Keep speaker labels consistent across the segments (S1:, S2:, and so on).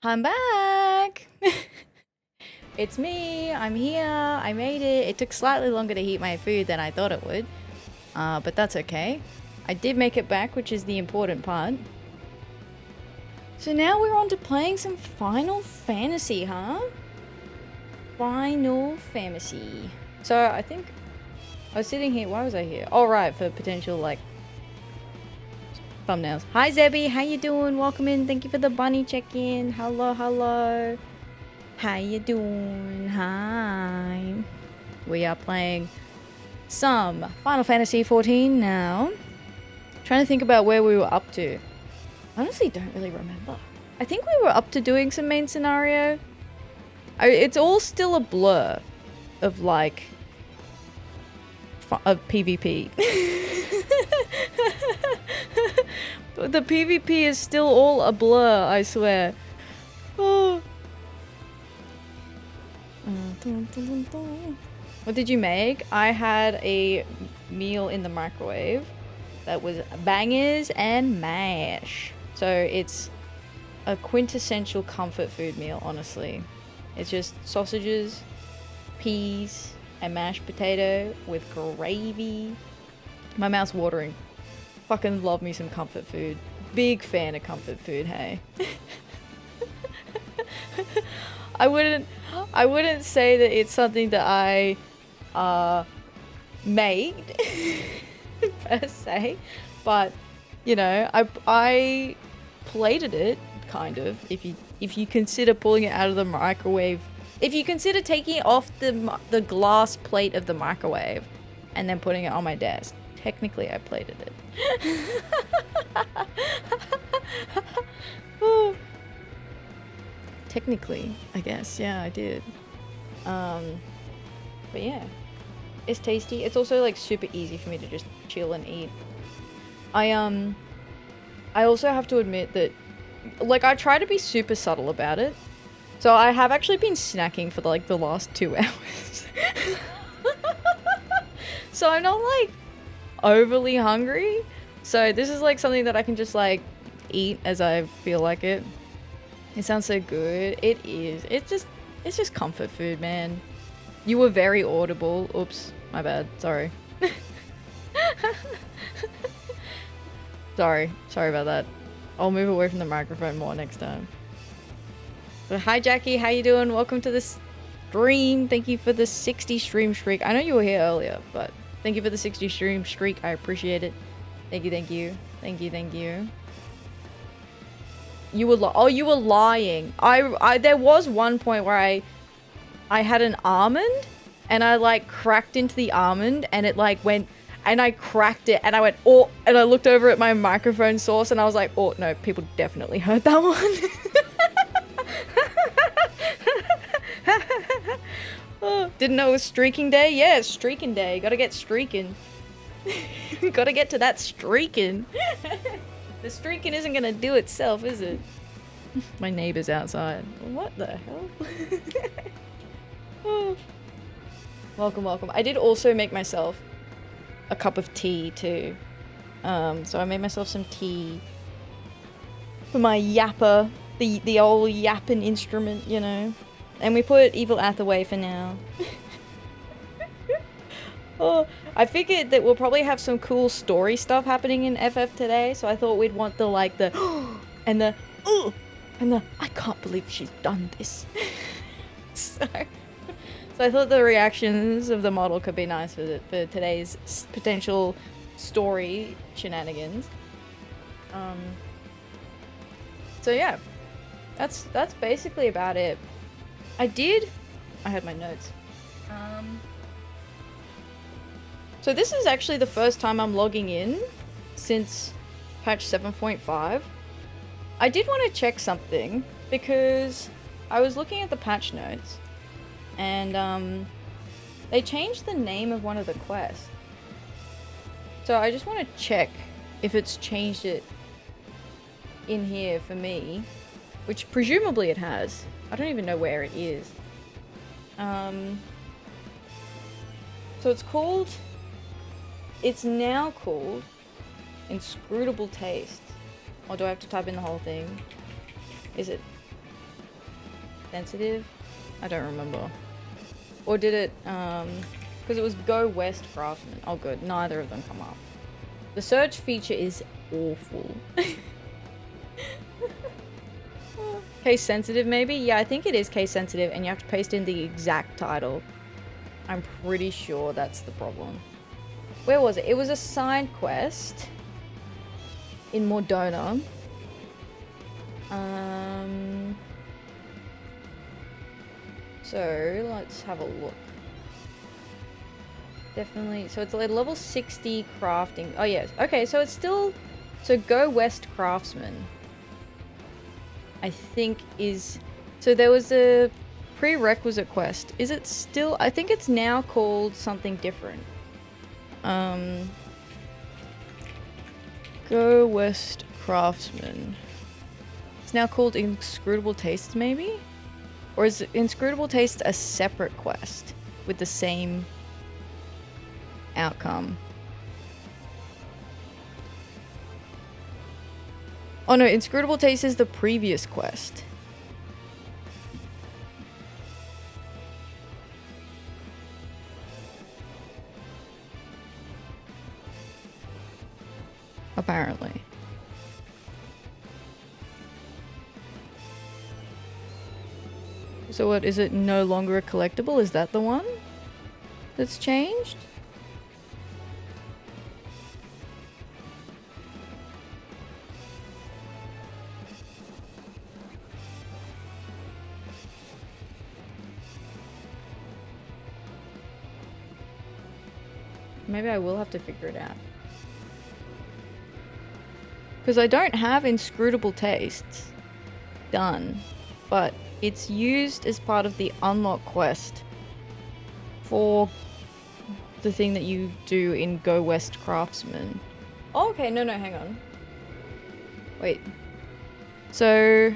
S1: I'm back! It's me, I'm here, I made it. It took slightly longer to heat my food than I thought it would. But that's okay. I did make it back, which is the important part. So now we're on to playing some Final Fantasy, huh? Final Fantasy. So I think I was sitting here, why was I here? Oh right, for potential like thumbnails. Hi Zebby, how you doing? Welcome in, thank you for the bunny check-in. Hello, hello. How you doing? Hi. We are playing some Final Fantasy XIV now. Trying to think about where we were up to. Honestly, don't really remember. I think we were up to doing some main scenario. It's all still a blur of like of PvP. The PvP is still all a blur, I swear. Oh. What did you make? I had a meal in the microwave that was bangers and mash. So it's a quintessential comfort food meal, honestly. It's just sausages, peas, and mashed potato with gravy. My mouth's watering. Fucking love me some comfort food. Big fan of comfort food, hey. I wouldn't say that it's something that I made per se, but you know, I plated it kind of. If you consider pulling it out of the microwave, if you consider taking it off the glass plate of the microwave and then putting it on my desk, technically I plated it. Oh. Technically, I guess. Yeah, I did. But yeah. It's tasty. It's also like super easy for me to just chill and eat. I also have to admit that like I try to be super subtle about it. So I have actually been snacking for like the last 2 hours. So I'm not like overly hungry. So this is like something that I can just like eat as I feel like it. It sounds so good. It is. It's just comfort food, man. You were very audible. Oops, my bad. Sorry. Sorry about that. I'll move away from the microphone more next time. But hi Jackie, how you doing? Welcome to the stream. Thank you for the 60 stream streak. I know you were here earlier, but thank you for the 60 stream streak. I appreciate it. Thank you, thank you. Thank you, thank you. You were you were lying. There was one point where I had an almond and I like cracked into the almond and it like went and I cracked it and I went oh, and I looked over at my microphone source and I was like, oh no, people definitely heard that one. Oh, didn't know it was streaking day? Yeah, it's streaking day. Gotta get streaking. Gotta get to that streaking. The streaking isn't gonna do itself, is it? My neighbor's outside. What the hell? Oh. Welcome, welcome. I did also make myself a cup of tea too. So I made myself some tea for my yapper, the old yapping instrument, you know. And we put Evil Ath away for now. Oh, I figured that we'll probably have some cool story stuff happening in FF today, so I thought we'd want the like the and the and the I can't believe she's done this. So I thought the reactions of the model could be nice for today's potential story shenanigans. So yeah, that's basically about it. I had my notes. So this is actually the first time I'm logging in since patch 7.5. I did want to check something because I was looking at the patch notes and they changed the name of one of the quests. So I just want to check if it's changed it in here for me, which presumably it has. I don't even know where it is. So it's now called Inscrutable Taste. Or do I have to type in the whole thing? Is it sensitive? I don't remember. Or did it, because it was Go West Craftsman. Oh good, neither of them come up. The search feature is awful. Case sensitive maybe? Yeah, I think it is case sensitive and you have to paste in the exact title. I'm pretty sure that's the problem. Where was it? It was a side quest in Mordona. So let's have a look. Definitely, so it's like level 60 crafting. Oh yes, okay, so it's still, so Go West Craftsman, I think is, so there was a prerequisite quest. Is it still, I think it's now called something different. Go West Craftsman. It's now called Inscrutable Tastes maybe? Or is Inscrutable Taste a separate quest with the same outcome? Oh no, Inscrutable Taste is the previous quest. Apparently. So what, is it no longer a collectible? Is that the one that's changed? Maybe I will have to figure it out. Because I don't have Inscrutable Tastes done, but it's used as part of the unlock quest for the thing that you do in Go West Craftsman. Oh, okay, no, hang on. Wait. So...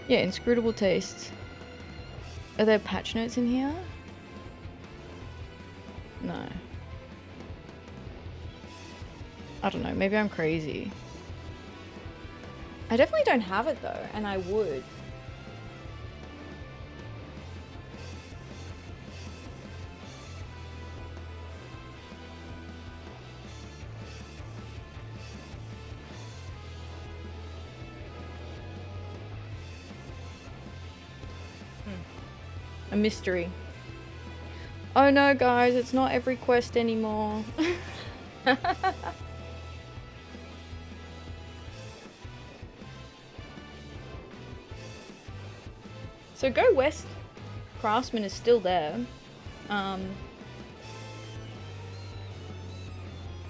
S1: yeah, Inscrutable Tastes. Are there patch notes in here? No. I don't know, maybe I'm crazy. I definitely don't have it though, and I would. A mystery. Oh no guys, it's not every quest anymore. So Go West Craftsman is still there. And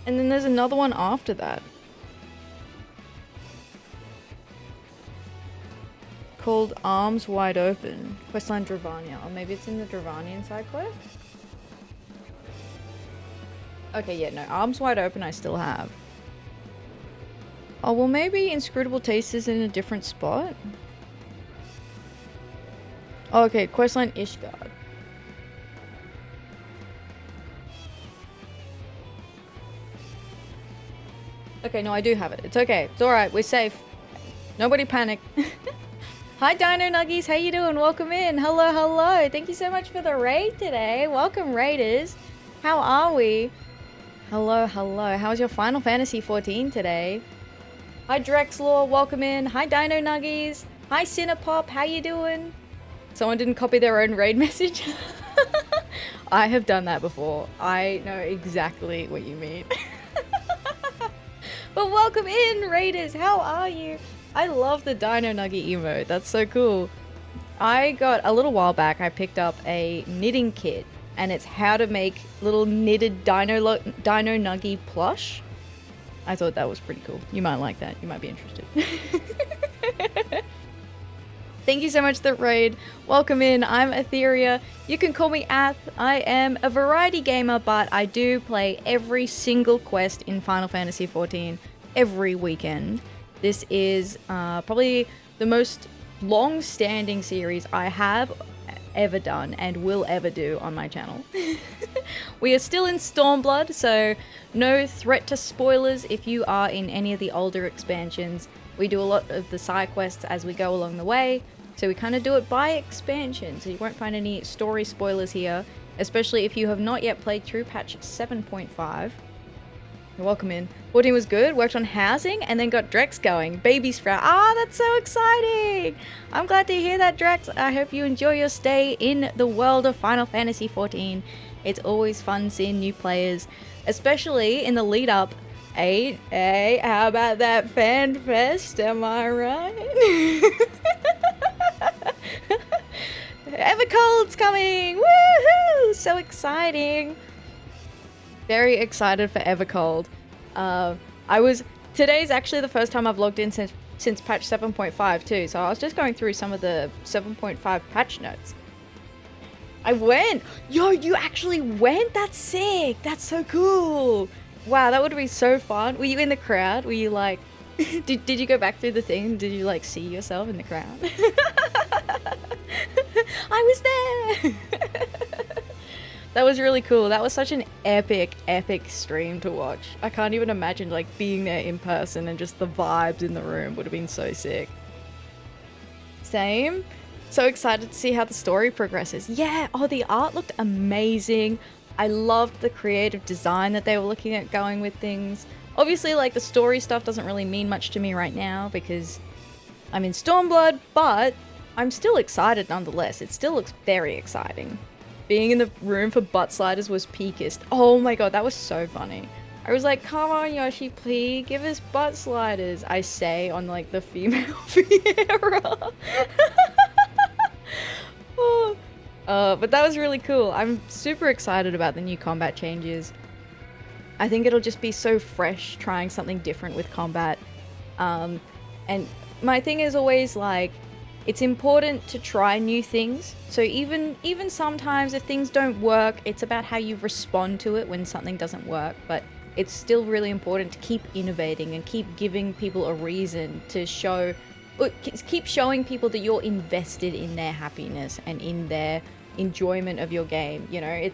S1: then there's another one after that. Called Arms Wide Open. Questline Dravania. Or maybe it's in the Dravanian side quest? Okay, yeah, no. Arms Wide Open I still have. Oh, well maybe Inscrutable Taste is in a different spot? Oh, okay, questline Ishgard. Okay, no, I do have it. It's okay. It's alright. We're safe. Nobody panic. Hi, Dino Nuggies. How you doing? Welcome in. Hello, hello. Thank you so much for the raid today. Welcome, raiders. How are we? Hello, hello. How's your Final Fantasy 14 today? Hi, Drexlor. Welcome in. Hi, Dino Nuggies. Hi, Cinepop. How you doing? Someone didn't copy their own raid message? I have done that before. I know exactly what you mean. But welcome in, raiders. How are you? I love the Dino Nugget emote. That's so cool. I got, a little while back, I picked up a knitting kit. And it's how to make little knitted Dino Nugget plush. I thought that was pretty cool. You might like that. You might be interested. Thank you so much, the raid. Welcome in. I'm Atheria. You can call me Ath. I am a variety gamer, but I do play every single quest in Final Fantasy XIV every weekend. This is probably the most long-standing series I have ever done and will ever do on my channel. We are still in Stormblood, so no threat to spoilers if you are in any of the older expansions. We do a lot of the side quests as we go along the way, so we kind of do it by expansion, so you won't find any story spoilers here, especially if you have not yet played through patch 7.5. You're welcome in. 14 was good, worked on housing, and then got Drex going. Baby Sprout. Ah, that's so exciting! I'm glad to hear that, Drex. I hope you enjoy your stay in the world of Final Fantasy XIV. It's always fun seeing new players, especially in the lead up. Hey, how about that fan fest? Am I right? Evercold's coming! Woohoo! So exciting! Very excited for Evercold. Today's actually the first time I've logged in since patch 7.5 too, so I was just going through some of the 7.5 patch notes. I went! Yo, you actually went? That's sick! That's so cool! Wow, that would be so fun. Were you in the crowd? Were you like... did you go back through the thing? Did you like see yourself in the crowd? I was there! That was really cool. That was such an epic stream to watch. I can't even imagine like being there in person and just the vibes in the room would have been so sick. Same. So excited to see how the story progresses. Yeah, oh, the art looked amazing. I loved the creative design that they were looking at going with things. Obviously, like the story stuff doesn't really mean much to me right now because I'm in Stormblood, but I'm still excited nonetheless. It still looks very exciting. Being in the room for butt sliders was peakest. Oh my god, that was so funny. I was like, come on Yoshi, please give us butt sliders. I say on like the female Fiera. Oh. But that was really cool. I'm super excited about the new combat changes. I think it'll just be so fresh trying something different with combat. And my thing is always like, it's important to try new things. So even sometimes if things don't work, it's about how you respond to it when something doesn't work. But it's still really important to keep innovating and keep giving people a reason to keep showing people that you're invested in their happiness and in their enjoyment of your game. You know,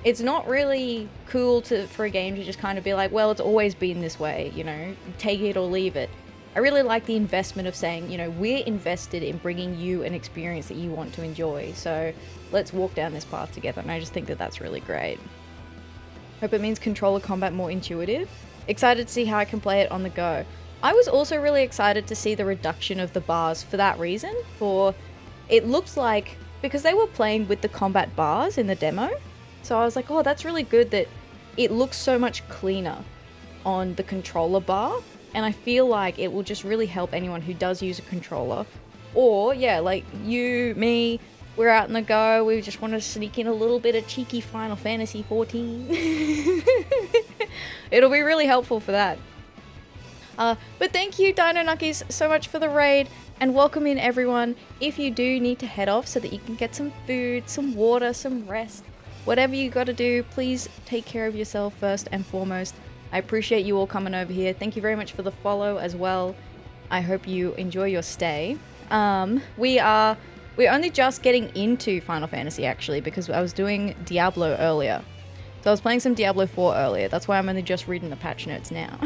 S1: it's not really cool for a game to just kind of be like, well, it's always been this way, you know, take it or leave it. I really like the investment of saying, you know, we're invested in bringing you an experience that you want to enjoy, so let's walk down this path together, and I just think that that's really great. Hope it means controller combat more intuitive. Excited to see how I can play it on the go. I was also really excited to see the reduction of the bars for that reason, it looks like, because they were playing with the combat bars in the demo, so I was like, oh, that's really good that it looks so much cleaner on the controller bar. And I feel like it will just really help anyone who does use a controller. Or, yeah, like you, me, we're out on the go. We just want to sneak in a little bit of cheeky Final Fantasy XIV. It'll be really helpful for that. But thank you, Dino Nuckies, so much for the raid. And welcome in, everyone. If you do need to head off so that you can get some food, some water, some rest, whatever you got to do, please take care of yourself first and foremost. I appreciate you all coming over here. Thank you very much for the follow as well. I hope you enjoy your stay. We're only just getting into Final Fantasy actually because I was doing Diablo earlier. So I was playing some Diablo 4 earlier. That's why I'm only just reading the patch notes now.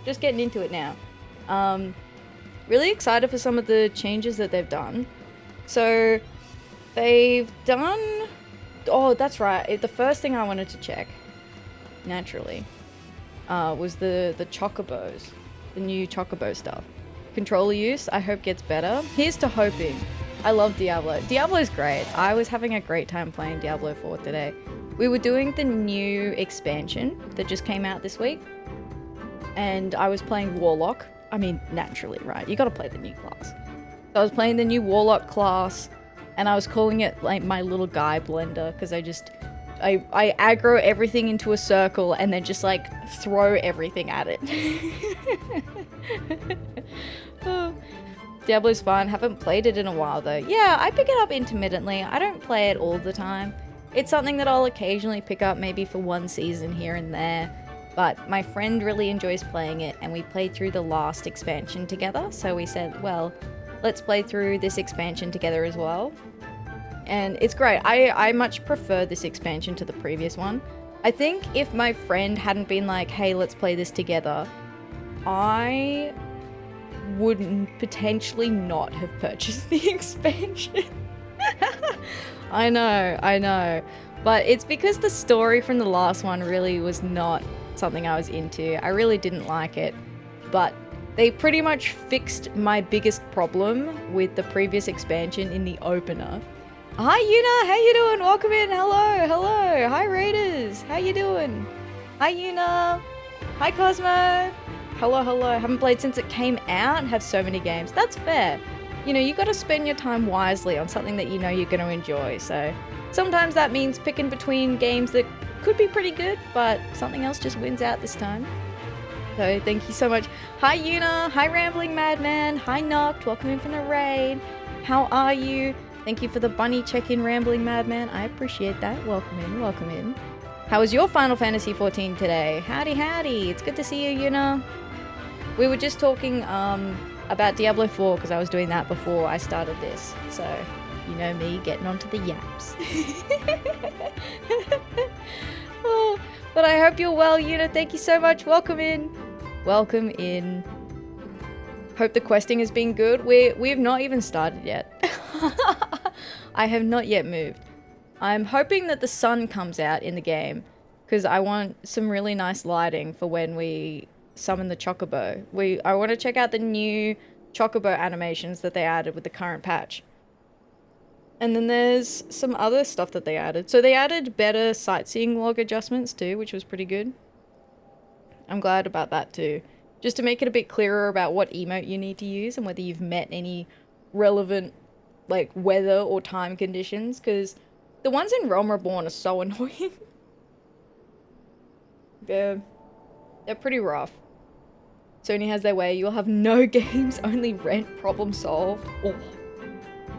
S1: Just getting into it now. Really excited for some of the changes that they've done. So they've done... Oh, that's right. The first thing I wanted to check, naturally, was the chocobos. The new chocobo stuff. Controller use, I hope gets better. Here's to hoping. I love Diablo. Diablo's great. I was having a great time playing Diablo 4 today. We were doing the new expansion that just came out this week. And I was playing Warlock. I mean, naturally, right? You gotta play the new class. So I was playing the new Warlock class. And I was calling it like my little guy blender because I aggro everything into a circle and then just like throw everything at it. Oh, Diablo's fun. Haven't played it in a while though. Yeah, I pick it up intermittently. I don't play it all the time. It's something that I'll occasionally pick up maybe for one season here and there. But my friend really enjoys playing it and we played through the last expansion together. So we said, well, let's play through this expansion together as well. And it's great. I much prefer this expansion to the previous one. I think if my friend hadn't been like, hey, let's play this together, I would potentially not have purchased the expansion. I know. But it's because the story from the last one really was not something I was into. I really didn't like it. But they pretty much fixed my biggest problem with the previous expansion in the opener. Hi Yuna, how you doing? Welcome in. Hello. Hi Raiders, how you doing? Hi Yuna. Hi Cosmo. Hello. Haven't played since it came out and have so many games. That's fair. You know, you got to spend your time wisely on something that you know you're going to enjoy. So sometimes that means picking between games that could be pretty good, but something else just wins out this time. So thank you so much. Hi Yuna. Hi Rambling Madman. Hi Noct. Welcome in from the raid. How are you? Thank you for the bunny check-in, Rambling Madman. I appreciate that. Welcome in. How was your Final Fantasy XIV today? Howdy. It's good to see you, Yuna. We were just talking about Diablo 4 because I was doing that before I started this. So, you know me, getting onto the yaps. Oh, but I hope you're well, Yuna. Thank you so much. Welcome in. Hope the questing has been good. We've not even started yet. I have not yet moved. I'm hoping that the sun comes out in the game because I want some really nice lighting for when we summon the Chocobo. I want to check out the new Chocobo animations that they added with the current patch. And then there's some other stuff that they added. So they added better sightseeing log adjustments too, which was pretty good. I'm glad about that too. Just to make it a bit clearer about what emote you need to use and whether you've met any relevant like weather or time conditions, because the ones in Realm Reborn are so annoying. They're pretty rough. Sony has their way. You'll have no games, only rent, problem solved.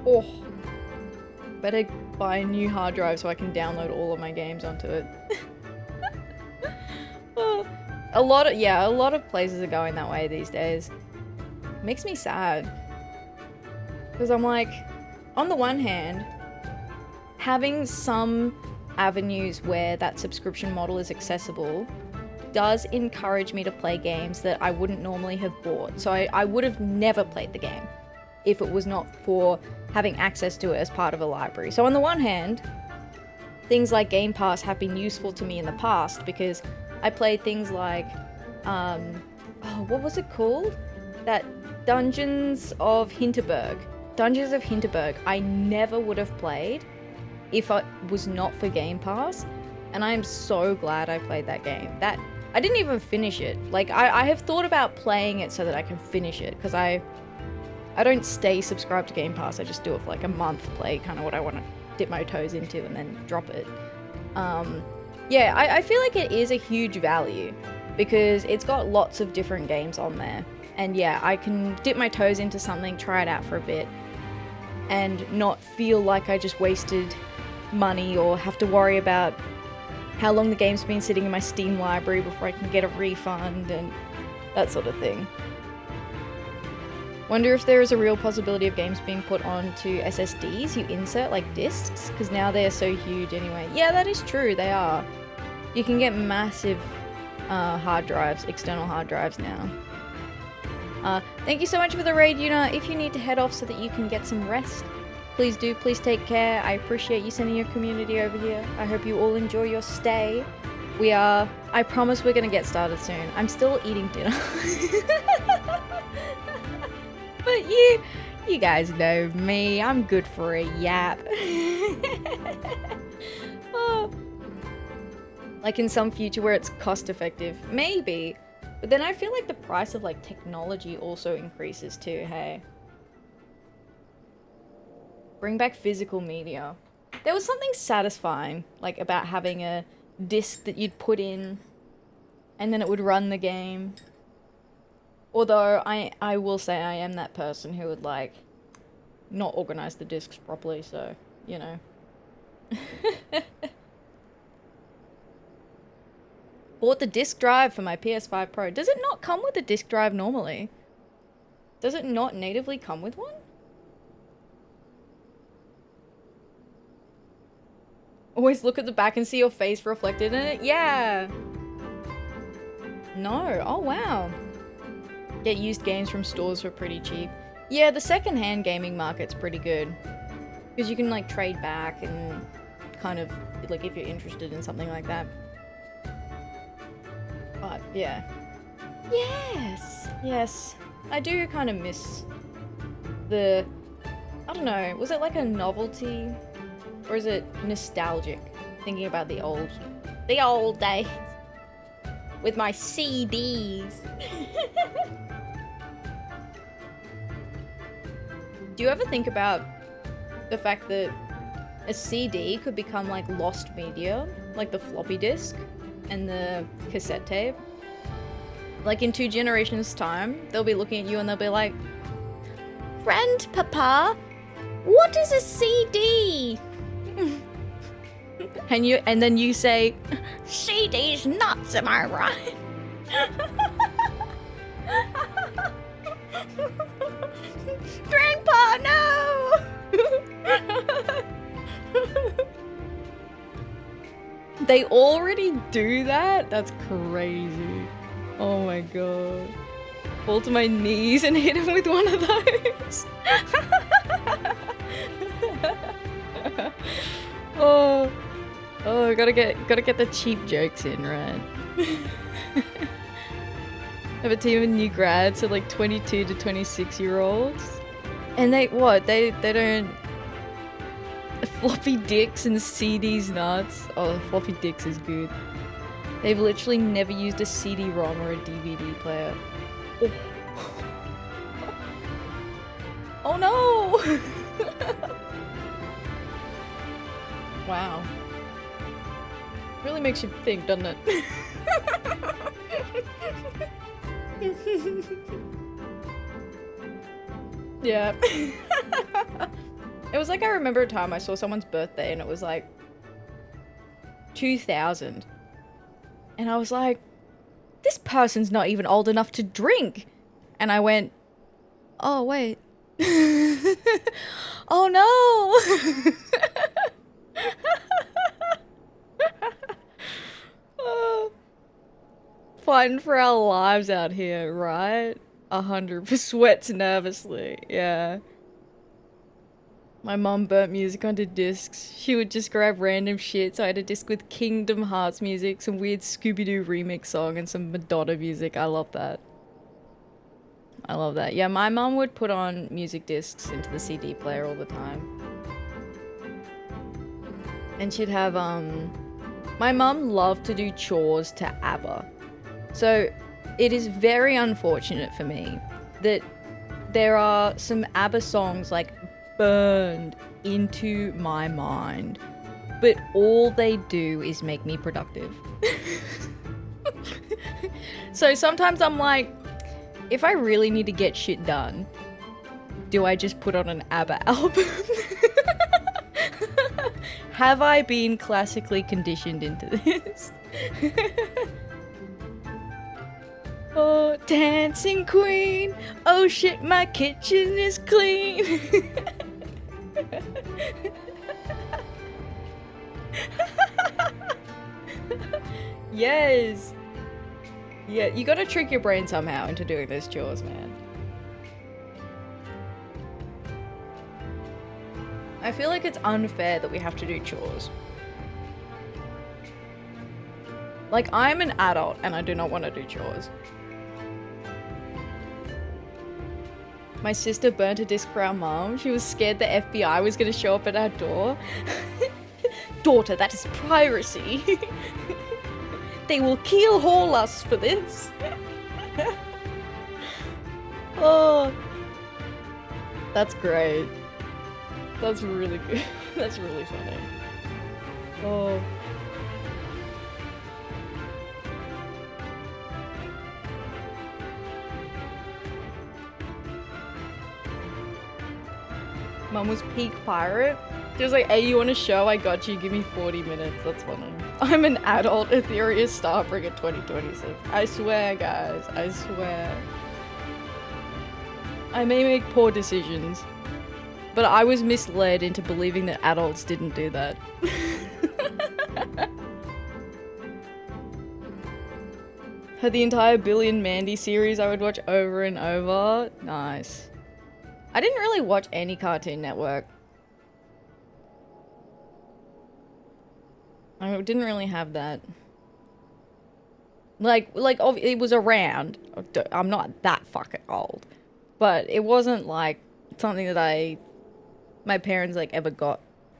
S1: Oh. Better buy a new hard drive so I can download all of my games onto it. A lot of places are going that way these days. Makes me sad. Because I'm like, on the one hand, having some avenues where that subscription model is accessible does encourage me to play games that I wouldn't normally have bought. So I would have never played the game if it was not for having access to it as part of a library. So on the one hand, things like Game Pass have been useful to me in the past because I played things like, what was it called? That Dungeons of Hinterberg, I never would have played if it was not for Game Pass, and I am so glad I played that game. I didn't even finish it. Like, I have thought about playing it so that I can finish it, because I don't stay subscribed to Game Pass, I just do it for like a month, play kind of what I want to dip my toes into and then drop it. Yeah, I feel like it is a huge value, because it's got lots of different games on there. And yeah, I can dip my toes into something, try it out for a bit, and not feel like I just wasted money or have to worry about how long the game's been sitting in my Steam library before I can get a refund and that sort of thing. Wonder if there is a real possibility of games being put onto SSDs you insert, like discs, because now they are so huge anyway. Yeah, that is true, they are. You can get massive hard drives, external hard drives now. Thank you so much for the raid, Yuna. If you need to head off so that you can get some rest, please do. Please take care. I appreciate you sending your community over here. I hope you all enjoy your stay. I promise we're gonna get started soon. I'm still eating dinner. But you guys know me. I'm good for a yap. Oh. Like in some future where it's cost effective. Maybe. But then I feel like the price of like technology also increases too, hey? Bring back physical media. There was something satisfying like about having a disc that you'd put in and then it would run the game. Although I will say I am that person who would like not organize the discs properly, so, you know. Bought the disc drive for my PS5 Pro. Does it not come with a disc drive normally? Does it not natively come with one? Always look at the back and see your face reflected in it? Yeah. No. Oh, wow. Get used games from stores for pretty cheap. Yeah, the second-hand gaming market's pretty good. Because you can, like, trade back and kind of, like, if you're interested in something like that. But, yeah. Yes! Yes. I do kind of miss the... I don't know, was it like a novelty? Or is it nostalgic? Thinking about the old days. With my CDs. Do you ever think about the fact that a CD could become like lost media? Like the floppy disk and the cassette tape? Like in 2 generations' time, they'll be looking at you and they'll be like, Grandpapa, what is a CD? And then you say, CD's nuts, am I right? Grandpa, no! They already do that? That's crazy. Oh my god. Fall to my knees and hit him with one of those. Oh, gotta get the cheap jokes in, right? Have a team of new grads, so like 22 to 26-year-olds, and they don't floppy dicks and CDs nuts. Oh, floppy dicks is good. They've literally never used a CD-ROM or a DVD player. Oh, oh no! Wow. Really makes you think, doesn't it? Yeah. It was like I remember a time I saw someone's birthday and it was like 2000. And I was like, this person's not even old enough to drink. And I went, oh wait. Oh no. Oh. Fighting for our lives out here, right? 100% sweats nervously, yeah. My mom burnt music onto discs. She would just grab random shit, so I had a disc with Kingdom Hearts music, some weird Scooby-Doo remix song, and some Madonna music. I love that. I love that. Yeah, my mom would put on music discs into the CD player all the time. And she'd have, my mum loved to do chores to ABBA. So, it is very unfortunate for me that there are some ABBA songs, like, burned into my mind, but all they do is make me productive. So sometimes I'm like, if I really need to get shit done, do I just put on an ABBA album? Have I been classically conditioned into this? Oh, dancing queen. Oh shit, my kitchen is clean. Yes. Yeah, you gotta trick your brain somehow into doing those chores, man. I feel like it's unfair that we have to do chores. Like, I'm an adult and I do not want to do chores. My sister burnt a disc for our mom. She was scared the FBI was going to show up at our door. Daughter, that is piracy. They will keel-haul us for this. Oh. That's great. That's really good. That's really funny. Oh. Mum was peak pirate. She was like, hey, you want a show? I got you. Give me 40 minutes. That's funny. I'm an adult. Atheria Starbringer 2026. I swear, guys. I swear. I may make poor decisions, but I was misled into believing that adults didn't do that. The entire Billy and Mandy series I would watch over and over. Nice. I didn't really watch any Cartoon Network. I didn't really have that. Like it was around. I'm not that fucking old. But it wasn't like something that my parents like ever got.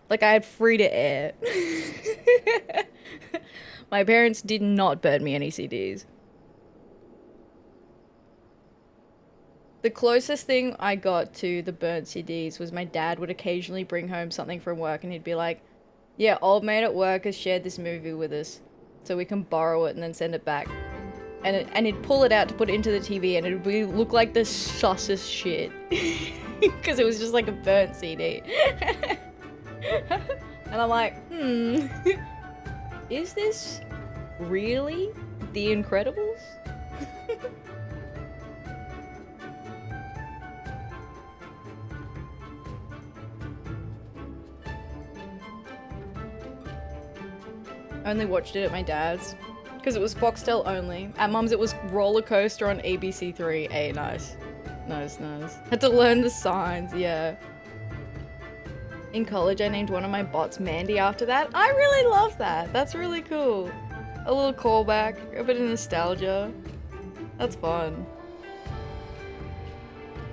S1: Like I had free to air. My parents did not burn me any CDs. The closest thing I got to the burnt CDs was my dad would occasionally bring home something from work and he'd be like, yeah, old mate at work has shared this movie with us, so we can borrow it and then send it back. And he'd pull it out to put it into the TV and it would look like the sussest shit. Because it was just like a burnt CD. And I'm like, is this really The Incredibles? I only watched it at my dad's because it was Foxtel only. At mum's it was Roller Coaster on ABC3. Hey, nice. Nice. Had to learn the signs, yeah. In college I named one of my bots Mandy after that. I really love that. That's really cool. A little callback, a bit of nostalgia. That's fun.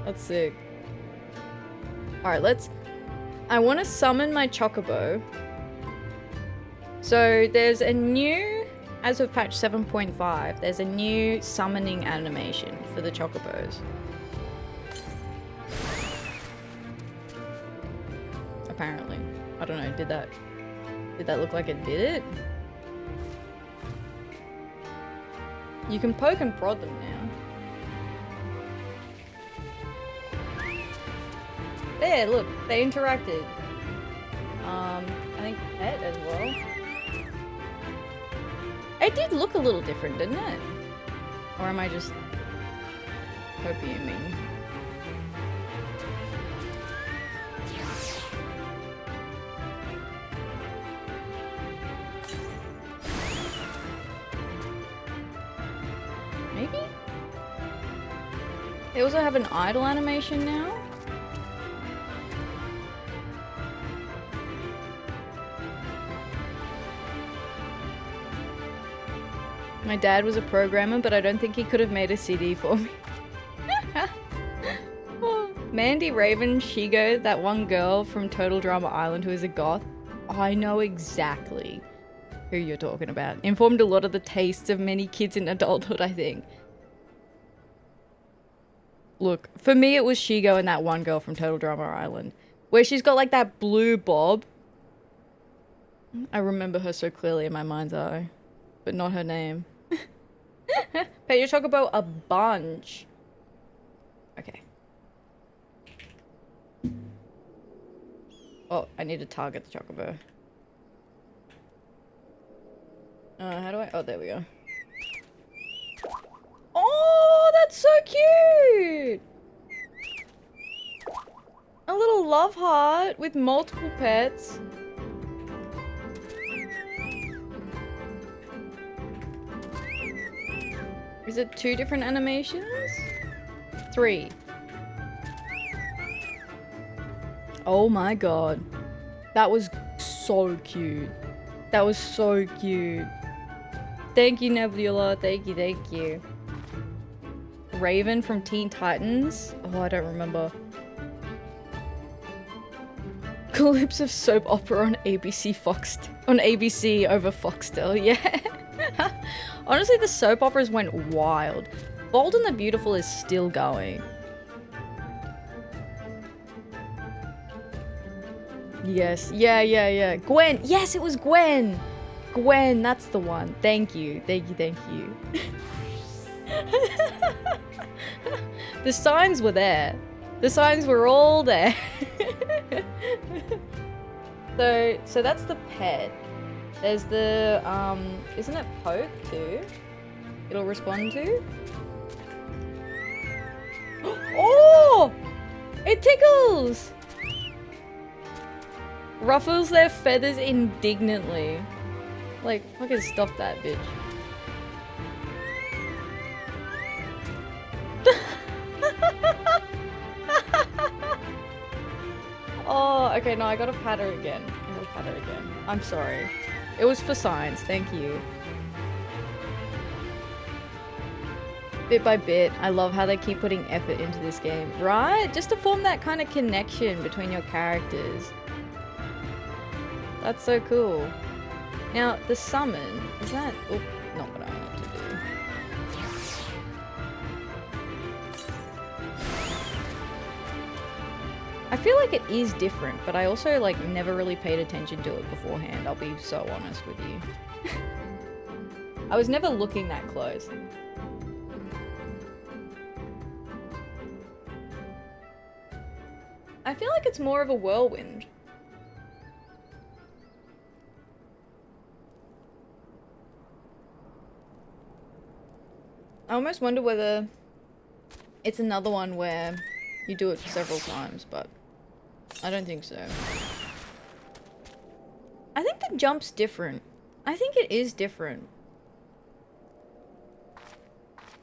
S1: That's sick. Alright, I want to summon my Chocobo. So there's a new, as of patch 7.5, there's a new summoning animation for the Chocobos. Apparently. I don't know, did that look like it did it? You can poke and prod them now. There, look, they interacted. I think pet as well. It did look a little different, didn't it? Or am I just copying? Maybe? They also have an idle animation now? My dad was a programmer, but I don't think he could have made a CD for me. Oh, Mandy Raven Shigo, that one girl from Total Drama Island who is a goth. I know exactly who you're talking about. Informed a lot of the tastes of many kids in adulthood, I think. Look, for me it was Shigo and that one girl from Total Drama Island. Where she's got like that blue bob. I remember her so clearly in my mind's eye. But not her name. Pet your Chocobo a bunch. Okay. Oh, I need to target the Chocobo. How do I? Oh, there we go. Oh, that's so cute! A little love heart with multiple pets. Is it 2 different animations? 3. Oh my god. That was so cute. That was so cute. Thank you, Nebula. Thank you. Raven from Teen Titans? Oh, I don't remember. Clips of soap opera on ABC over Foxtel, yeah. Honestly, the soap operas went wild. Bold and the Beautiful is still going. Yes, yeah. Gwen! Yes, it was Gwen! Gwen, that's the one. Thank you. The signs were there. The signs were all there. So that's the pet. There's the, isn't it poke too? It'll respond to? Oh! It tickles! Ruffles their feathers indignantly. Like, fucking stop that, bitch. Oh, okay, no, I gotta pat her again. I gotta pat her again. I'm sorry. It was for science, thank you. Bit by bit, I love how they keep putting effort into this game, right? Just to form that kind of connection between your characters. That's so cool. Now, the summon, is that... Oh, not what I want to do. I feel like it is different, but I also, like, never really paid attention to it beforehand, I'll be so honest with you. I was never looking that close. I feel like it's more of a whirlwind. I almost wonder whether it's another one where you do it several times, but I don't think so. I think the jump's different. I think it is different.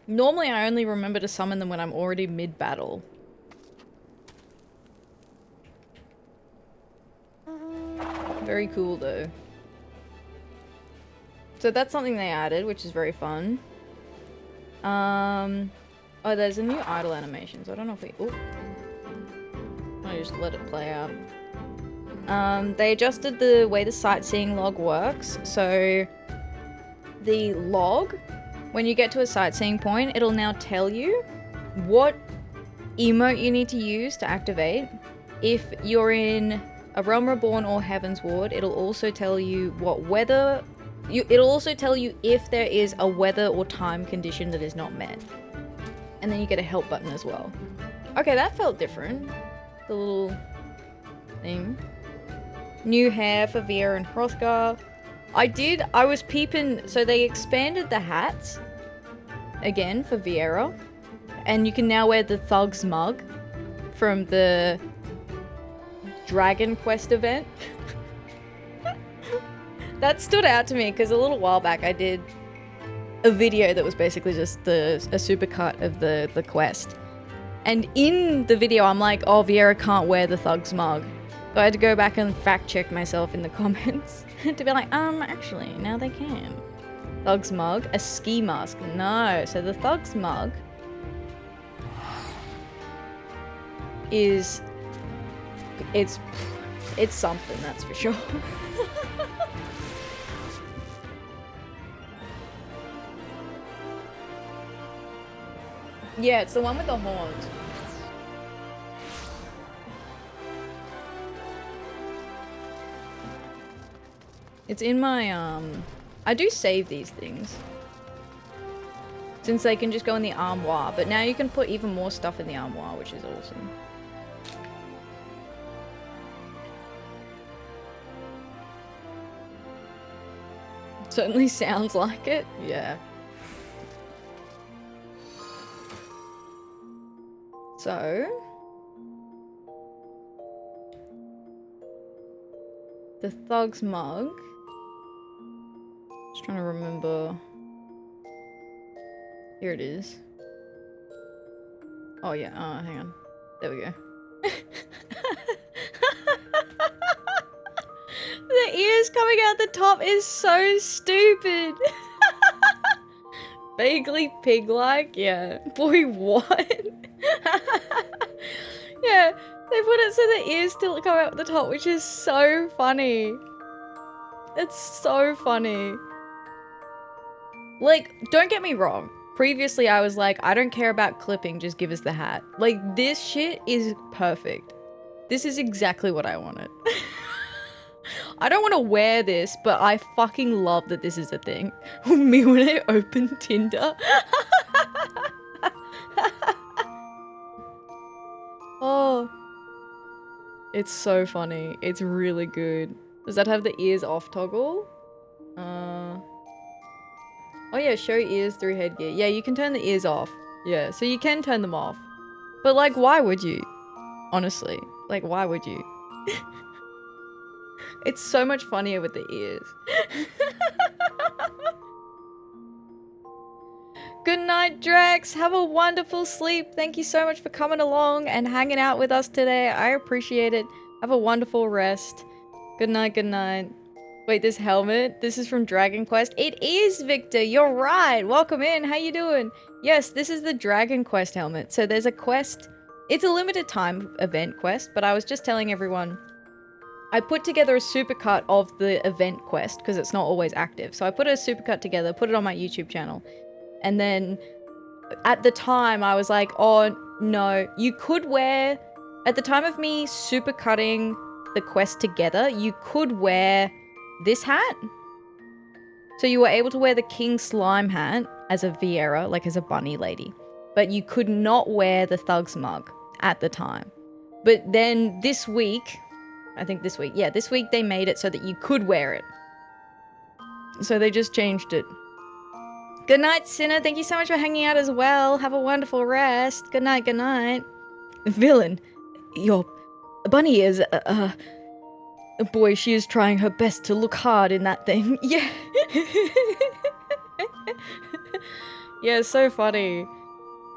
S1: Normally I only remember to summon them when I'm already mid-battle. Very cool though. So that's something they added, which is very fun. Oh, there's a new idle animation, so I don't know if we... Oh. I just let it play out. They adjusted the way the sightseeing log works, so the log, when you get to a sightseeing point, it'll now tell you what emote you need to use to activate. If you're in a Realm Reborn or Heaven's Ward, it'll also tell you what weather... It'll also tell you if there is a weather or time condition that is not met. And then you get a help button as well. Okay, that felt different. The little thing. New hair for Viera and Hrothgar. I was peeping, so they expanded the hats again for Viera. And you can now wear the Thug's mug from the Dragon Quest event. That stood out to me because a little while back I did a video that was basically just a supercut of the quest. And in the video I'm like, oh, Viera can't wear the Thug's mug. So I had to go back and fact check myself in the comments to be like, actually, now they can. Thug's mug, a ski mask. No, so the Thug's mug is... It's something, that's for sure. Yeah, it's the one with the horns. It's in my, I do save these things. Since they can just go in the armoire, but now you can put even more stuff in the armoire, which is awesome. Certainly sounds like it, yeah. So, the Thug's mug. Just trying to remember. Here it is. Oh yeah, hang on. There we go. The ears coming out the top is so stupid. Vaguely pig-like, yeah. Boy, what? Yeah, they put it so the ears still come out the top, which is so funny. It's so funny. Like, don't get me wrong. Previously, I was like, I don't care about clipping, just give us the hat. Like, this shit is perfect. This is exactly what I wanted. I don't want to wear this, but I fucking love that this is a thing. Me when I open Tinder. Oh. It's so funny. It's really good. Does that have the ears off toggle? Oh yeah, show ears through headgear. Yeah, you can turn the ears off. Yeah, so you can turn them off. But like, why would you? Honestly. Like, why would you? It's so much funnier with the ears. Good night, Drex. Have a wonderful sleep. Thank you so much for coming along and hanging out with us today. I appreciate it. Have a wonderful rest. Good night, good night. Wait, this helmet? This is from Dragon Quest? It is, Victor! You're right! Welcome in! How you doing? Yes, this is the Dragon Quest helmet. So there's a quest. It's a limited time event quest, but I was just telling everyone I put together a supercut of the event quest because it's not always active. So I put a supercut together, put it on my YouTube channel. And then at the time I was like, oh no, you could wear, at the time of me supercutting the quest together, you could wear this hat. So you were able to wear the King Slime hat as a Viera, like as a bunny lady. But you could not wear the Thug's mug at the time. But then this week, I think this week, yeah, this week they made it so that you could wear it. So they just changed it. Good night, Sinner. Thank you so much for hanging out as well. Have a wonderful rest. Good night, good night. Villain, your bunny is, boy, she is trying her best to look hard in that thing. Yeah. Yeah, so funny.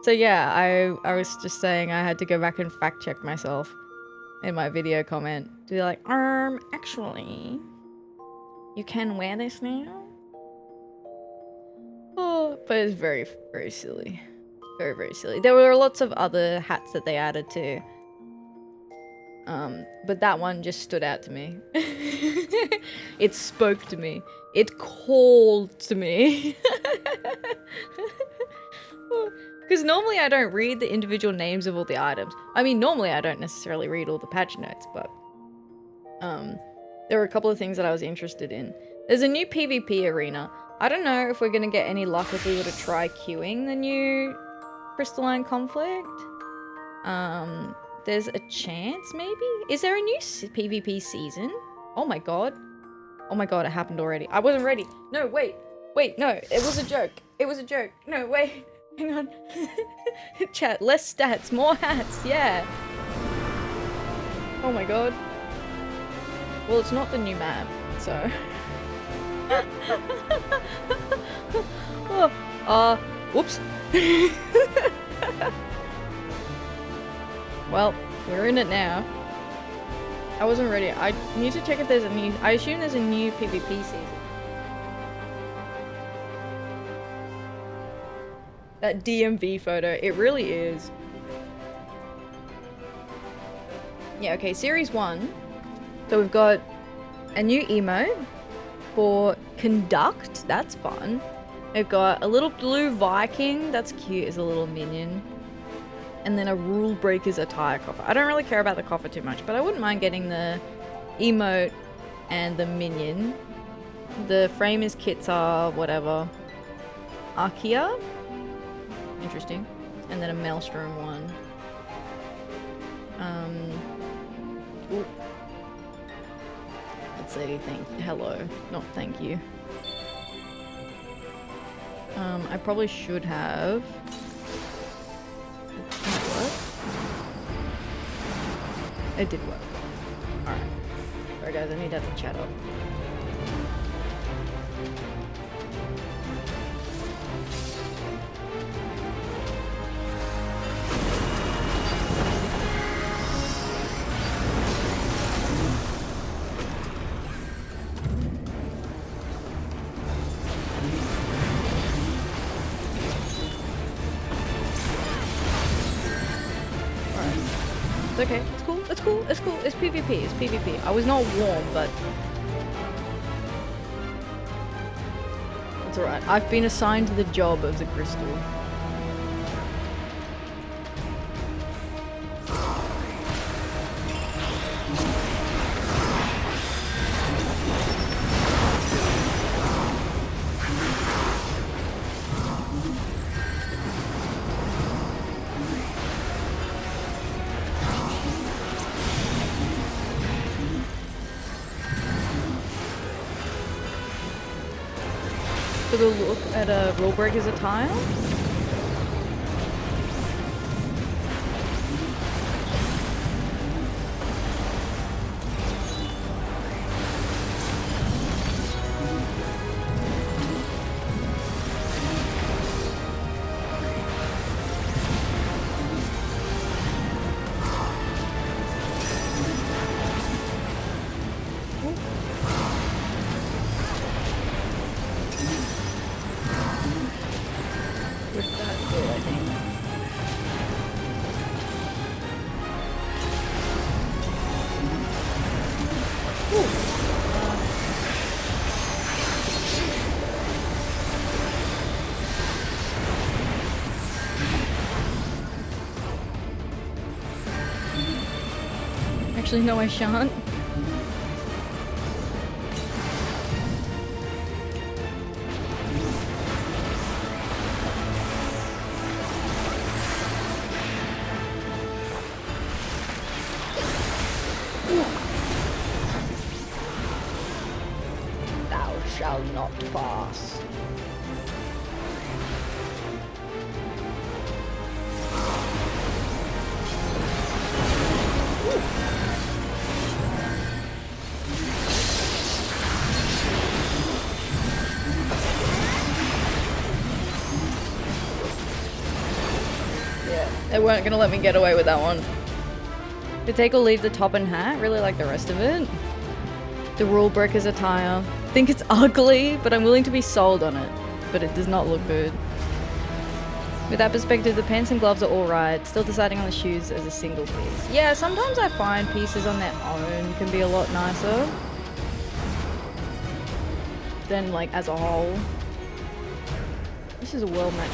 S1: So yeah, I was just saying I had to go back and fact check myself in my video comment to be like, actually, you can wear this now? Oh, but it's very, very silly. Very, very silly. There were lots of other hats that they added too. But that one just stood out to me. It spoke to me. It called to me. Because normally I don't read the individual names of all the items. I mean, normally I don't necessarily read all the patch notes, but there were a couple of things that I was interested in. There's a new PvP arena. I don't know if we're going to get any luck if we were to try queuing the new Crystalline Conflict. There's a chance, maybe? Is there a new PvP season? Oh my god. Oh my god, it happened already. I wasn't ready. No, wait. Wait, no. It was a joke. It was a joke. No, wait. Hang on. Chat, less stats, more hats. Yeah. Oh my god. Well, it's not the new map, so... whoops. Well, we're in it now. I wasn't ready. I need to check if there's a new... I assume there's a new PvP season. That DMV photo, it really is. Yeah, okay, Series 1. So we've got a new emote for Conduct. That's fun. We've got a little blue Viking. That's cute as a little minion. And then a Rule Breaker's attire coffer. I don't really care about the coffer too much, but I wouldn't mind getting the emote and the minion. The frame is Kitsar, whatever. Atheria. Interesting. And then a Maelstrom one. Ooh. Let's say hello, not thank you. I probably should have... It did work. Alright. Alright guys, I need to have to chat up. Okay, it's cool, it's cool, it's cool, it's PvP, it's PvP. I was not warm, but... It's alright. I've been assigned the job of the crystal. A look at a Rule Breaker's attire. Actually, no, I shan't. Thou shalt not pass. They weren't gonna let me get away with that one. To take or leave the top and hat, really like the rest of it. The rule breaker's attire. Think it's ugly, but I'm willing to be sold on it. But it does not look good. With that perspective, the pants and gloves are alright. Still deciding on the shoes as a single piece. Yeah, sometimes I find pieces on their own can be a lot nicer than like as a whole. This is a world match.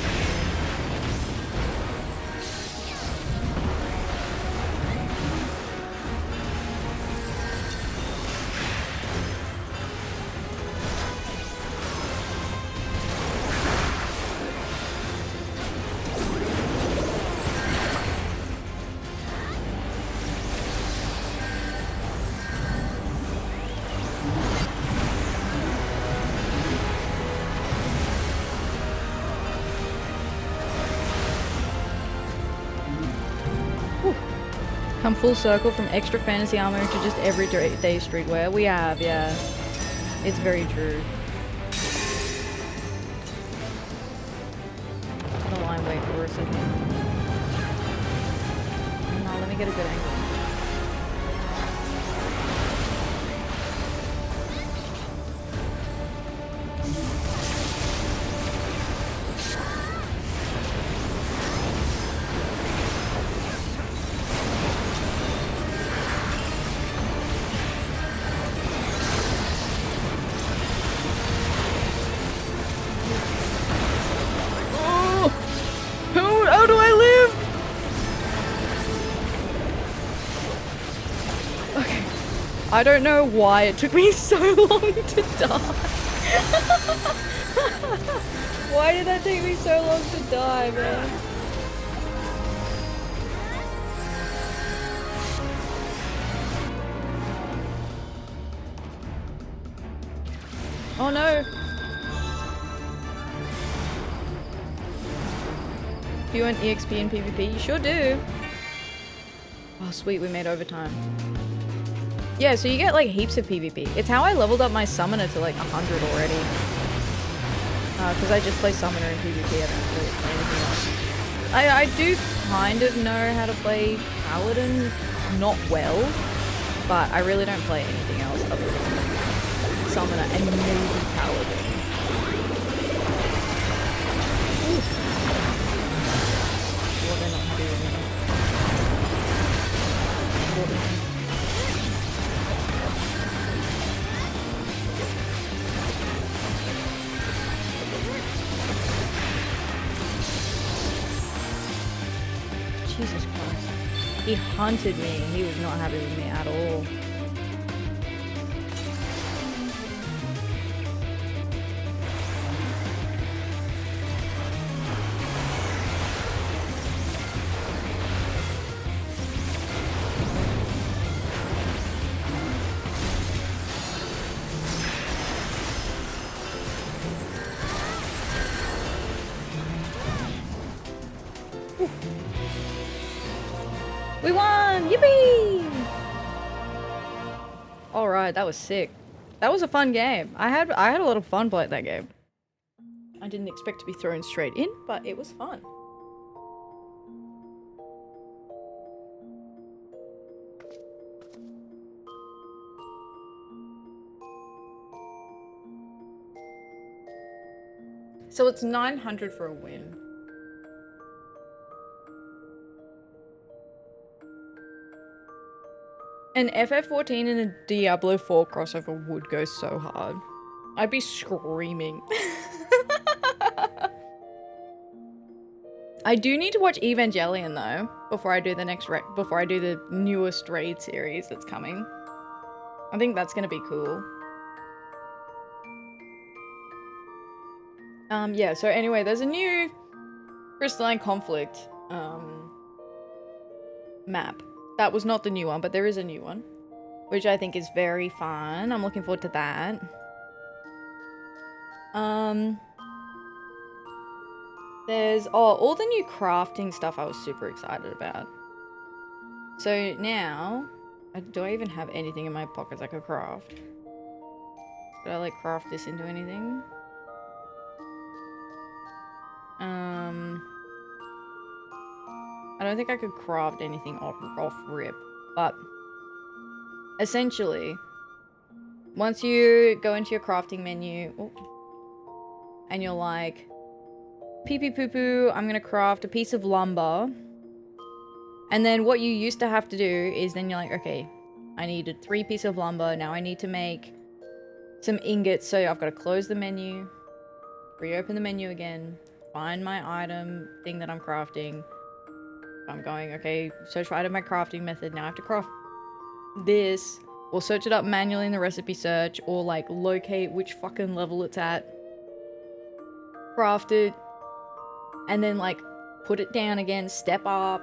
S1: Come full circle from extra fantasy armor to just everyday streetwear. We have, yeah. It's very true. The line wait for a second. No, let me get a good angle. I don't know why it took me so long to die. Why did that take me so long to die, man? Oh no! Do you want EXP in PvP? You sure do! Oh sweet, we made overtime. Yeah, so you get like heaps of PvP. It's how I leveled up my summoner to like 100 already. Because I just play summoner in PvP, I don't really play anything else. I do kind of know how to play paladin, not well, but I really don't play anything else other than summoner and maybe paladin. Ooh. Well, they're not happy with me. Jesus Christ. He hunted me and he was not happy with me at all. We won! Yippee! Alright, that was sick. That was a fun game. I had a lot of fun playing that game. I didn't expect to be thrown straight in, but it was fun. So it's 900 for a win. An FF14 and a Diablo 4 crossover would go so hard. I'd be screaming. I do need to watch Evangelion though before I do the before I do the newest raid series that's coming. I think that's gonna be cool. Yeah, so anyway, there's a new Crystalline Conflict map. That was not the new one, but there is a new one, which I think is very fun. I'm looking forward to that. There's all the new crafting stuff I was super excited about. So now, do I even have anything in my pockets I could craft? Could I like craft this into anything? I don't think I could craft anything off rip, but essentially, once you go into your crafting menu, and you're like, pee pee poo poo, I'm gonna craft a piece of lumber. And then what you used to have to do is then you're like, okay, I needed 3 pieces of lumber. Now I need to make some ingots. So I've got to close the menu, reopen the menu again, find my item thing that I'm crafting. I'm going, okay, search for item by crafting method. Now I have to craft this, or search it up manually in the recipe search, or like locate which fucking level it's at, craft it, and then like put it down again, step up,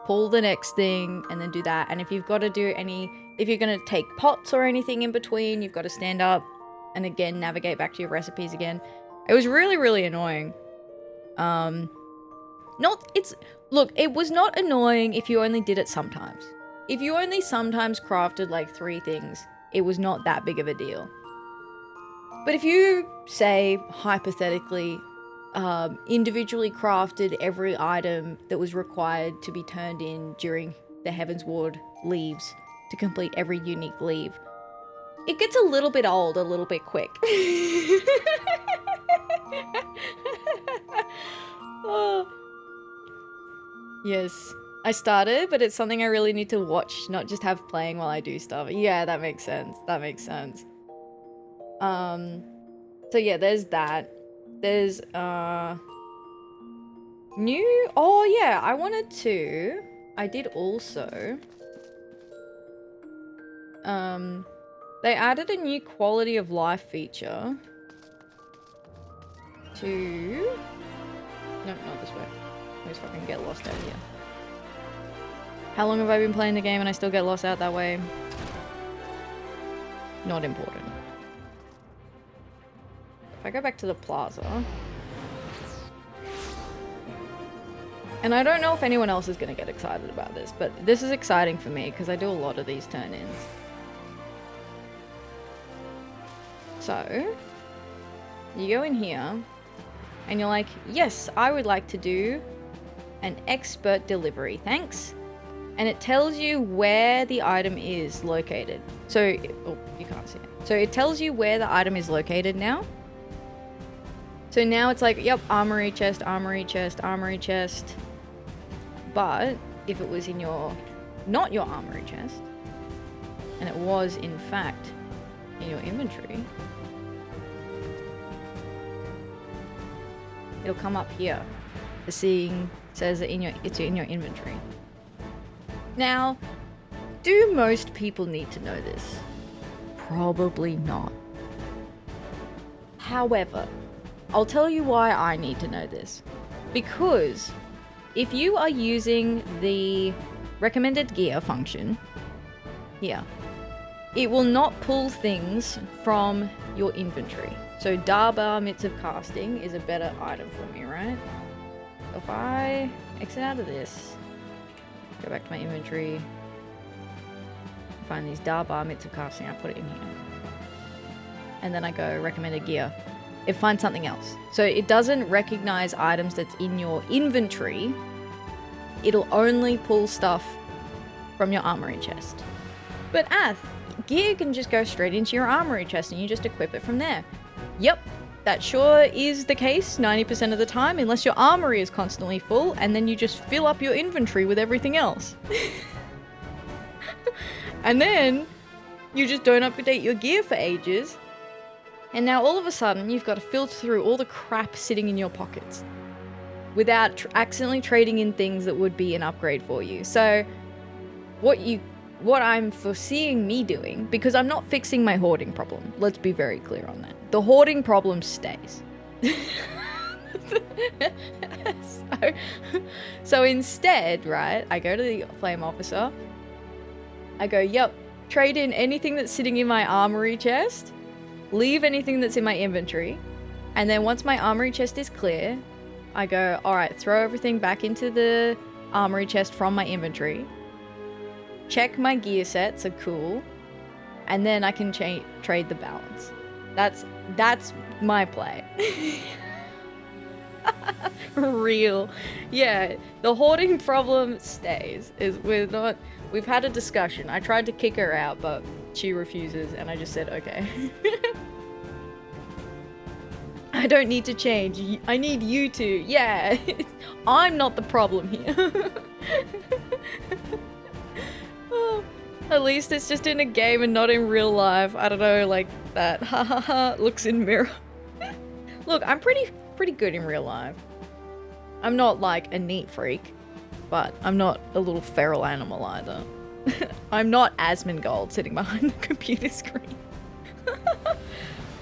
S1: pull the next thing, and then do that. And if you've got to do if you're going to take pots or anything in between, you've got to stand up and again navigate back to your recipes again. It was really, really annoying. Look, it was not annoying if you only did it sometimes. If you only sometimes crafted like 3 things, it was not that big of a deal. But if you, say, hypothetically, individually crafted every item that was required to be turned in during the Heavensward leaves to complete every unique leave, it gets a little bit old a little bit quick. Oh. Yes, I started, but it's something I really need to watch, not just have playing while I do stuff. Yeah, that makes sense. That makes sense. So yeah, there's that. There's, new... Oh, yeah, I did also... They added a new quality of life feature to... No, not this way. I just fucking get lost out here. How long have I been playing the game and I still get lost out that way? Not important. If I go back to the plaza... And I don't know if anyone else is going to get excited about this, but this is exciting for me because I do a lot of these turn-ins. So, you go in here, and you're like, yes, I would like to do an expert delivery, thanks. And it tells you where the item is located. So, oh, you can't see it. So it tells you where the item is located now. So now it's like, yep, armory chest, armory chest, armory chest. But if it was in not your armory chest, and it was in fact in your inventory, it'll come up here. The seeing says that it's in your inventory. Now, do most people need to know this? Probably not. However, I'll tell you why I need to know this. Because if you are using the recommended gear function here, it will not pull things from your inventory. So Darbar Mitts of Casting is a better item for me, right? So if I exit out of this, go back to my inventory, find these Darbar Mitts of Casting, I put it in here. And then I go recommended gear. It finds something else. So it doesn't recognize items that's in your inventory. It'll only pull stuff from your armory chest. But gear can just go straight into your armory chest and you just equip it from there. Yep, that sure is the case 90% of the time, unless your armory is constantly full and then you just fill up your inventory with everything else. And then you just don't update your gear for ages. And now all of a sudden you've got to filter through all the crap sitting in your pockets. without accidentally trading in things that would be an upgrade for you. So what I'm foreseeing me doing, because I'm not fixing my hoarding problem. Let's be very clear on that. The hoarding problem stays. So instead, right, I go to the flame officer. I go, yep, trade in anything that's sitting in my armory chest, leave anything that's in my inventory, and then once my armory chest is clear, I go, alright, throw everything back into the armory chest from my inventory, check my gear sets are cool, and then I can trade the balance. That's my play. Real. Yeah, the hoarding problem stays. We've had a discussion. I tried to kick her out, but she refuses, and I just said, okay. I don't need to change. I need you to. Yeah, I'm not the problem here. Oh, at least it's just in a game and not in real life. I don't know, like that. Ha ha ha. Looks in mirror. Look, I'm pretty good in real life. I'm not like a neat freak, but I'm not a little feral animal either. I'm not Asmongold sitting behind the computer screen.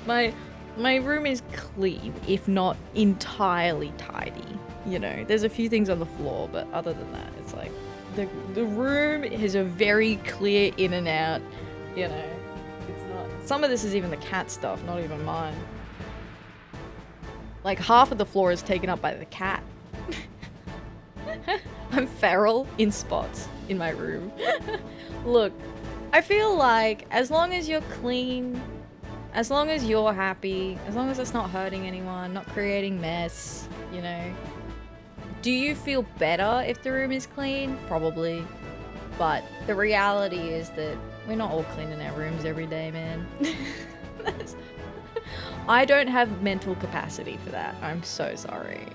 S1: My room is clean, if not entirely tidy. You know, there's a few things on the floor, but other than that, it's like the room has a very clear in and out. You know, it's not. Some of this is even the cat stuff, not even mine. Like half of the floor is taken up by the cat. I'm feral in spots in my room. Look, I feel like as long as you're clean, as long as you're happy, as long as it's not hurting anyone, not creating mess, you know. Do you feel better if the room is clean? Probably. But the reality is that we're not all cleaning our rooms every day, man. I don't have mental capacity for that. I'm so sorry.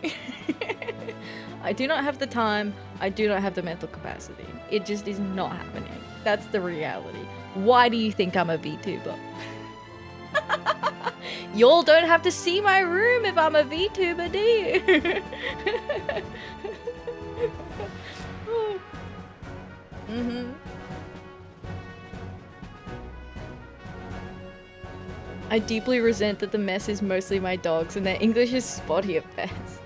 S1: I do not have the time. I do not have the mental capacity. It just is not happening. That's the reality. Why do you think I'm a VTuber? Y'all don't have to see my room if I'm a VTuber, do you? Mm-hmm. I deeply resent that the mess is mostly my dogs and their English is spotty at best.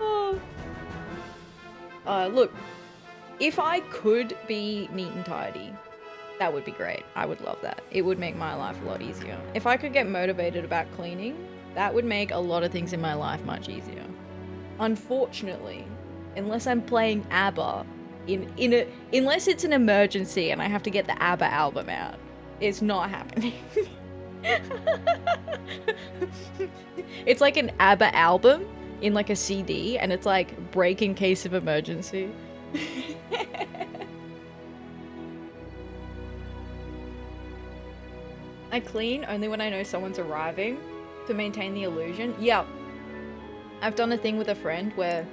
S1: Oh. Look, if I could be neat and tidy, that would be great. I would love that. It would make my life a lot easier. If I could get motivated about cleaning, that would make a lot of things in my life much easier. Unfortunately, unless I'm playing ABBA, unless it's an emergency and I have to get the ABBA album out, it's not happening. It's like an ABBA album in like a CD, and it's like break in case of emergency. I clean only when I know someone's arriving to maintain the illusion. Yeah, I've done a thing with a friend where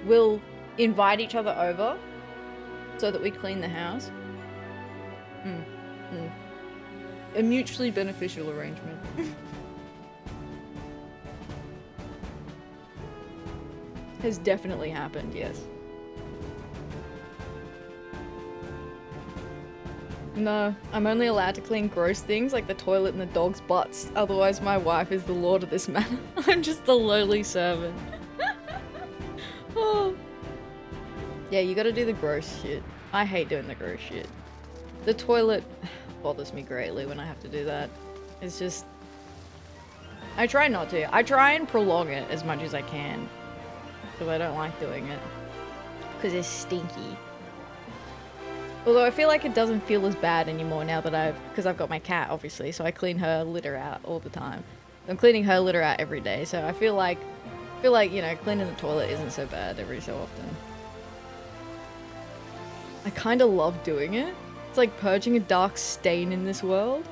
S1: we'll invite each other over so that we clean the house. A mutually beneficial arrangement. Has definitely happened, yes. No, I'm only allowed to clean gross things like the toilet and the dog's butts. Otherwise my wife is the lord of this matter. I'm just the lowly servant. Oh. Yeah, you gotta do the gross shit. I hate doing the gross shit. The toilet bothers me greatly when I have to do that. It's just... I try not to. I try and prolong it as much as I can. Because I don't like doing it. Because it's stinky. Although I feel like it doesn't feel as bad anymore now that because I've got my cat, obviously, so I clean her litter out all the time. I'm cleaning her litter out every day, so I feel like, you know, cleaning the toilet isn't so bad every so often. I kind of love doing it. It's like purging a dark stain in this world.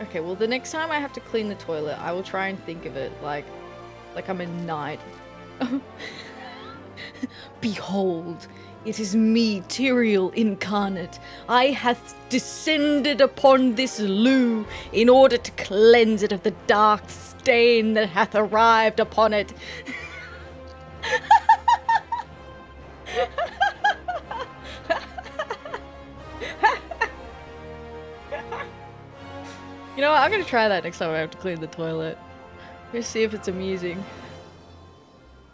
S1: Okay, well the next time I have to clean the toilet, I will try and think of it like I'm a knight. Behold, it is me, Tyrael incarnate. I hath descended upon this loo in order to cleanse it of the dark stain that hath arrived upon it. You know what, I'm gonna try that next time I have to clean the toilet. Just see if it's amusing.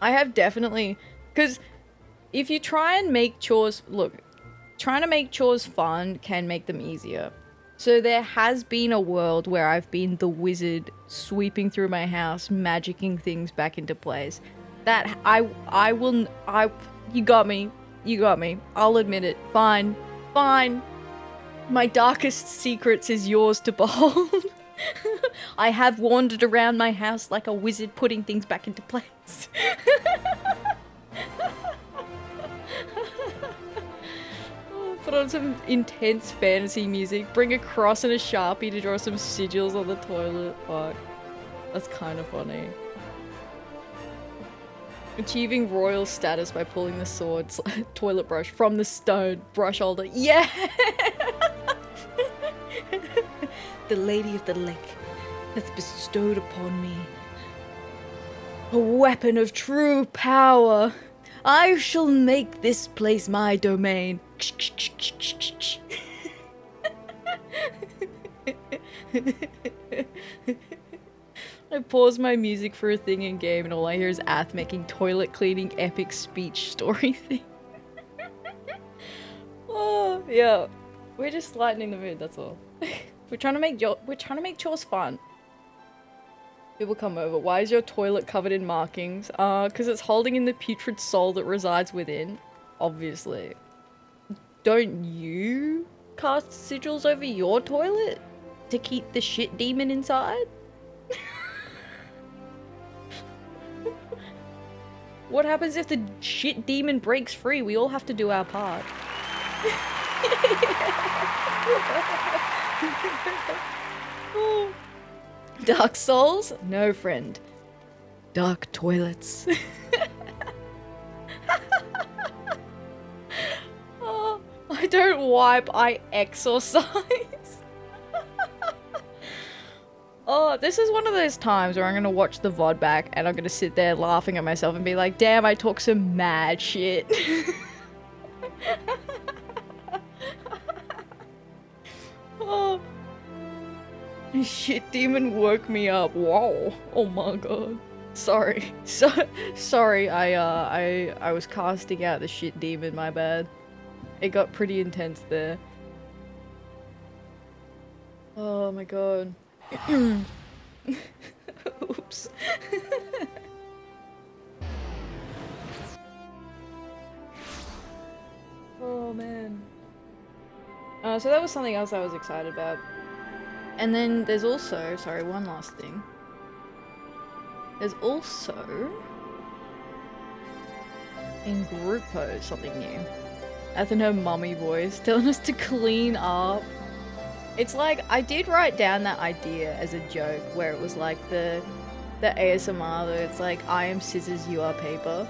S1: I have definitely... Because if you try and make chores... Look, trying to make chores fun can make them easier. So there has been a world where I've been the wizard sweeping through my house, magicking things back into place. That you got me. You got me. I'll admit it. Fine. Fine. My darkest secrets is yours to behold. I have wandered around my house like a wizard putting things back into place. Put on some intense fantasy music, bring a cross and a Sharpie to draw some sigils on the toilet. Fuck. That's kind of funny. Achieving royal status by pulling the sword toilet brush from the stone brush holder. Yeah! The Lady of the Lake hath bestowed upon me a weapon of true power. I shall make this place my domain. I pause my music for a thing in game and all I hear is Ath making toilet cleaning epic speech story thing. Oh, yeah. We're just lightening the mood, that's all. We're trying to make chores fun. People come over. Why is your toilet covered in markings? Because it's holding in the putrid soul that resides within. Obviously. Don't you cast sigils over your toilet to keep the shit demon inside? What happens if the shit demon breaks free? We all have to do our part. Oh. Dark souls? No, friend. Dark toilets. Oh, I don't wipe, I exorcise. Oh, this is one of those times where I'm gonna watch the VOD back and I'm gonna sit there laughing at myself and be like, damn, I talk some mad shit. Oh. Shit demon woke me up. Whoa. Oh my god. Sorry. Sorry, I was casting out the shit demon, my bad. It got pretty intense there. Oh my god. Oops. Oh man. So that was something else I was excited about. And then there's also, sorry, one last thing. There's also in Grupo something new. As in her mummy voice, telling us to clean up. It's like, I did write down that idea as a joke, where it was like the ASMR, though it's like, I am scissors, you are paper.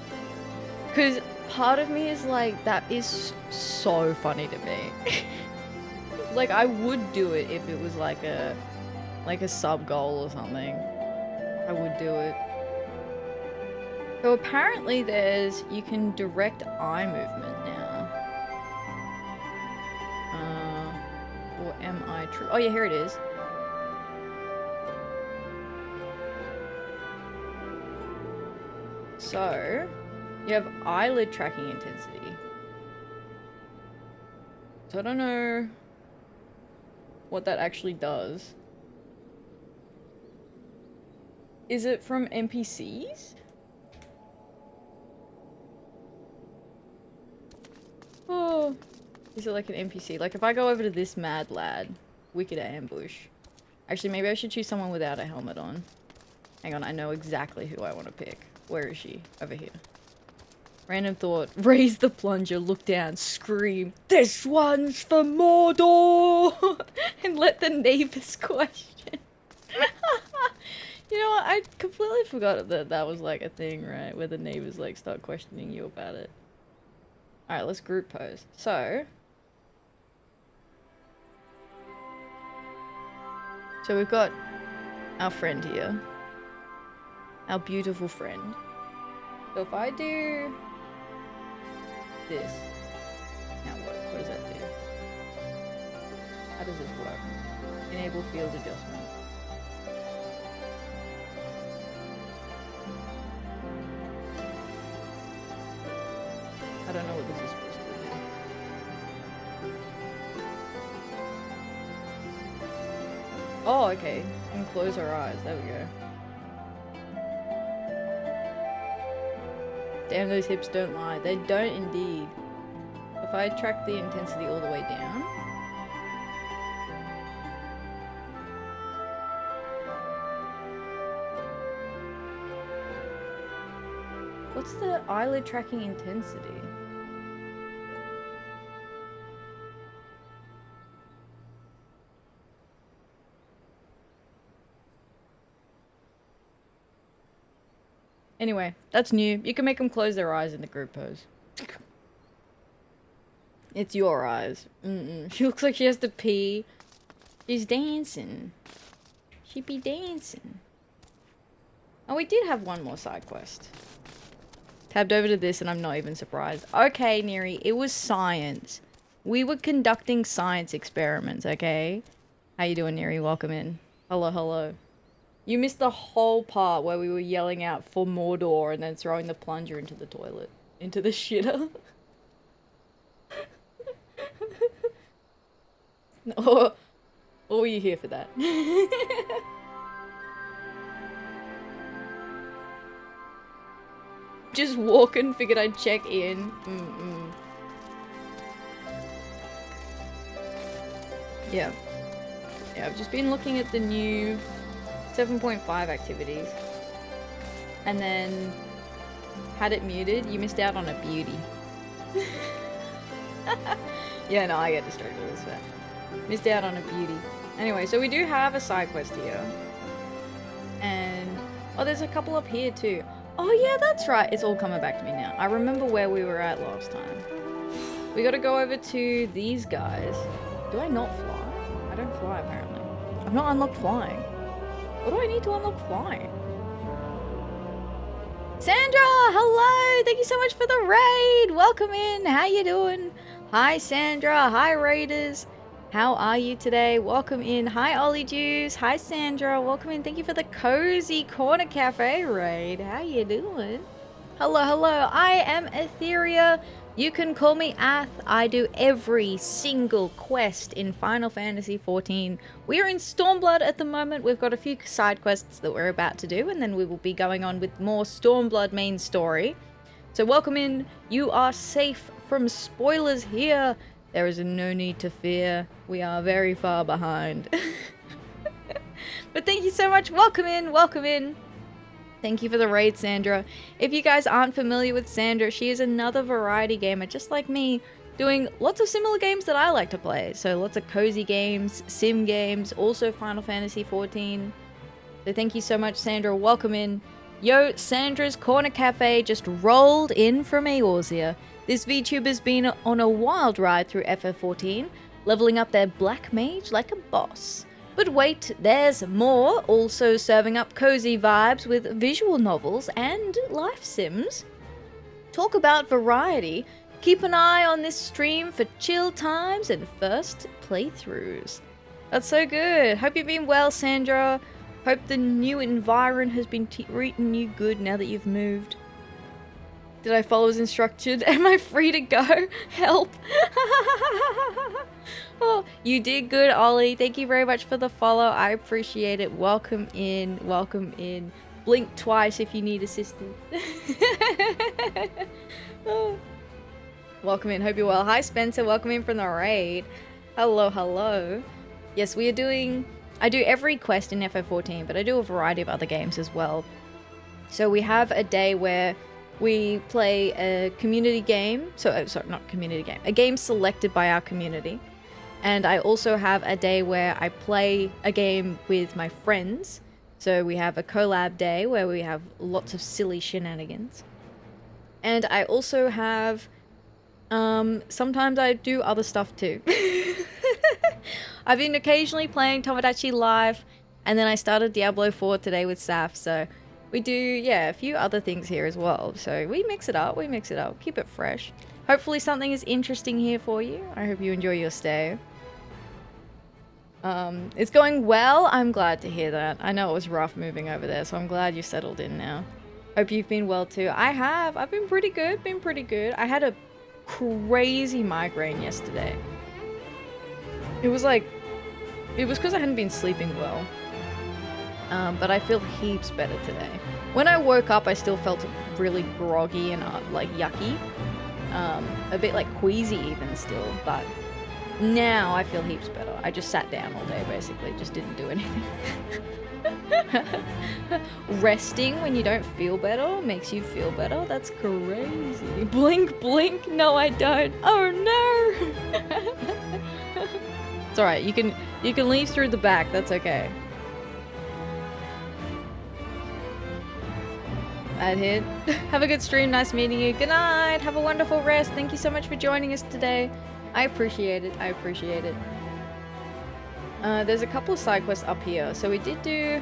S1: Because part of me is like, that is so funny to me. Like, I would do it if it was like a sub goal or something. I would do it. So apparently you can direct eye movement now. Or am I true? Oh yeah, here it is. So, you have eyelid tracking intensity. So I don't know what that actually does. Is it from NPCs? Oh, is it like an NPC? Like if I go over to this mad lad, wicked ambush. Actually, maybe I should choose someone without a helmet on. Hang on, I know exactly who I want to pick. Where is she? Over here. Random thought. Raise the plunger, look down, scream, "This one's for Mordor!" And let the neighbors question. You know what? I completely forgot that that was like a thing, right? Where the neighbors like start questioning you about it. Alright, let's group pose. So we've got our friend here. Our beautiful friend. So if I do this, now what does that do? How does this work? Enable field adjustment. I don't know what this is supposed to do. Oh, okay. And close our eyes. There we go. Damn, those hips don't lie. They don't indeed. If I track the intensity all the way down. What's the eyelid tracking intensity? Anyway, that's new. You can make them close their eyes in the group pose. It's your eyes. She looks like she has to pee. She's dancing. She be dancing. Oh, we did have one more side quest. Tabbed over to this and I'm not even surprised. Okay, Neri, it was science. We were conducting science experiments, okay? How you doing, Neri? Welcome in. Hello, hello. You missed the whole part where we were yelling out for Mordor and then throwing the plunger into the toilet. Into the shitter. Or were you here for that? Just walking, figured I'd check in. Yeah. Yeah, I've just been looking at the new 7.5 activities. And then had it muted. You missed out on a beauty. Yeah, no, I get distracted with this. Missed out on a beauty. Anyway, so we do have a side quest here. And oh, there's a couple up here too. Oh yeah, that's right. It's all coming back to me now. I remember where we were at last time. We gotta go over to these guys. Do I not fly? I don't fly apparently. I've not unlocked flying. What do I need to unlock flying? Sandra, hello! Thank you so much for the raid! Welcome in, how you doing? Hi Sandra, hi Raiders. How are you today? Welcome in. Hi Ollie Juice, hi Sandra, welcome in. Thank you for the Cozy Corner Cafe raid. How you doing? Hello, hello, I am Atheria. You can call me Ath. I do every single quest in Final Fantasy XIV. We are in Stormblood at the moment. We've got a few side quests that we're about to do, and then we will be going on with more Stormblood main story. So welcome in. You are safe from spoilers here. There is no need to fear. We are very far behind. But thank you so much. Welcome in. Welcome in. Thank you for the raid, Sandra. If you guys aren't familiar with Sandra, she is another variety gamer just like me, doing lots of similar games that I like to play. So lots of cozy games, sim games, also Final Fantasy XIV. So thank you so much, Sandra. Welcome in. Yo, Sandra's Corner Cafe just rolled in from Eorzea. This VTuber's been on a wild ride through FF14, leveling up their black mage like a boss. But wait, there's more, also serving up cozy vibes with visual novels and life sims. Talk about variety. Keep an eye on this stream for chill times and first playthroughs. That's so good. Hope you've been well, Sandra. Hope the new environment has been treating you good now that you've moved. Did I follow as instructed? Am I free to go? Help! Oh, you did good, Ollie. Thank you very much for the follow. I appreciate it. Welcome in. Welcome in. Blink twice if you need assistance. Oh. Welcome in. Hope you're well. Hi, Spencer. Welcome in from the raid. Hello, hello. Yes, we are doing... I do every quest in FF14, but I do a variety of other games as well. So we have a day where we play a community game. Sorry, not community game. A game selected by our community. And I also have a day where I play a game with my friends. So we have a collab day where we have lots of silly shenanigans. And I also have, sometimes I do other stuff too. I've been occasionally playing Tomodachi Live, and then I started Diablo 4 today with Saf, so we do, yeah, a few other things here as well. So we mix it up, keep it fresh. Hopefully something is interesting here for you. I hope you enjoy your stay. It's going well. I'm glad to hear that. I know it was rough moving over there, so I'm glad you settled in now. Hope you've been well too. I have. I've been pretty good, I had a crazy migraine yesterday. It was because I hadn't been sleeping well. But I feel heaps better today. When I woke up, I still felt really groggy and like yucky. A bit like queasy even still, but now I feel heaps better. I just sat down all day basically, just didn't do anything. Resting when you don't feel better makes you feel better? That's crazy. Blink, blink. No, I don't. Oh no. It's alright, you can leave through the back, that's okay. I'd hit. Have a good stream, nice meeting you. Good night, have a wonderful rest. Thank you so much for joining us today. I appreciate it, there's a couple of side quests up here. So we did do...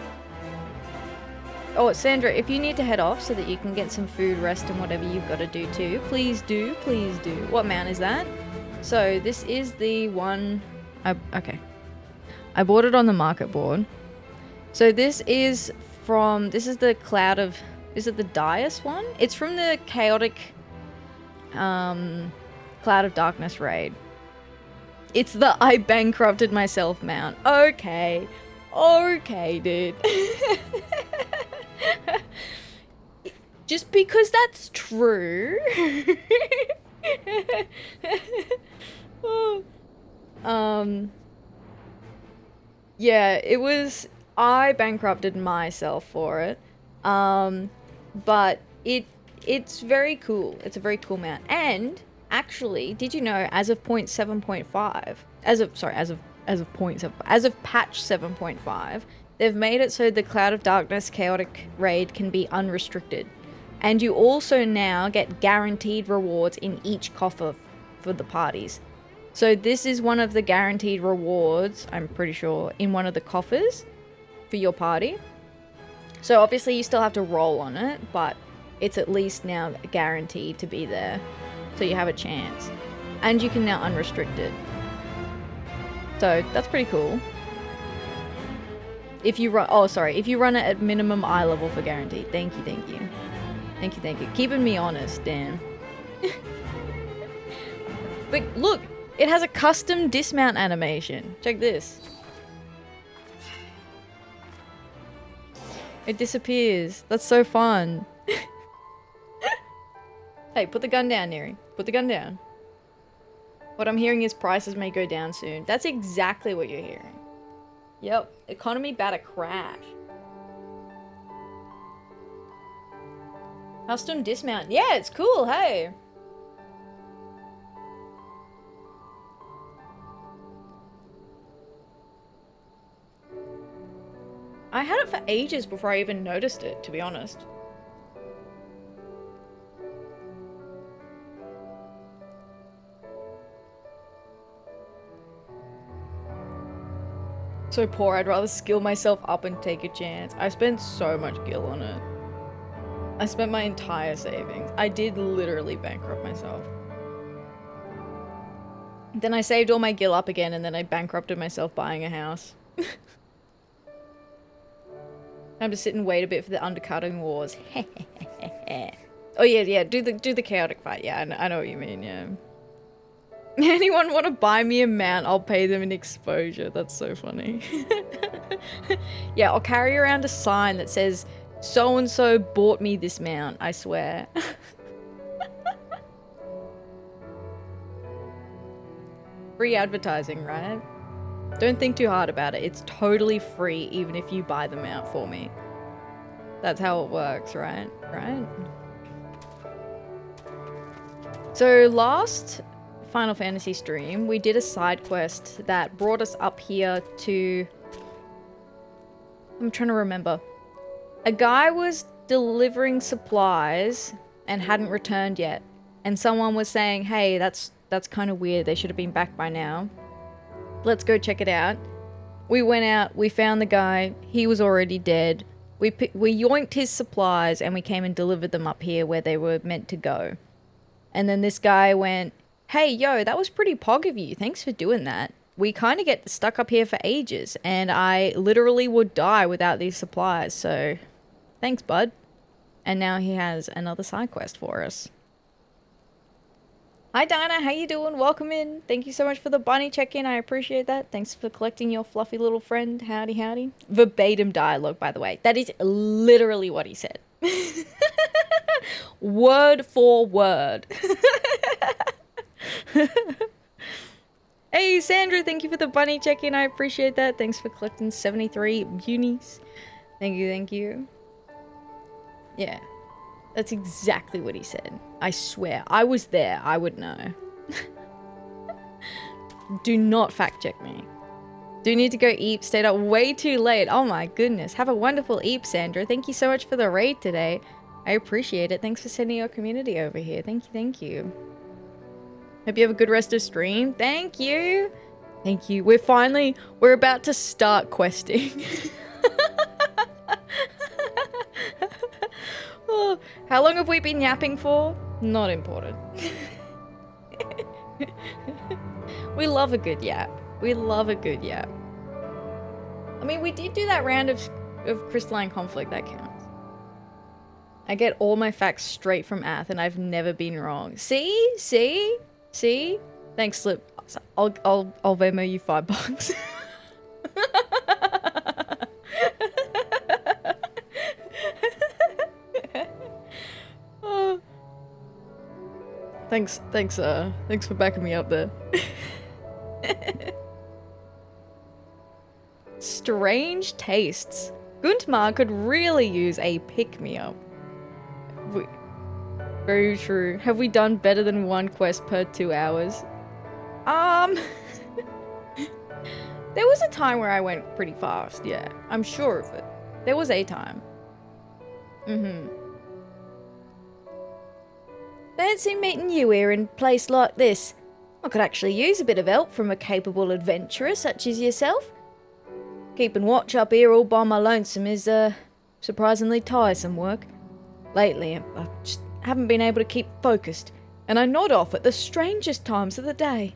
S1: Oh, Sandra, if you need to head off so that you can get some food, rest, and whatever you've got to do too, please do, please do. What mount is that? So this is the one... okay. I bought it on the market board. So this is the Cloud of... Is it the Dias one? It's from the Chaotic Cloud of Darkness raid. It's the I bankrupted myself mount. Okay. Okay, dude. Just because that's true. Yeah, it was... I bankrupted myself for it. But it's very cool. It's a very cool mount. And actually, did you know as of 0.7.5, as of patch 7.5, they've made it so the Cloud of Darkness Chaotic raid can be unrestricted. And you also now get guaranteed rewards in each coffer for the parties. So this is one of the guaranteed rewards, I'm pretty sure, in one of the coffers for your party. So obviously you still have to roll on it, but it's at least now guaranteed to be there. So you have a chance. And you can now unrestrict it. So that's pretty cool. If you run, if you run it at minimum eye level for guaranteed. Thank you, thank you. Thank you, thank you. Keeping me honest, damn. But look, it has a custom dismount animation. Check this. It disappears. That's so fun. Hey, put the gun down, Neri. Put the gun down. What I'm hearing is prices may go down soon. That's exactly what you're hearing. Yep. Economy about to crash. Custom dismount. Yeah, it's cool, hey. I had it for ages before I even noticed it, to be honest. So poor, I'd rather skill myself up and take a chance. I spent so much gil on it. I spent my entire savings. I did literally bankrupt myself. Then I saved all my gil up again and then I bankrupted myself buying a house. Time to sit and wait a bit for the undercutting wars. Oh yeah, do the chaotic fight. Yeah, I know what you mean, yeah. Anyone want to buy me a mount? I'll pay them in exposure. That's so funny. Yeah, I'll carry around a sign that says, so-and-so bought me this mount, I swear. Free advertising, right? Don't think too hard about it. It's totally free, even if you buy the mount for me. That's how it works, right? Right? So last Final Fantasy stream, we did a side quest that brought us up here to... I'm trying to remember. A guy was delivering supplies and hadn't returned yet. And someone was saying, hey, that's kind of weird. They should have been back by now. Let's go check it out. We went out, we found the guy. He was already dead. We yoinked his supplies and we came and delivered them up here where they were meant to go. And then this guy went, hey, yo, that was pretty pog of you. Thanks for doing that. We kind of get stuck up here for ages and I literally would die without these supplies. So thanks, bud. And now he has another side quest for us. Hi, Dinah. How you doing? Welcome in. Thank you so much for the bunny check-in. I appreciate that. Thanks for collecting your fluffy little friend. Howdy, howdy. Verbatim dialogue, by the way. That is literally what he said. Word for word. Hey, Sandra. Thank you for the bunny check-in. I appreciate that. Thanks for collecting 73 unis. Thank you, thank you. Yeah. That's exactly what he said. I swear. I was there. I would know. Do not fact check me. Do need to go eat. Stayed up way too late. Oh my goodness. Have a wonderful eep, Sandra. Thank you so much for the raid today. I appreciate it. Thanks for sending your community over here. Thank you, thank you. Hope you have a good rest of stream. Thank you. Thank you. We're about to start questing. Oh, how long have we been yapping for? Not important. We love a good yap. We love a good yap. I mean, we did do that round of crystalline conflict. That counts. I get all my facts straight from Ath, and I've never been wrong. See? See? See? Thanks, Slip. I'll Venmo you $5. Oh. Thanks for backing me up there. Strange tastes. Guntmar could really use a pick-me-up. Very true. Have we done better than one quest per 2 hours? There was a time where I went pretty fast, yeah. I'm sure of it. There was a time. Fancy meeting you here in a place like this. I could actually use a bit of help from a capable adventurer such as yourself. Keeping watch up here all by my lonesome is, surprisingly tiresome work. Lately, I just haven't been able to keep focused, and I nod off at the strangest times of the day.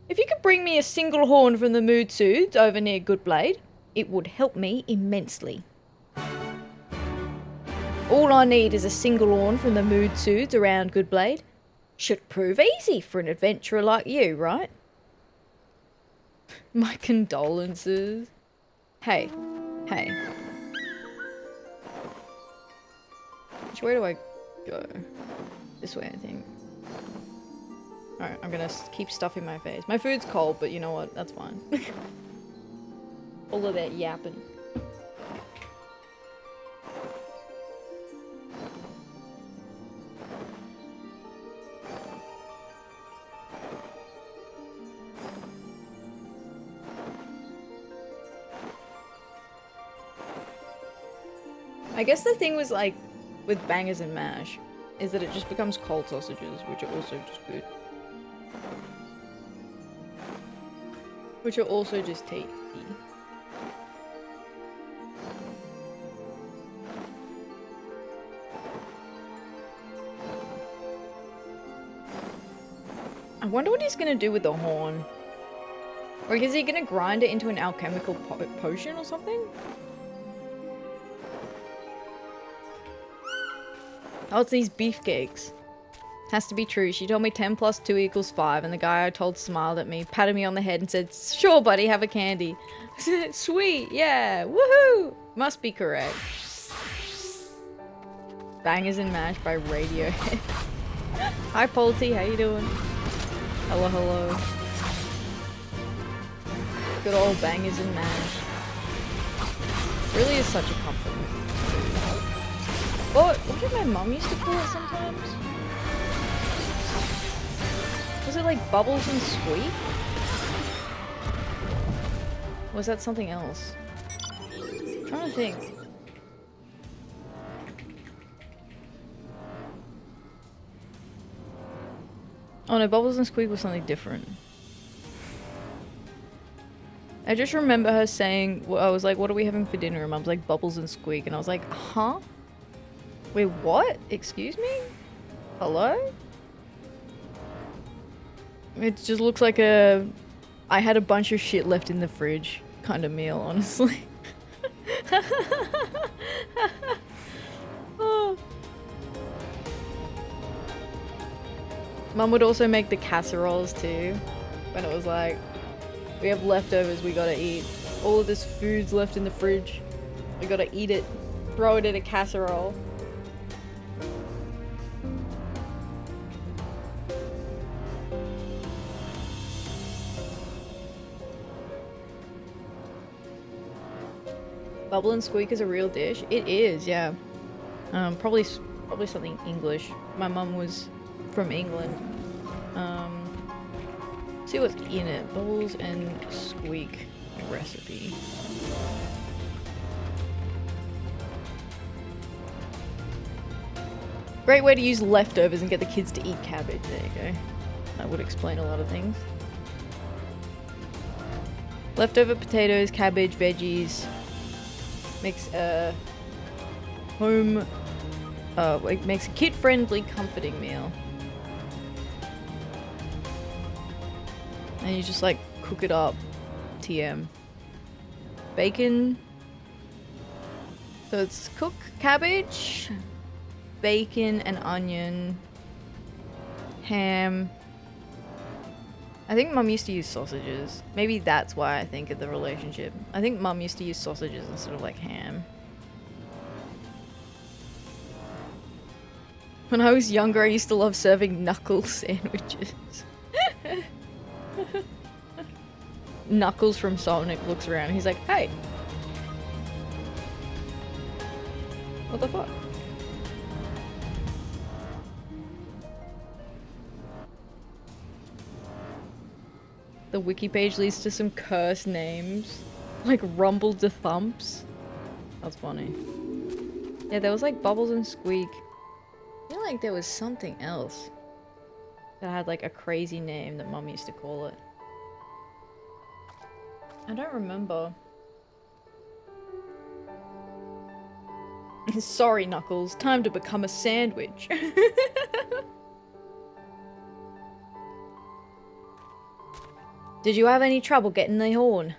S1: If you could bring me a single horn from the Mood Soothes over near Goodblade, it would help me immensely. All I need is a single horn from the Mood Soothes around Goodblade. Should prove easy for an adventurer like you, right? My condolences. Hey. Which way do I go? This way, I think. Alright, I'm gonna keep stuffing my face. My food's cold, but you know what? That's fine. All of that yapping. I guess the thing was like with bangers and mash is that it just becomes cold sausages, which are also just good. Which are also just tasty. I wonder what he's gonna do with the horn. Or is he gonna grind it into an alchemical potion or something? Oh, it's these beefcakes. Has to be true. She told me 10 plus 2 equals 5, and the guy I told smiled at me, patted me on the head, and said, "Sure, buddy, have a candy." Sweet, yeah, woohoo! Must be correct. Bangers and Mash by Radiohead. Hi, Polty, how you doing? Hello, hello. Good old Bangers and Mash. Really is such a comfort. What did my mum used to call it sometimes? Was it like Bubbles and Sweet? Was that something else? I'm trying to think. Oh no, Bubbles and Squeak was something different. I just remember her saying, I was like, what are we having for dinner? And Mum's like, Bubbles and Squeak. And I was like, huh? Wait, what? Excuse me? Hello? It just looks like a... I had a bunch of shit left in the fridge kind of meal, honestly. Oh. Mum would also make the casseroles too. When it was like, we have leftovers, we gotta eat. All of this food's left in the fridge. We gotta eat it. Throw it in a casserole. Bubble and Squeak is a real dish? It is, yeah. Probably something English. My mum was from England. See what's in it. Bubbles and Squeak recipe. Great way to use leftovers and get the kids to eat cabbage. There you go. That would explain a lot of things. Leftover potatoes, cabbage, veggies. Makes a home, it makes a kid-friendly, comforting meal. And you just like cook it up, TM. Bacon. So it's cook cabbage, bacon and onion, ham. I think Mum used to use sausages. Maybe that's why I think of the relationship. I think Mum used to use sausages instead of like ham. When I was younger, I used to love serving knuckle sandwiches. Knuckles from Sonic looks around and he's like, hey! What the fuck? The wiki page leads to some cursed names. Like Rumble to Thumps. That's funny. Yeah, there was like Bubbles and Squeak. I feel like there was something else that had like a crazy name that Mum used to call it. I don't remember. Sorry, Knuckles. Time to become a sandwich. Did you have any trouble getting the horn?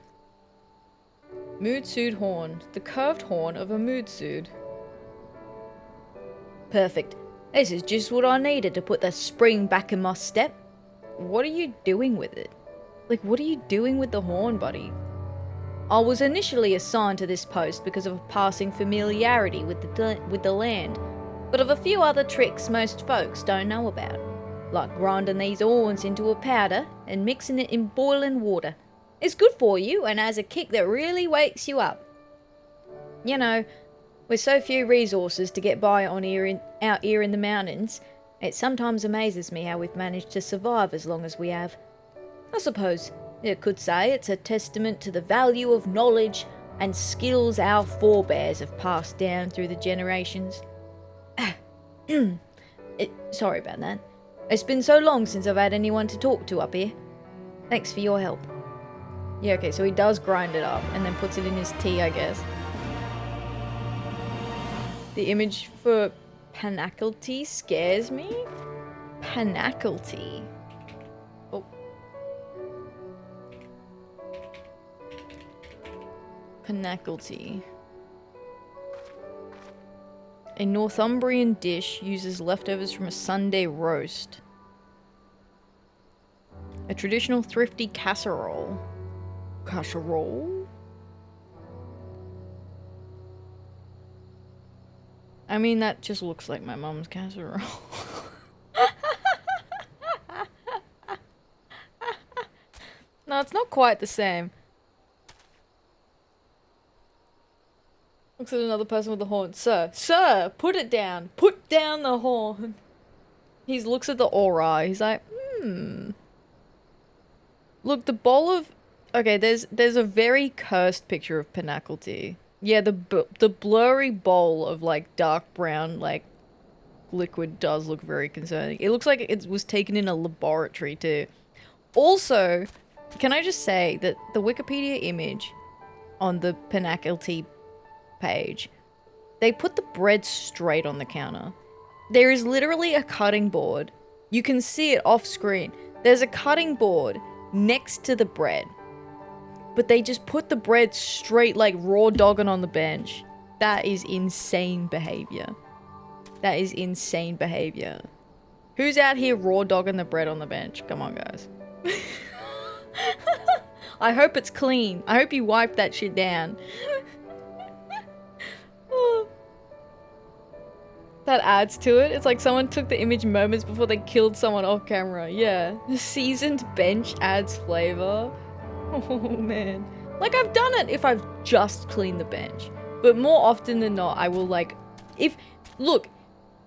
S1: Mood Suit horn. The curved horn of a mood suit. Perfect. This is just what I needed to put the spring back in my step. What are you doing with it? Like, what are you doing with the horn, buddy? I was initially assigned to this post because of a passing familiarity with the land, but of a few other tricks most folks don't know about, like grinding these horns into a powder and mixing it in boiling water. It's good for you and has a kick that really wakes you up. You know, with so few resources to get by on out here in the mountains, it sometimes amazes me how we've managed to survive as long as we have. I suppose you could say it's a testament to the value of knowledge and skills our forebears have passed down through the generations. Sorry about that. It's been so long since I've had anyone to talk to up here. Thanks for your help. Yeah, okay, so he does grind it up and then puts it in his tea, I guess. The image for panacalty scares me. Panacalty. Oh. Panacalty. A Northumbrian dish uses leftovers from a Sunday roast. A traditional thrifty casserole. Casserole? I mean, that just looks like my mom's casserole. No, it's not quite the same. Looks at another person with the horn. Sir, put it down. Put down the horn. He looks at the aura. He's like, Look, the bowl of... Okay, there's a very cursed picture of Panacalty. Yeah, the blurry bowl of, like, dark brown, like, liquid does look very concerning. It looks like it was taken in a laboratory too. Also, can I just say that the Wikipedia image on the Pinnacle page, they put the bread straight on the counter. There is literally a cutting board. You can see it off screen. There's a cutting board next to the bread. But they just put the bread straight, like raw dogging on the bench. That is insane behavior. That is insane behavior. Who's out here raw dogging the bread on the bench? Come on, guys. I hope it's clean. I hope you wipe that shit down. That adds to it. It's like someone took the image moments before they killed someone off camera. Yeah. The seasoned bench adds flavor. Oh, man. Like, I've done it if I've just cleaned the bench. But more often than not, I will, like... Look,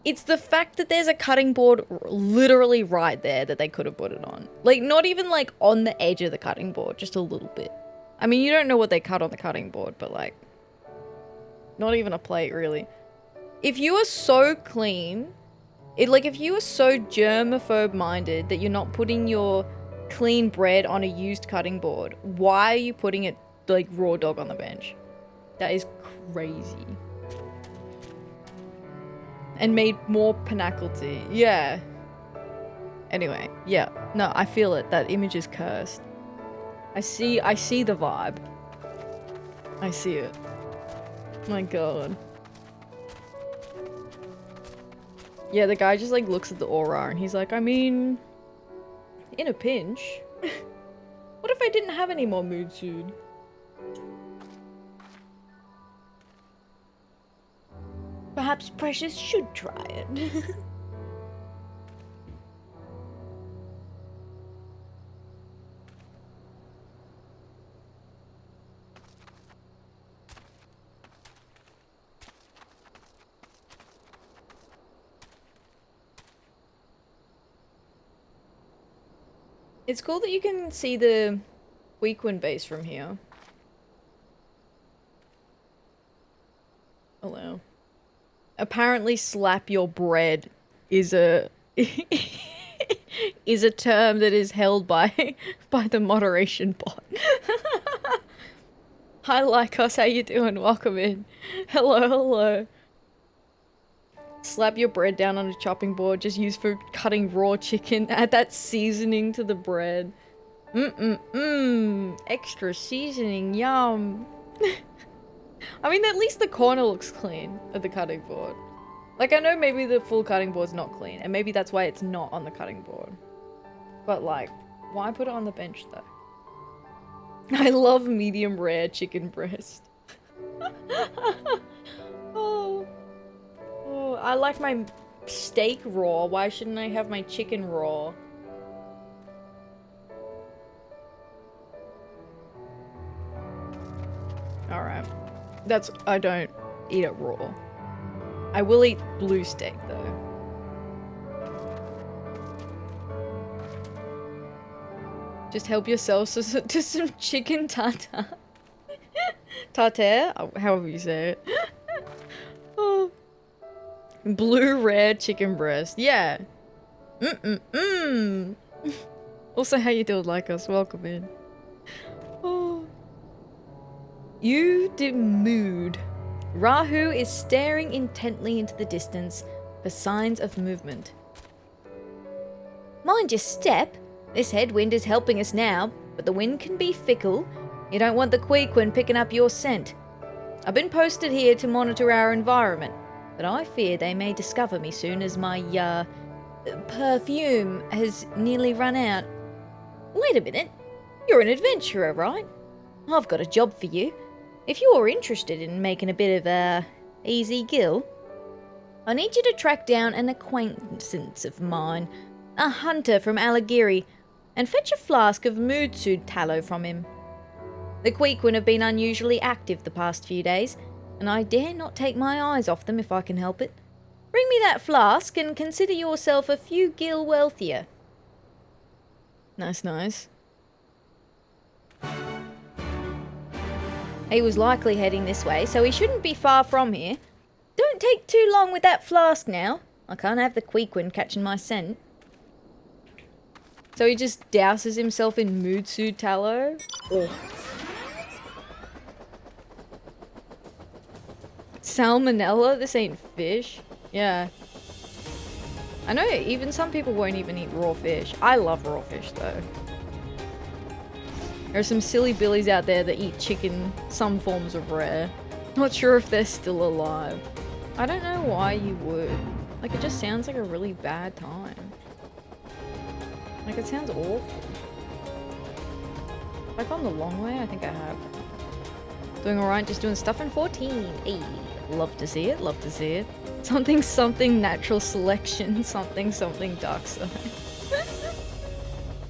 S1: it's the fact that there's a cutting board literally right there that they could have put it on. Like, not even, like, on the edge of the cutting board. Just a little bit. I mean, you don't know what they cut on the cutting board, but, like... Not even a plate, really. If you are so clean... if you are so germaphobe-minded that you're not putting your clean bread on a used cutting board, why are you putting it, like, raw dog on the bench? That is crazy. And made more Pinnacle. Yeah. Anyway, yeah. No, I feel it. That image is cursed. I see the vibe. I see it. My god. Yeah, the guy just, like, looks at the aura and he's like, I mean... in a pinch. What if I didn't have any more mood soon? Perhaps Precious should try it. It's cool that you can see the Weequin base from here. Hello. Apparently slap your bread is a is a term that is held by the moderation bot. Hi Lycos, how you doing? Welcome in. Hello. Slap your bread down on a chopping board, just used for cutting raw chicken. Add that seasoning to the bread. Extra seasoning, yum. I mean, at least the corner looks clean of the cutting board. Like, I know maybe the full cutting board's not clean, and maybe that's why it's not on the cutting board. But, like, why put it on the bench, though? I love medium rare chicken breast. Oh, I like my steak raw. Why shouldn't I have my chicken raw? Alright. I don't eat it raw. I will eat blue steak, though. Just help yourself to some chicken tartare. Tartare? However you say it. Oh. Blue rare chicken breast. Yeah. Also, how you doing, Lycos? Welcome in. Oh. Eau de Muud. Rahu is staring intently into the distance for signs of movement. Mind your step. This headwind is helping us now, but the wind can be fickle. You don't want the Queequin picking up your scent. I've been posted here to monitor our environment, but I fear they may discover me soon as my, perfume has nearly run out. Wait a minute. You're an adventurer, right? I've got a job for you. If you're interested in making a bit of a easy gill, I need you to track down an acquaintance of mine, a hunter from Aligiri, and fetch a flask of mood-soothe tallow from him. The Queequin have been unusually active the past few days, and I dare not take my eyes off them if I can help it. Bring me that flask and consider yourself a few gil wealthier. Nice. He was likely heading this way, so he shouldn't be far from here. Don't take too long with that flask now. I can't have the Queequeg catching my scent. So he just douses himself in mood suit tallow. Oh. Salmonella? This ain't fish. Yeah. I know even some people won't even eat raw fish. I love raw fish though. There are some silly billies out there that eat chicken, some forms of rare. Not sure if they're still alive. I don't know why you would. Like, it just sounds like a really bad time. Like, it sounds awful. Have I gone the long way? I think I have. Doing alright, just doing stuff in 14. Hey, love to see it, love to see it. Something something natural selection, something something dark side.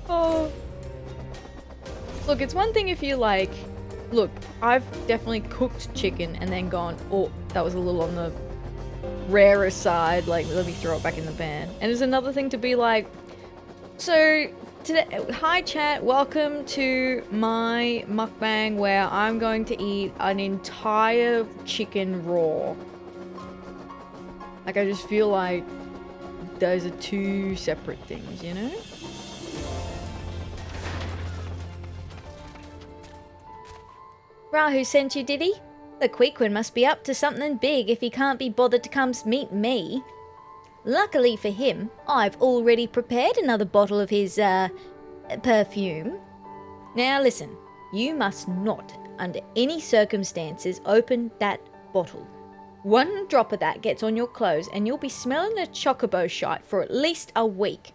S1: Oh. Look, it's one thing if you like... Look, I've definitely cooked chicken and then gone, oh, that was a little on the rarer side, like, let me throw it back in the pan. And there's another thing to be like, so, today, hi chat, welcome to my mukbang where I'm going to eat an entire chicken raw. Like, I just feel like those are two separate things, you know? Rahu sent you, did he? The Queequeg must be up to something big if he can't be bothered to come meet me. Luckily for him, I've already prepared another bottle of his, perfume. Now listen, you must not, under any circumstances, open that bottle. One drop of that gets on your clothes and you'll be smelling a chocobo shite for at least a week.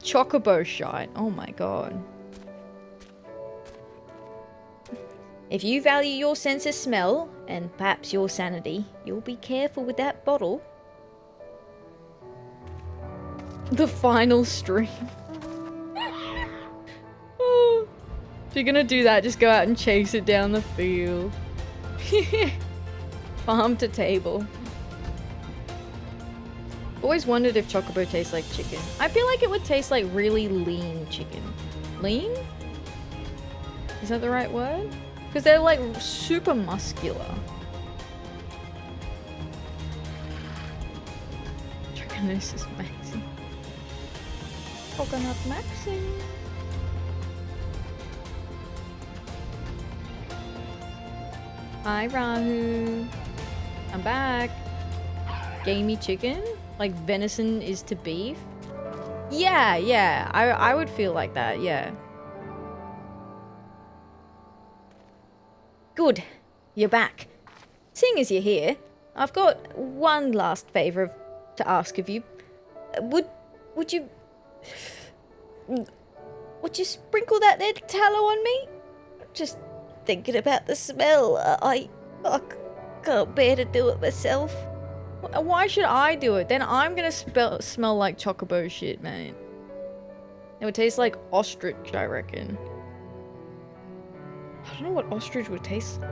S1: Chocobo shite? Oh my god. If you value your sense of smell, and perhaps your sanity, you'll be careful with that bottle. The final stream. Oh. If you're gonna do that, just go out and chase it down the field. Farm to table. Always wondered if chocobo tastes like chicken. I feel like it would taste like really lean chicken. Lean? Is that the right word? Because they're like super muscular. This is Maxi. Coconut Maxi. Hi Rahu. I'm back. Gamey chicken? Like venison is to beef? Yeah, yeah. I would feel like that, yeah. Good. You're back. Seeing as you're here, I've got one last favour to ask of you. Would you sprinkle that there tallow on me? Just thinking about the smell. I can't bear to do it myself. Why should I do it? Then I'm gonna smell like chocobo shit, man. It would taste like ostrich, I reckon. I don't know what ostrich would taste like.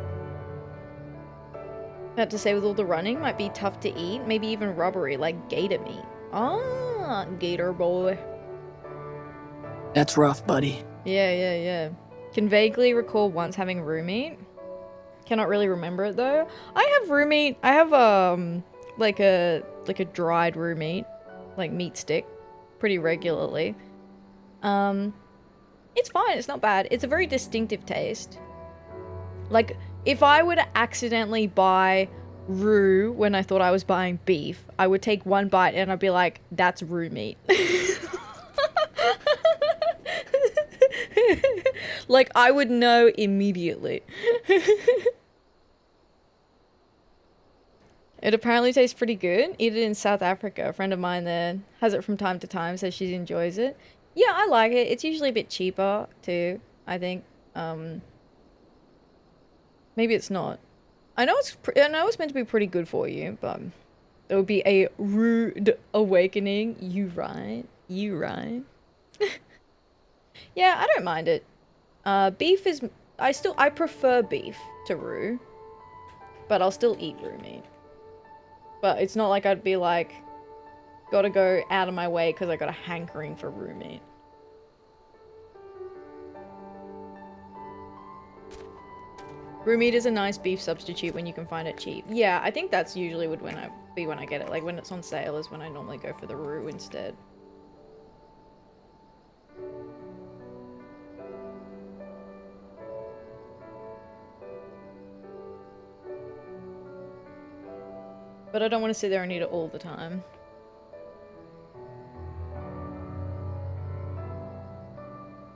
S1: I have to say, with all the running, might be tough to eat. Maybe even rubbery, like gator meat. Ah, gator boy.
S2: That's rough, buddy.
S1: Yeah. Can vaguely recall once having roux meat. Cannot really remember it though. I have roux meat. I have like a dried roux meat, like meat stick, pretty regularly. It's fine. It's not bad. It's a very distinctive taste. Like, if I were to accidentally buy roux when I thought I was buying beef, I would take one bite and I'd be like, that's roux meat. Like, I would know immediately. It apparently tastes pretty good. Eat it in South Africa. A friend of mine there has it from time to time, says she enjoys it. Yeah, I like it. It's usually a bit cheaper too, I think. Maybe it's not. I know it's meant to be pretty good for you, but it would be a rude awakening. You right. Yeah, I don't mind it. Beef is... I prefer beef to roux. But I'll still eat roux meat. But it's not like I'd be like... Gotta go out of my way because I got a hankering for roux meat. Roux meat is a nice beef substitute when you can find it cheap. Yeah, I think that's usually when I get it. Like when it's on sale is when I normally go for the roux instead. But I don't want to sit there and eat it all the time.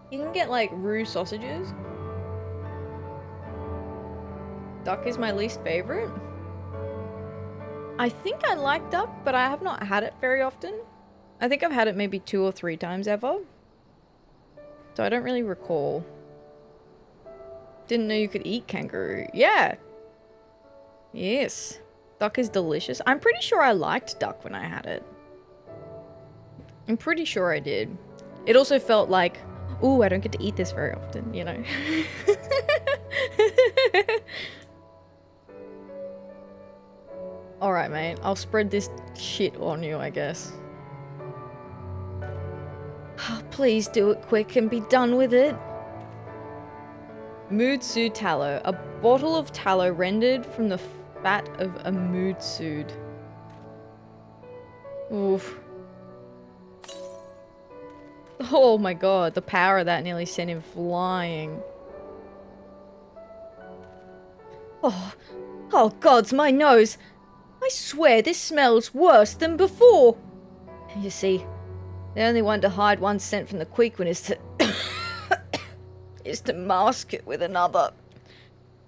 S1: You can get like roux sausages. Duck is my least favorite. I think I like duck, but I have not had it very often. I think I've had it maybe 2 or 3 times ever. So I don't really recall. Didn't know you could eat kangaroo. Yeah. Yes. Duck is delicious. I'm pretty sure I liked duck when I had it. I'm pretty sure I did. It also felt like, ooh, I don't get to eat this very often, you know? Alright, mate. I'll spread this shit on you, I guess. Oh, please do it quick and be done with it. Mood Sood tallow. A bottle of tallow rendered from the fat of a mood sood. Oof. Oh my god, the power of that nearly sent him flying. Oh gods, my nose! I swear this smells worse than before! You see, the only one to hide one scent from the quick one is to is to mask it with another.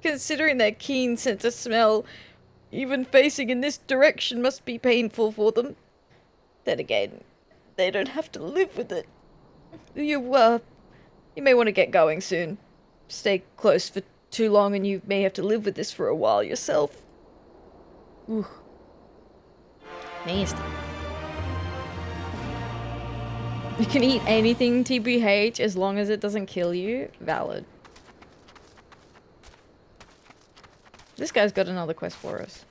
S1: Considering their keen sense of smell, even facing in this direction must be painful for them. Then again, they don't have to live with it. You may want to get going soon. Stay close for too long and you may have to live with this for a while yourself. Ooh. Nasty. You can eat anything, TBH, as long as it doesn't kill you. Valid. This guy's got another quest for us.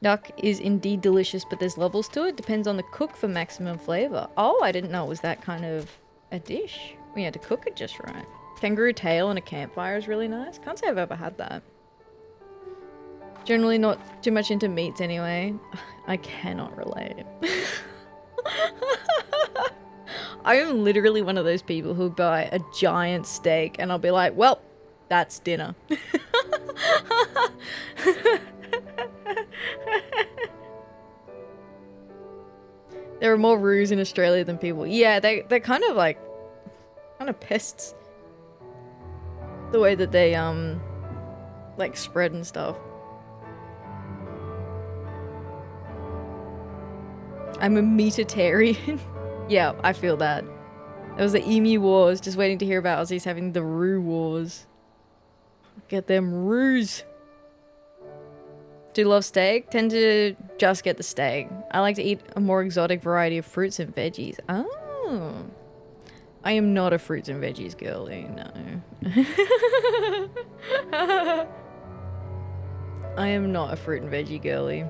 S1: Duck is indeed delicious, but there's levels to it. Depends on the cook for maximum flavor. Oh, I didn't know it was that kind of a dish. We had to cook it just right. Kangaroo tail on a campfire is really nice. Can't say I've ever had that. Generally not too much into meats anyway. I cannot relate. I am literally one of those people who buy a giant steak and I'll be like, well, that's dinner. There are more roux in Australia than people. Yeah, they're kind of like, pests. The way that they, like spread and stuff. I'm a meatitarian. Yeah, I feel that. There was the emu wars, just waiting to hear about Aussies having the roux wars. Get them roux. Do you love steak? Tend to just get the steak. I like to eat a more exotic variety of fruits and veggies. Oh. I am not a fruits and veggies girly, no. I am not a fruit and veggie girly.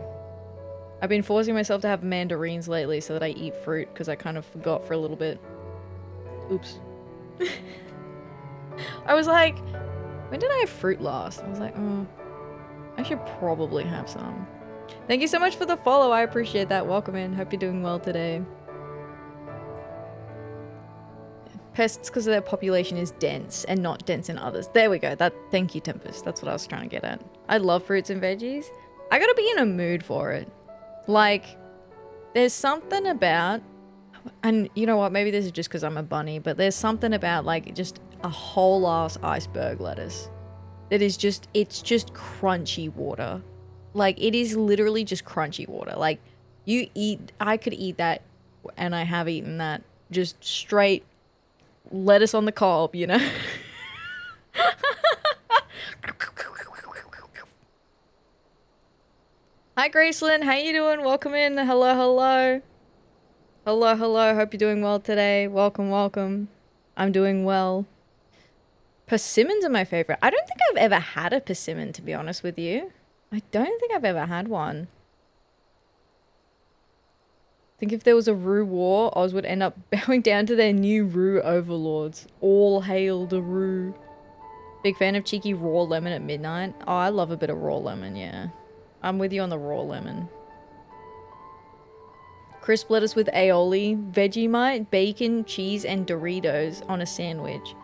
S1: I've been forcing myself to have mandarins lately so that I eat fruit because I kind of forgot for a little bit. Oops. I was like, when did I have fruit last? I was like, oh, I should probably have some. Thank you so much for the follow. I appreciate that. Welcome in. Hope you're doing well today. Pests because their population is dense and not dense in others. There we go. Thank you, Tempest. That's what I was trying to get at. I love fruits and veggies. I gotta be in a mood for it. Like, there's something about, and you know what, maybe this is just because I'm a bunny, but there's something about like just a whole ass iceberg lettuce that is just, it's just crunchy water. Like, it is literally just crunchy water. Like, I could eat that, and I have eaten that, just straight lettuce on the cob, you know? Hi Gracelyn, how you doing? Welcome in. Hello, hello. Hello, hello. Hope you're doing well today. Welcome, welcome. I'm doing well. Persimmons are my favorite. I don't think I've ever had a persimmon, to be honest with you. I don't think I've ever had one. think if there was a Rue war, Oz would end up bowing down to their new Rue overlords. All hail the Rue. Big fan of cheeky raw lemon at midnight. Oh, I love a bit of raw lemon, yeah. I'm with you on the raw lemon. Crisp lettuce with aioli, Vegemite, bacon, cheese, and Doritos on a sandwich.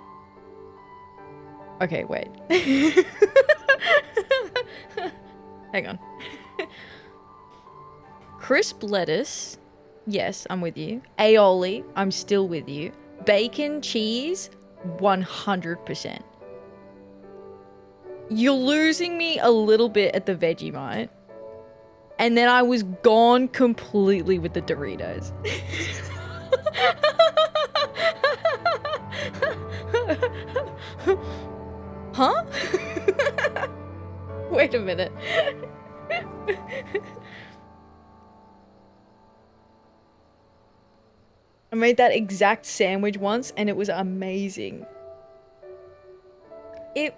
S1: Okay, wait. Hang on. Crisp lettuce. Yes, I'm with you. Aioli. I'm still with you. Bacon, cheese. 100%. You're losing me a little bit at the Vegemite. And then I was gone completely with the Doritos. Huh? Wait a minute. I made that exact sandwich once and it was amazing. It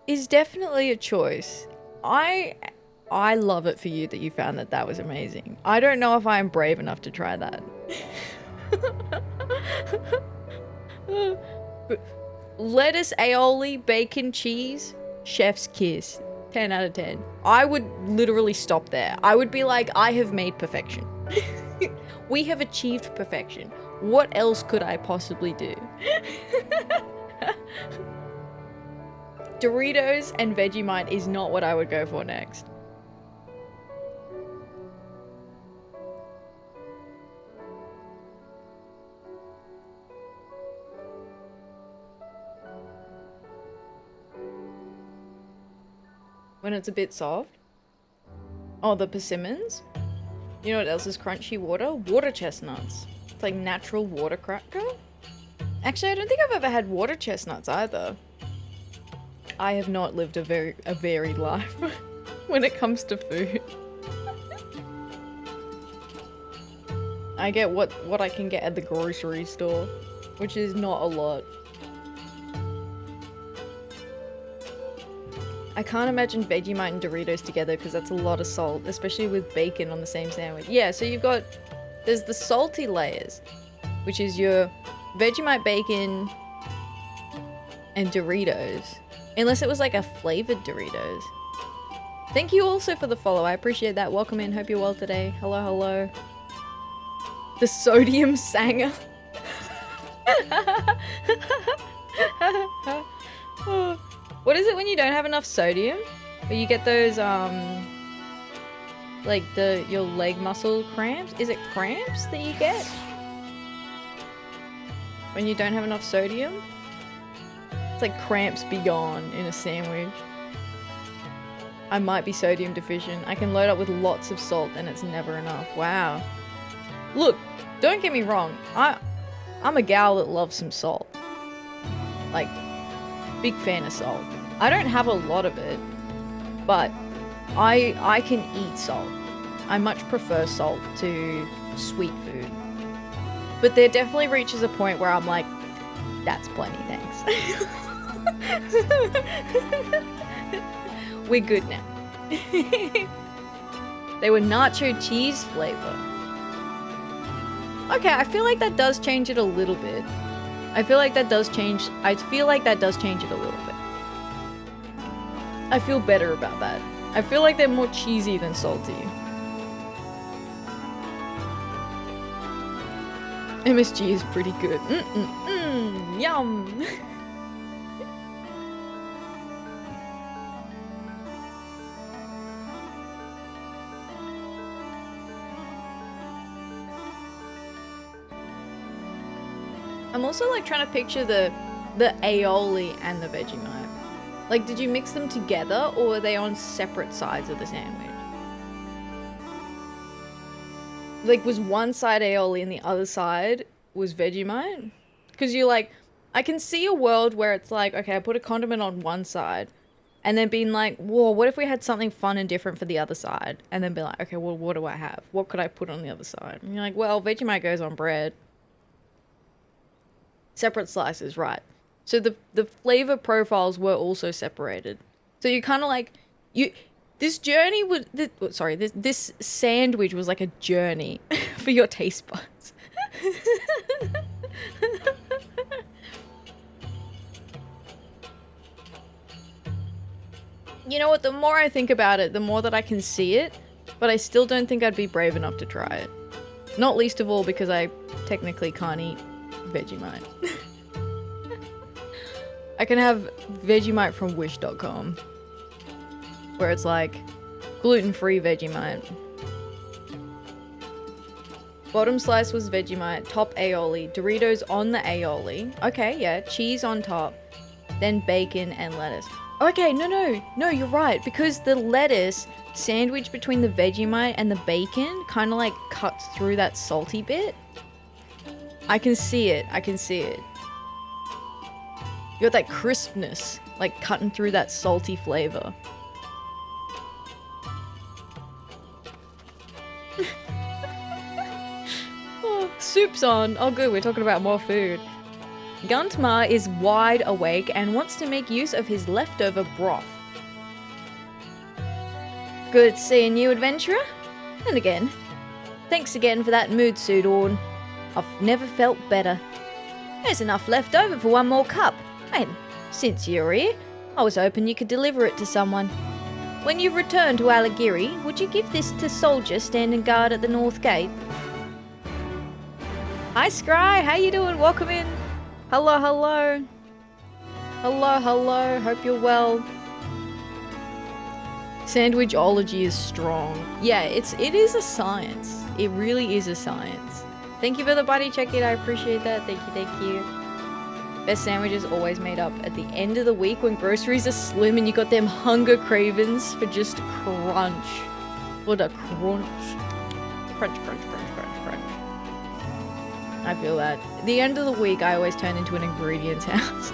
S1: is definitely a choice. I love it for you that you found that that was amazing. I don't know if I am brave enough to try that. Lettuce, aioli, bacon, cheese, chef's kiss. 10 out of 10. I would literally stop there. I would be like, I have made perfection. We have achieved perfection. What else could I possibly do? Doritos and Vegemite is not what I would go for next. When it's a bit soft. Oh, the persimmons? You know what else is crunchy water? Water chestnuts. It's like natural water cracker. Actually, I don't think I've ever had water chestnuts either. I have not lived a varied life when it comes to food. I get what I can get at the grocery store, which is not a lot. I can't imagine Vegemite and Doritos together because that's a lot of salt, especially with bacon on the same sandwich. Yeah, so you've got, there's the salty layers, which is your Vegemite, bacon, and Doritos. Unless it was like a flavored Doritos. Thank you also for the follow. I appreciate that. Welcome in. Hope you're well today. Hello, hello. The sodium sanger. What is it when you don't have enough sodium? Or you get those, like your leg muscle cramps? Is it cramps that you get? When you don't have enough sodium? It's like cramps be gone in a sandwich. I might be sodium deficient. I can load up with lots of salt and it's never enough. Wow. Look, don't get me wrong. I'm a gal that loves some salt. Like, big fan of salt. I don't have a lot of it, but I can eat salt. I much prefer salt to sweet food. But there definitely reaches a point where I'm like, that's plenty, thanks. We're good now. They were nacho cheese flavor. Okay, I feel like that does change it a little bit. I feel like that does change it a little bit. I feel better about that. I feel like they're more cheesy than salty. MSG is pretty good. Yum! I'm also like trying to picture the aioli and the Vegemite. Like, did you mix them together or were they on separate sides of the sandwich? Like, was one side aioli and the other side was Vegemite? Because you're like, I can see a world where it's like, okay, I put a condiment on one side and then being like, whoa, what if we had something fun and different for the other side? And then be like, okay, well, what do I have? What could I put on the other side? And you're like, well, Vegemite goes on bread. Separate slices, right. So the flavor profiles were also separated. So you kind of like, This journey would... this sandwich was like a journey for your taste buds. You know what? The more I think about it, the more that I can see it, but I still don't think I'd be brave enough to try it. Not least of all because I technically can't eat Vegemite. I can have Vegemite from wish.com, where it's like gluten-free Vegemite. Bottom slice was Vegemite, top aioli, Doritos on the aioli. Okay, yeah, cheese on top, then bacon and lettuce. Okay, no, you're right, because the lettuce sandwiched between the Vegemite and the bacon kind of like cuts through that salty bit. I can see it. You got that crispness, like cutting through that salty flavor. Oh, soup's on. Oh good, we're talking about more food. Guntmar is wide awake and wants to make use of his leftover broth. Good seeing you, adventurer. And again, thanks again for that mood suit, Orn. I've never felt better. There's enough left over for one more cup. And since you're here, I was hoping you could deliver it to someone. When you return to Alagiri, would you give this to soldier standing guard at the north gate? Hi Scry, how you doing? Welcome in. Hello. Hope you're well. Sandwichology is strong. Yeah, it is a science. It really is a science. Thank you for the buddy check-in. I appreciate that. Thank you. Best sandwiches always made up at the end of the week when groceries are slim and you got them hunger cravings for just crunch. What a crunch. Crunch. I feel that. At the end of the week, I always turn into an ingredients house.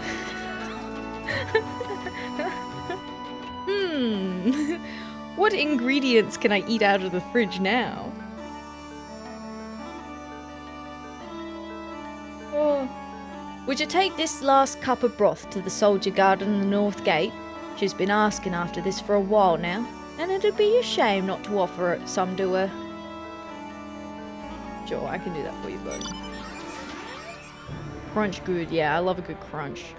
S1: What ingredients can I eat out of the fridge now? Oh. Would you take this last cup of broth to the soldier guard on the north gate? She's been asking after this for a while now, and it'd be a shame not to offer some to her. Sure, I can do that for you, bud. Crunch good, yeah, I love a good crunch.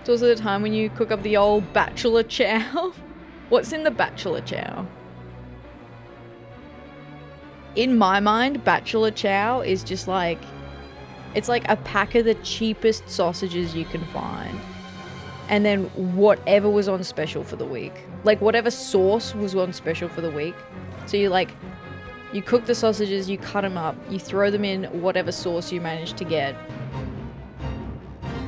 S1: It's also the time when you cook up the old bachelor chow. What's in the bachelor chow? In my mind, bachelor chow is just like, it's like a pack of the cheapest sausages you can find. And then whatever was on special for the week. Like whatever sauce was on special for the week. So you cook the sausages, you cut them up, you throw them in whatever sauce you managed to get.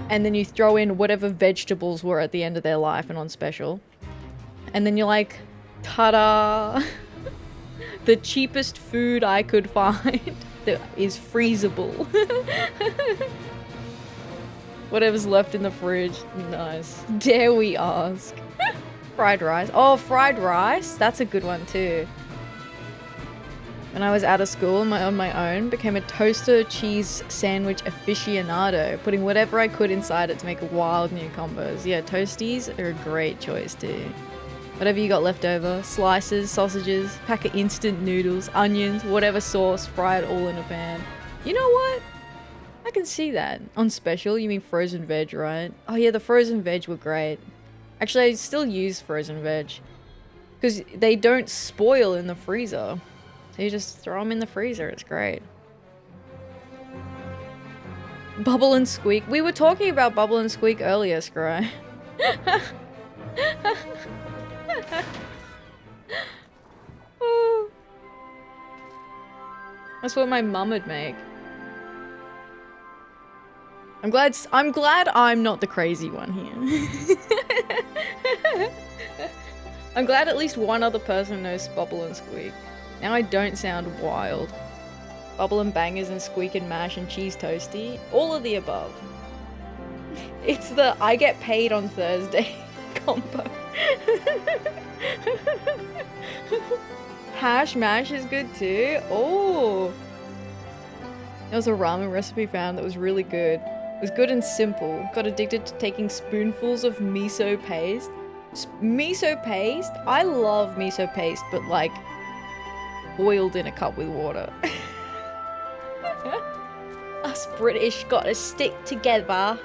S1: And then you throw in whatever vegetables were at the end of their life and on special. And then you're like, ta-da! The cheapest food I could find that is freezable. Whatever's left in the fridge. Nice. Dare we ask? Fried rice. Oh, fried rice. That's a good one too. When I was out of school on my own, became a toaster cheese sandwich aficionado, putting whatever I could inside it to make wild new combos. Yeah, toasties are a great choice too. Whatever you got left over, slices, sausages, pack of instant noodles, onions, whatever sauce, fry it all in a pan. You know what? I can see that. On special, you mean frozen veg, right? Oh yeah, the frozen veg were great. Actually, I still use frozen veg. Because they don't spoil in the freezer. So you just throw them in the freezer, it's great. Bubble and Squeak. We were talking about Bubble and Squeak earlier, Scry. Oh. That's what my mum would make. I'm glad I'm not the crazy one here. I'm glad at least one other person knows Bubble and Squeak. Now I don't sound wild. Bubble and bangers and squeak and mash and cheese toasty. All of the above. It's the I get paid on Thursday combo. Hash mash is good too. Oh. There was a ramen recipe found that was really good. was good and simple. Got addicted to taking spoonfuls of miso paste. Miso paste? I love miso paste, but like boiled in a cup with water. Us British gotta stick together.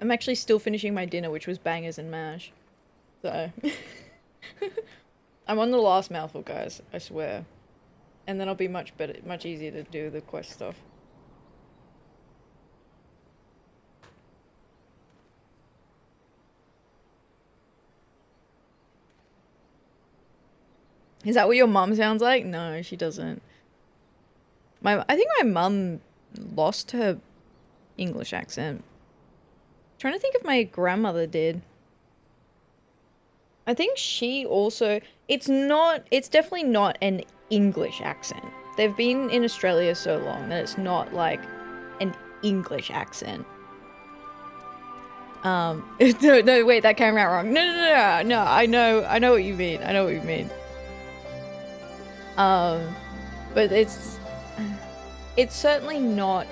S1: I'm actually still finishing my dinner, which was bangers and mash. So I'm on the last mouthful, guys, I swear. And then I'll be much better, much easier to do the quest stuff. Is that what your mum sounds like? No, she doesn't. I think my mum lost her English accent. Trying to think if my grandmother did. I think she also, it's definitely not an English accent. They've been in Australia so long that it's not like an English accent. No, wait, that came out wrong. No, I know what you mean. I know what you mean. But it's certainly not.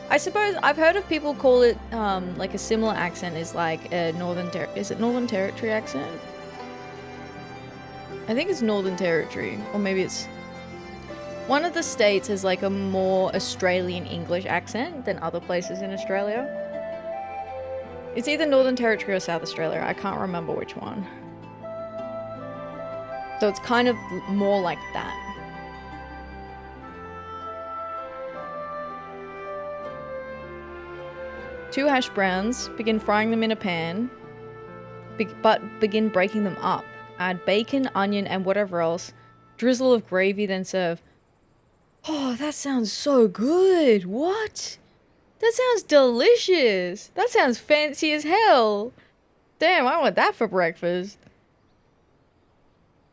S1: I suppose I've heard of people call it like a similar accent is like a Northern Territory accent? I think it's Northern Territory, or maybe it's one of the states has like a more Australian English accent than other places in Australia. It's either Northern Territory or South Australia. I can't remember which one. So it's kind of more like that. Two hash browns, begin frying them in a pan, but begin breaking them up. Add bacon, onion, and whatever else. Drizzle of gravy, then serve. Oh, that sounds so good. What? That sounds delicious. That sounds fancy as hell. Damn, I want that for breakfast.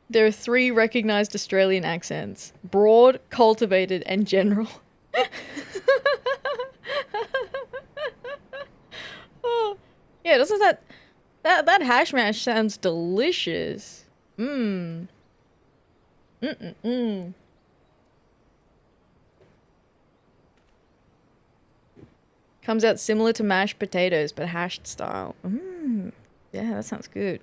S1: There are 3 recognized Australian accents. Broad, cultivated, and general. Oh, yeah, doesn't that hash mash sounds delicious. Comes out similar to mashed potatoes, but hashed style. Yeah, that sounds good.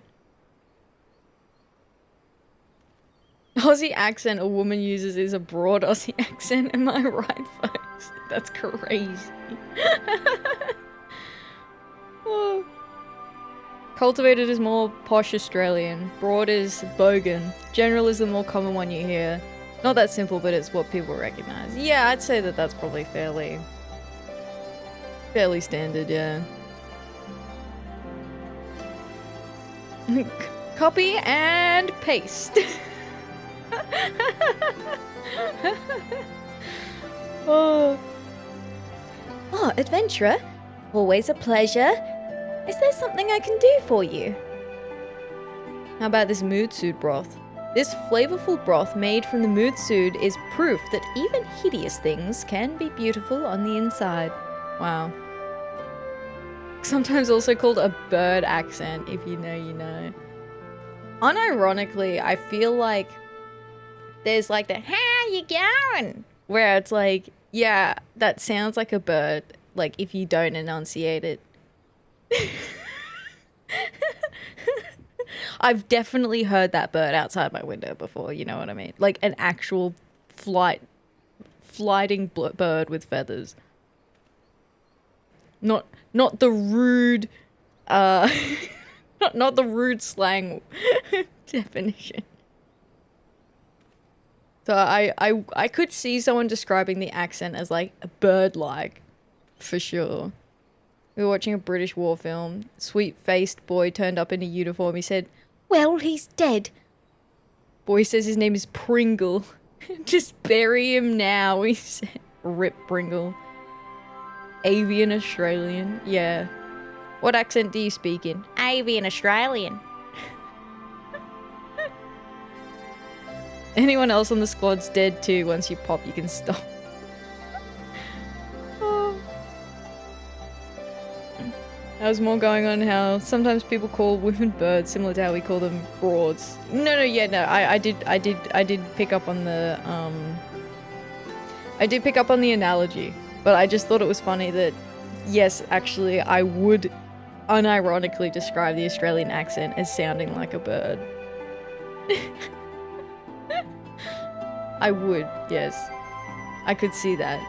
S1: Aussie accent a woman uses is a broad Aussie accent. Am I right, folks? That's crazy. Oh. Cultivated is more posh Australian. Broad is bogan. General is the more common one you hear. Not that simple, but it's what people recognize. Yeah, I'd say that that's probably fairly standard, yeah. Copy and paste. Oh, adventurer. Always a pleasure. Is there something I can do for you? How about this mood suit broth? This flavorful broth made from the mood suit is proof that even hideous things can be beautiful on the inside. Wow. Sometimes also called a bird accent, if you know, you know. Unironically, I feel like there's like the, how you going? Where it's like, yeah, that sounds like a bird, like if you don't enunciate it. I've definitely heard that bird outside my window before, you know what I mean? Like an actual flighting bird with feathers. Not the rude, not the rude slang definition. So I could see someone describing the accent as like a bird-like, for sure. We were watching a British war film. Sweet-faced boy turned up in a uniform. He said, "Well, he's dead." Boy says his name is Pringle. Just bury him now, he said. Rip Pringle. Avian Australian. Yeah. What accent do you speak in? Avian Australian. Anyone else on the squad's dead too. Once you pop, you can stop. Oh. was more going on how sometimes people call women birds similar to how we call them broads. No, I did pick up on the I did pick up on the analogy, but I just thought it was funny that yes, actually I would unironically describe the Australian accent as sounding like a bird. I would, yes. I could see that.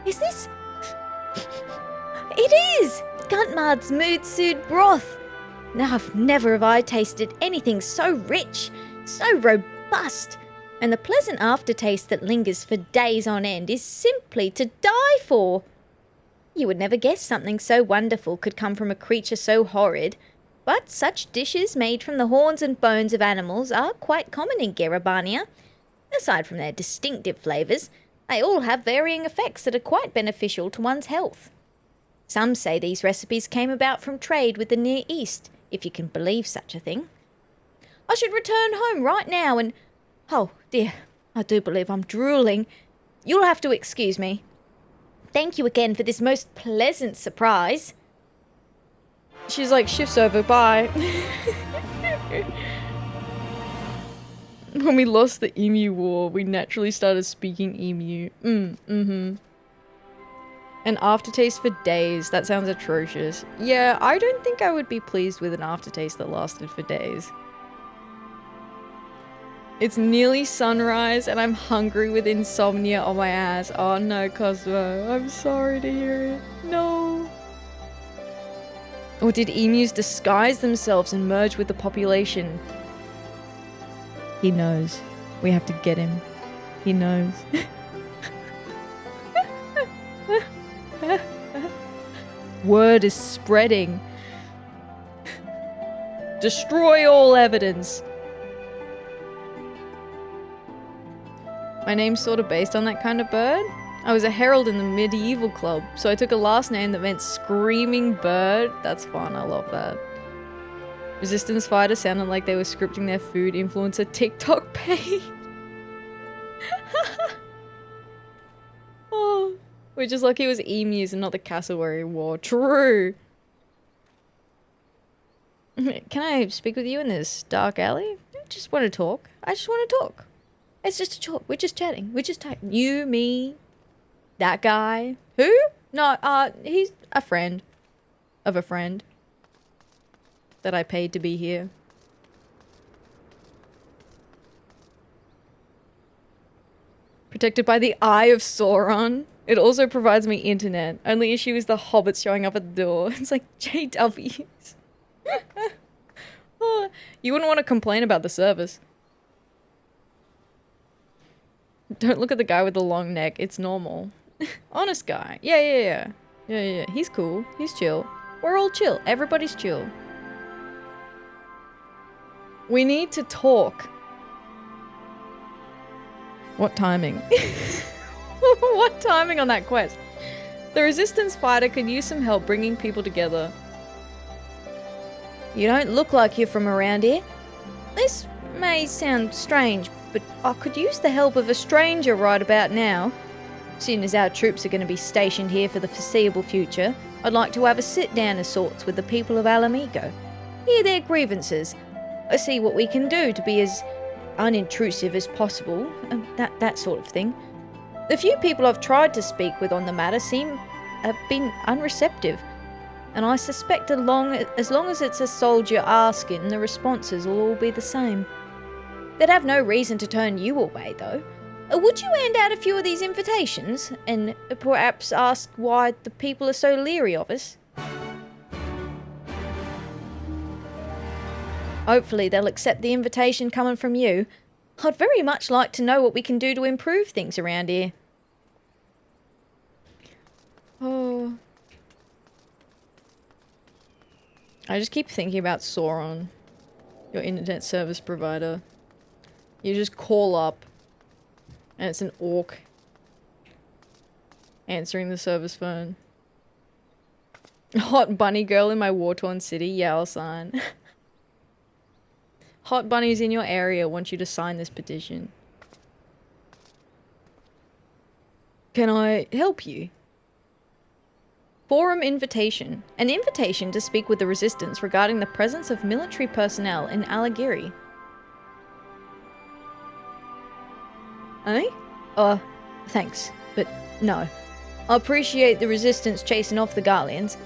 S3: Is this... It is! Guntmard's Mood Sood broth! Now, never have I tasted anything so rich, so robust, and the pleasant aftertaste that lingers for days on end is simply to die for. You would never guess something so wonderful could come from a creature so horrid, but such dishes made from the horns and bones of animals are quite common in Garabania. Aside from their distinctive flavours, they all have varying effects that are quite beneficial to one's health. Some say these recipes came about from trade with the Near East, if you can believe such a thing. I should return home right now and... Oh, dear, I do believe I'm drooling. You'll have to excuse me. Thank you again for this most pleasant surprise.
S1: She's like, shift's over, bye. When we lost the Emu War, we naturally started speaking Emu. An aftertaste for days. That sounds atrocious. Yeah, I don't think I would be pleased with an aftertaste that lasted for days. It's nearly sunrise and I'm hungry with insomnia on my ass. Oh no, Cosmo. I'm sorry to hear it. No. Or did emus disguise themselves and merge with the population? He knows. We have to get him. He knows. Word is spreading. Destroy all evidence. My name's sort of based on that kind of bird. I was a herald in the medieval club, so I took a last name that meant screaming bird. That's fun, I love that. Resistance fighters sounded like they were scripting their food influencer TikTok page. Oh, we're just lucky it was emus and not the Cassowary War. True. Can I speak with you in this dark alley? I just want to talk. I just want to talk. It's just a talk. We're just chatting. We're just talking. You, me, that guy. Who? No, he's a friend of a friend that I paid to be here. Protected by the Eye of Sauron. It also provides me internet. Only issue is the hobbits showing up at the door. It's like JWs. Oh, you wouldn't want to complain about the service. Don't look at the guy with the long neck. It's normal. Honest guy. Yeah. He's cool. He's chill. We're all chill. Everybody's chill. We need to talk. What timing? What timing on that quest? The resistance fighter could use some help bringing people together. You don't look like you're from around here. This may sound strange, but I could use the help of a stranger right about now. Seeing as our troops are going to be stationed here for the foreseeable future, I'd like to have a sit-down of sorts with the people of Alamigo. Hear their grievances. See what we can do to be as unintrusive as possible. That sort of thing. The few people I've tried to speak with on the matter have been unreceptive. And I suspect as long as it's a soldier asking, the responses will all be the same. They'd have no reason to turn you away, though. Would you hand out a few of these invitations, and perhaps ask why the people are so leery of us? Hopefully they'll accept the invitation coming from you. I'd very much like to know what we can do to improve things around here. Oh. I just keep thinking about Sauron, your internet service provider. You just call up, and it's an orc answering the service phone. Hot bunny girl in my war-torn city. Yeah, I'll sign. Hot bunnies in your area want you to sign this petition. Can I help you? Forum invitation. An invitation to speak with the Resistance regarding the presence of military personnel in Aligiri. Eh? Thanks, but no. I appreciate the Resistance chasing off the Garleans,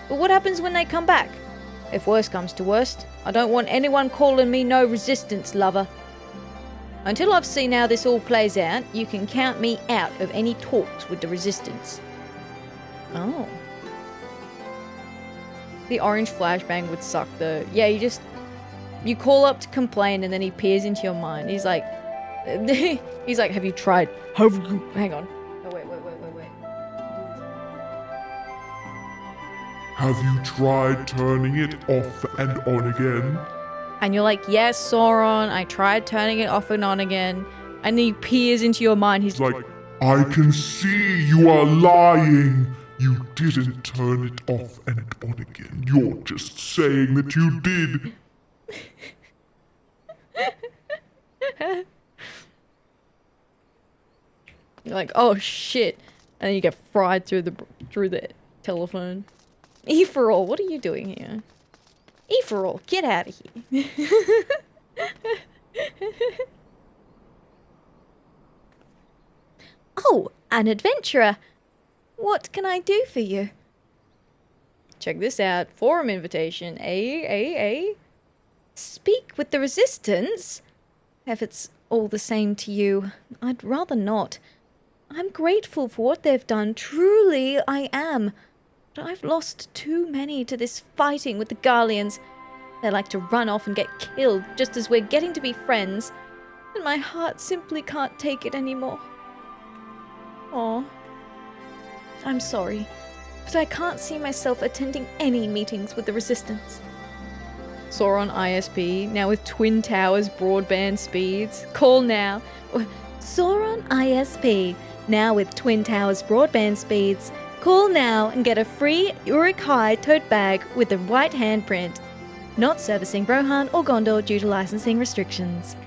S1: but what happens when they come back? If worst comes to worst, I don't want anyone calling me no Resistance lover. Until I've seen how this all plays out, you can count me out of any talks with the Resistance. Oh. The orange flashbang would suck though. Yeah, you call up to complain and then he peers into your mind. He's like, have you tried? Hang on. Oh, wait.
S4: Have you tried turning it off and on again?
S1: And you're like, yes, Sauron, I tried turning it off and on again. And he peers into your mind. He's
S4: like, I can see you are lying. You didn't turn it off and on again. You're just saying that you did.
S1: You're like, oh shit. And then you get fried through the telephone. Eferol, what are you doing here? Eferol, get out of here.
S3: Oh, an adventurer. What can I do for you?
S1: Check this out. Forum invitation.
S3: Speak with the Resistance? If it's all the same to you, I'd rather not. I'm grateful for what they've done. Truly, I am. But I've lost too many to this fighting with the Garleans. They like to run off and get killed just as we're getting to be friends. And my heart simply can't take it anymore. Aw. I'm sorry, but I can't see myself attending any meetings with the Resistance.
S1: Sauron ISP, now with Twin Towers broadband speeds. Call now.
S3: Sauron ISP, now with Twin Towers broadband speeds. Call now and get a free Uruk-hai tote bag with the white handprint. Not servicing Rohan or Gondor due to licensing restrictions.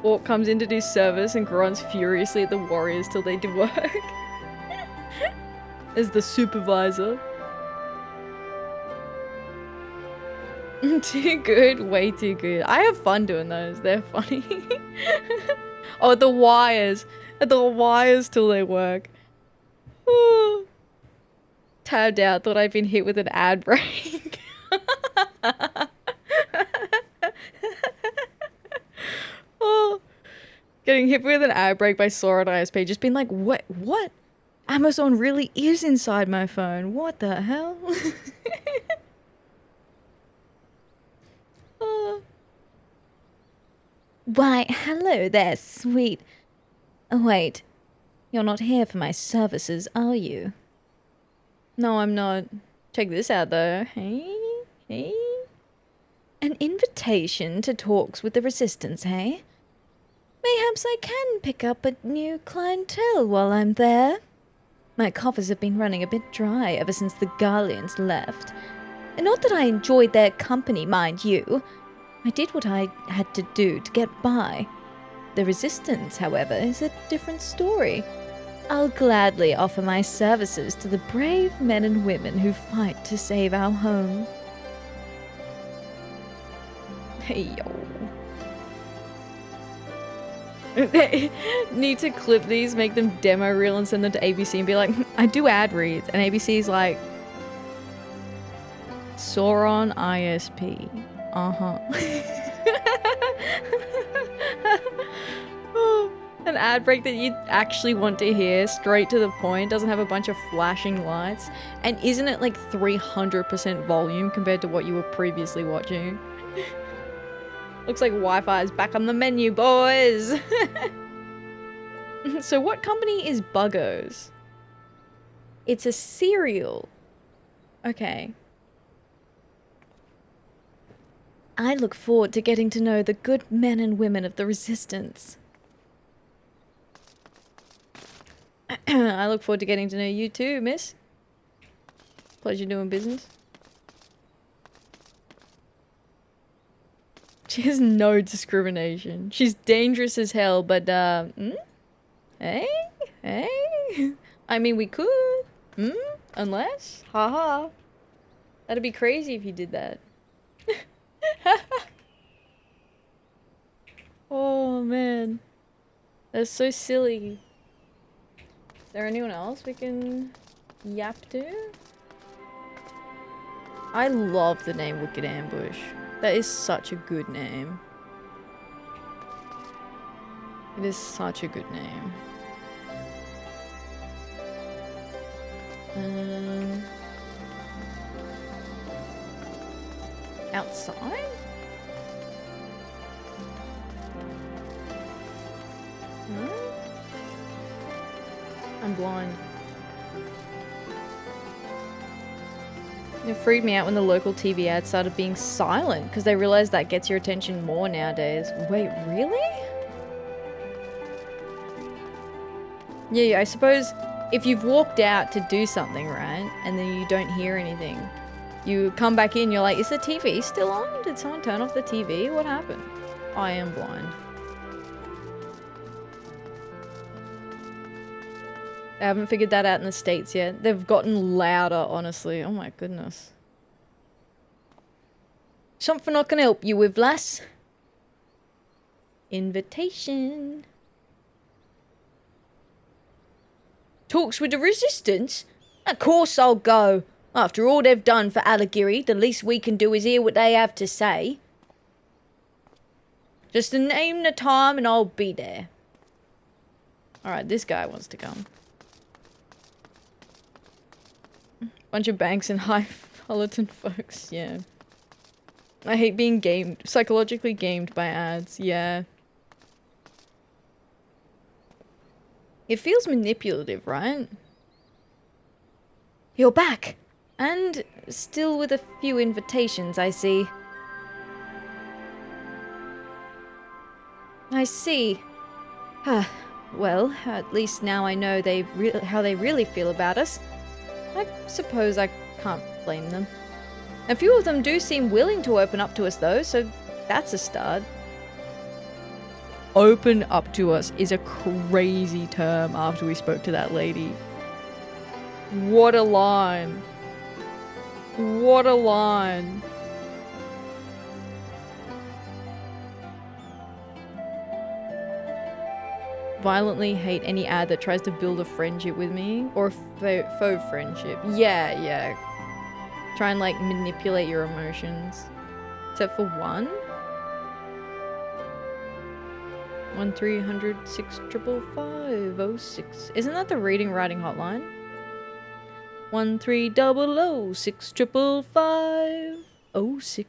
S1: Orc comes in to do service and grunts furiously at the warriors till they do work. As the supervisor. Too good, way too good. I have fun doing those, they're funny. Oh, the wires. The wires till they work. Tabbed out, thought I'd been hit with an ad break. Oh, getting hit with an ad break by Sauron ISP, just been like, what? Amazon really is inside my phone. What the hell?
S3: Why, hello there, sweet. Oh, wait. You're not here for my services, are you?
S1: No, I'm not. Check this out, though. Hey?
S3: An invitation to talks with the Resistance, hey? Mayhaps I can pick up a new clientele while I'm there. My coffers have been running a bit dry ever since the Garleans left. And not that I enjoyed their company, mind you. I did what I had to do to get by. The Resistance, however, is a different story. I'll gladly offer my services to the brave men and women who fight to save our home.
S1: Hey, yo. Need to clip these, make them demo reel and send them to ABC and be like, I do ad reads. And ABC's like, Sauron ISP. An ad break that you actually want to hear, straight to the point, doesn't have a bunch of flashing lights, and isn't it like 300% volume compared to what you were previously watching? Looks like Wi-Fi is back on the menu, boys! So what company is Buggos? It's a cereal. Okay.
S3: I look forward to getting to know the good men and women of the Resistance.
S1: I look forward to getting to know you too, miss. Pleasure doing business. She has no discrimination. She's dangerous as hell, but, Hey? Hey? I mean, we could. Unless? Haha. That'd be crazy if you did that. Oh, man. That's so silly. Is there anyone else we can yap to? I love the name Wicked Ambush. That is such a good name. It is such a good name. Outside? I'm blind. It freaked me out when the local TV ads started being silent because they realized that gets your attention more nowadays. Wait, really? Yeah, I suppose if you've walked out to do something, right, and then you don't hear anything, you come back in, you're like, is the TV still on? Did someone turn off the TV? What happened? I am blind. I haven't figured that out in the States yet. They've gotten louder, honestly. Oh my goodness. Something I can help you with, lass. Invitation. Talks with the Resistance? Of course I'll go. After all they've done for Aligiri, the least we can do is hear what they have to say. Just name the time and I'll be there. Alright, this guy wants to come. Bunch of banks and highfalutin folks, yeah. I hate being gamed, psychologically gamed by ads, yeah. It feels manipulative, right? You're back! And still with a few invitations, I see. I see. Well, at least now I know how they really feel about us. I suppose I can't blame them. A few of them do seem willing to open up to us though, so that's a start. Open up to us is a crazy term after we spoke to that lady. What a line. What a line. Violently hate any ad that tries to build a friendship with me or a faux friendship. Yeah. Try and like manipulate your emotions. Except for one. 1-300-655-06. Isn't that the reading writing hotline? 1-300-655-06.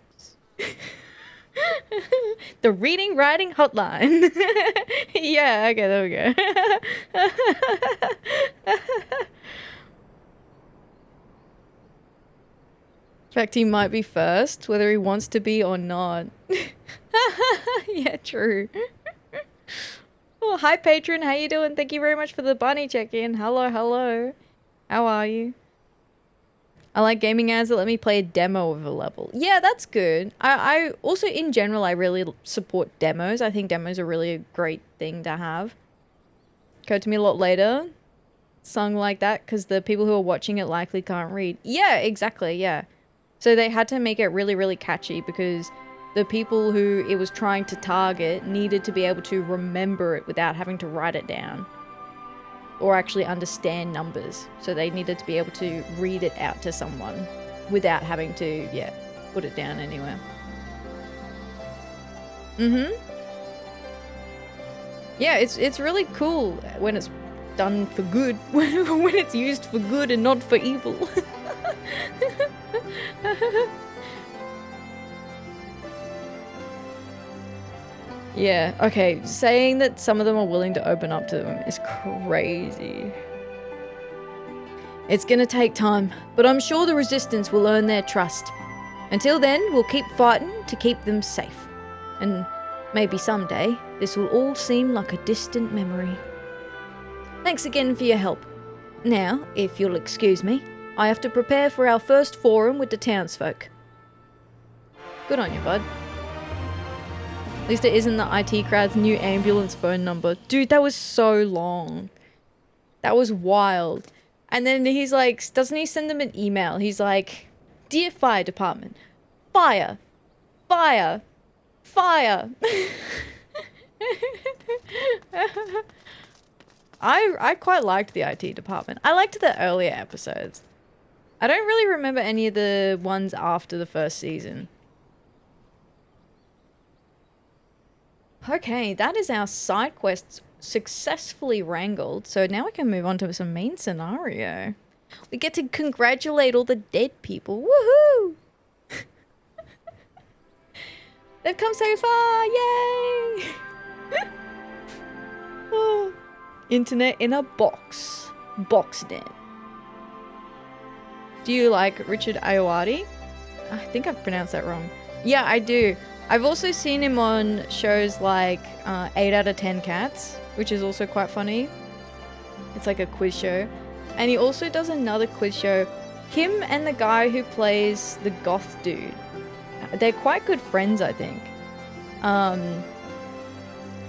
S1: The reading writing hotline. Yeah, okay, there we go. In fact, he might be first, whether he wants to be or not. Yeah, true. Oh, hi patron, how you doing? Thank you very much for the bunny check-in. Hello. How are you? I like gaming ads that let me play a demo of a level. Yeah, that's good. I also, in general, I really support demos. I think demos are really a great thing to have. Occurred to me a lot later. Sung like that because the people who are watching it likely can't read. Yeah, exactly, yeah. So they had to make it really, really catchy because the people who it was trying to target needed to be able to remember it without having to write it down. Or actually understand numbers. So they needed to be able to read it out to someone without having to, yeah, put it down anywhere. Yeah, it's really cool when it's done for good. When it's used for good and not for evil. Yeah, okay, saying that some of them are willing to open up to them is crazy. It's gonna take time, but I'm sure the Resistance will earn their trust. Until then, we'll keep fighting to keep them safe. And maybe someday, this will all seem like a distant memory. Thanks again for your help. Now, if you'll excuse me, I have to prepare for our first forum with the townsfolk. Good on you, bud. At least it isn't the IT crowd's new ambulance phone number. Dude, that was so long. That was wild. And then he's like, doesn't he send them an email? He's like, Dear Fire Department, fire, fire, fire. I quite liked the IT department. I liked the earlier episodes. I don't really remember any of the ones after the first season. Okay, that is our side quests successfully wrangled. So now we can move on to some main scenario. We get to congratulate all the dead people. Woohoo! They've come so far! Yay! Oh. Internet in a box. Boxnet. Do you like Richard Ayoade? I think I've pronounced that wrong. Yeah, I do. I've also seen him on shows like 8 out of 10 Cats, which is also quite funny. It's like a quiz show. And he also does another quiz show. Him and the guy who plays the goth dude. They're quite good friends, I think.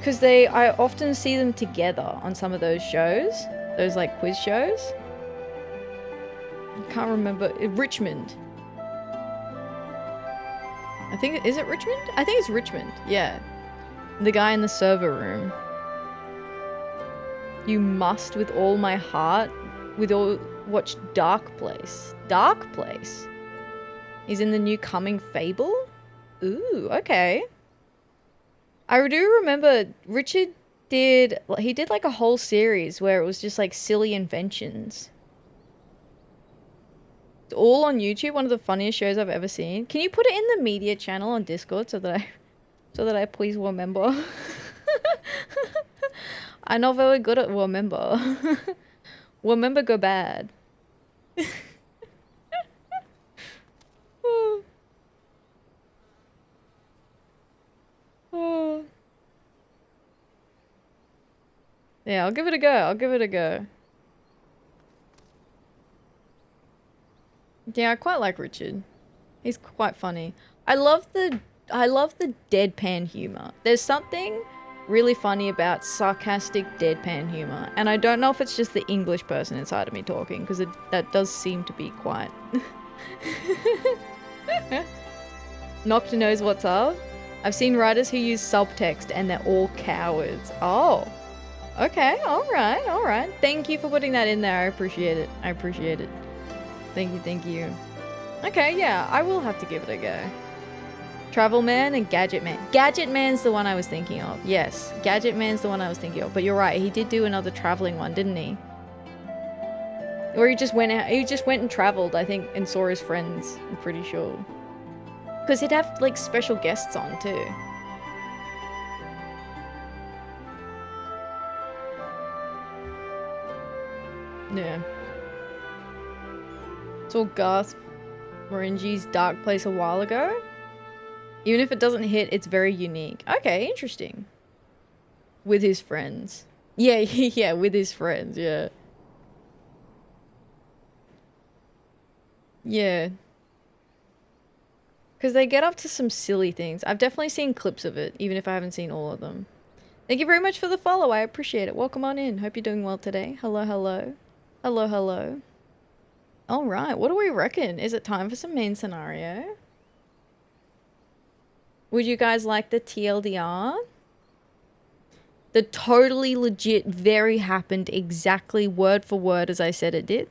S1: Because I often see them together on some of those shows. Those like quiz shows. I can't remember. Richmond. I think, is it Richmond? I think it's Richmond, yeah. The guy in the server room. You must with all my heart watch Dark Place. Dark Place? He's in the new Coming Fable? Ooh, okay. I do remember Richard did like a whole series where it was just like silly inventions. It's all on YouTube, one of the funniest shows I've ever seen. Can you put it in the media channel on Discord so that I please remember? I'm not very good at remember. Remember go bad. Oh. Oh. Yeah, I'll give it a go. I'll give it a go. Yeah, I quite like Richard. He's quite funny. I love the deadpan humor. There's something really funny about sarcastic deadpan humor, and I don't know if it's just the English person inside of me talking, because that does seem to be quite. Nocta knows what's up. I've seen writers who use subtext and they're all cowards. Oh. Okay, alright. Thank you for putting that in there. I appreciate it. Thank you. Okay, yeah, I will have to give it a go. Travel Man and Gadget Man. Gadget Man's the one I was thinking of. Yes, Gadget Man's the one I was thinking of. But you're right, he did do another traveling one, didn't he? Or he just went and traveled, I think, and saw his friends, I'm pretty sure. Because he'd have, like, special guests on, too. Yeah. Saw Garth Marenghi's Dark Place a while ago. Even if it doesn't hit, it's very unique. Okay, interesting. With his friends. Yeah, yeah, with his friends, yeah. Yeah. Because they get up to some silly things. I've definitely seen clips of it, even if I haven't seen all of them. Thank you very much for the follow. I appreciate it. Welcome on in. Hope you're doing well today. Hello, hello. Hello, hello. Alright, what do we reckon? Is it time for some main scenario? Would you guys like the TLDR? The totally legit, very happened exactly word for word as I said it did.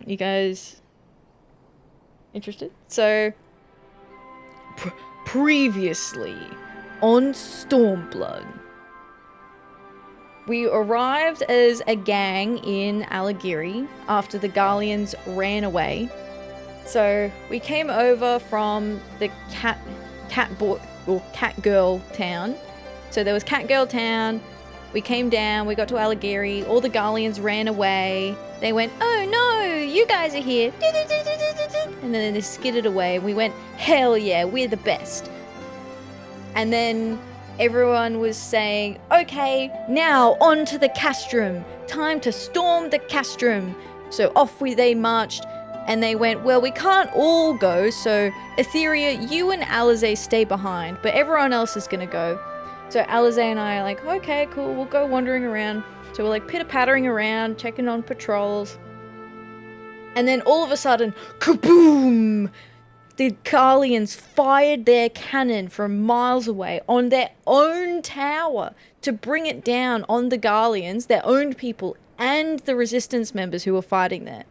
S1: You guys interested? So, previously on Stormblood, we arrived as a gang in Aligiri after the Garleans ran away. So we came over from the cat girl town. So there was cat girl town. We came down, we got to Aligiri, all the Garleans ran away. They went, oh no, you guys are here. And then they skidded away. We went, hell yeah, we're the best. And then everyone was saying, okay, now on to the Castrum. Time to storm the Castrum. So off they marched, And they went, well, we can't all go, so Atheria, you and Alizé stay behind, but everyone else is gonna go. So Alizé and I are like, okay, cool, we'll go wandering around. So we're like pitter-pattering around, checking on patrols. And then all of a sudden, kaboom! The Carlians fired their cannon from miles away on their own tower to bring it down on the Garleans, their own people, and the resistance members who were fighting there.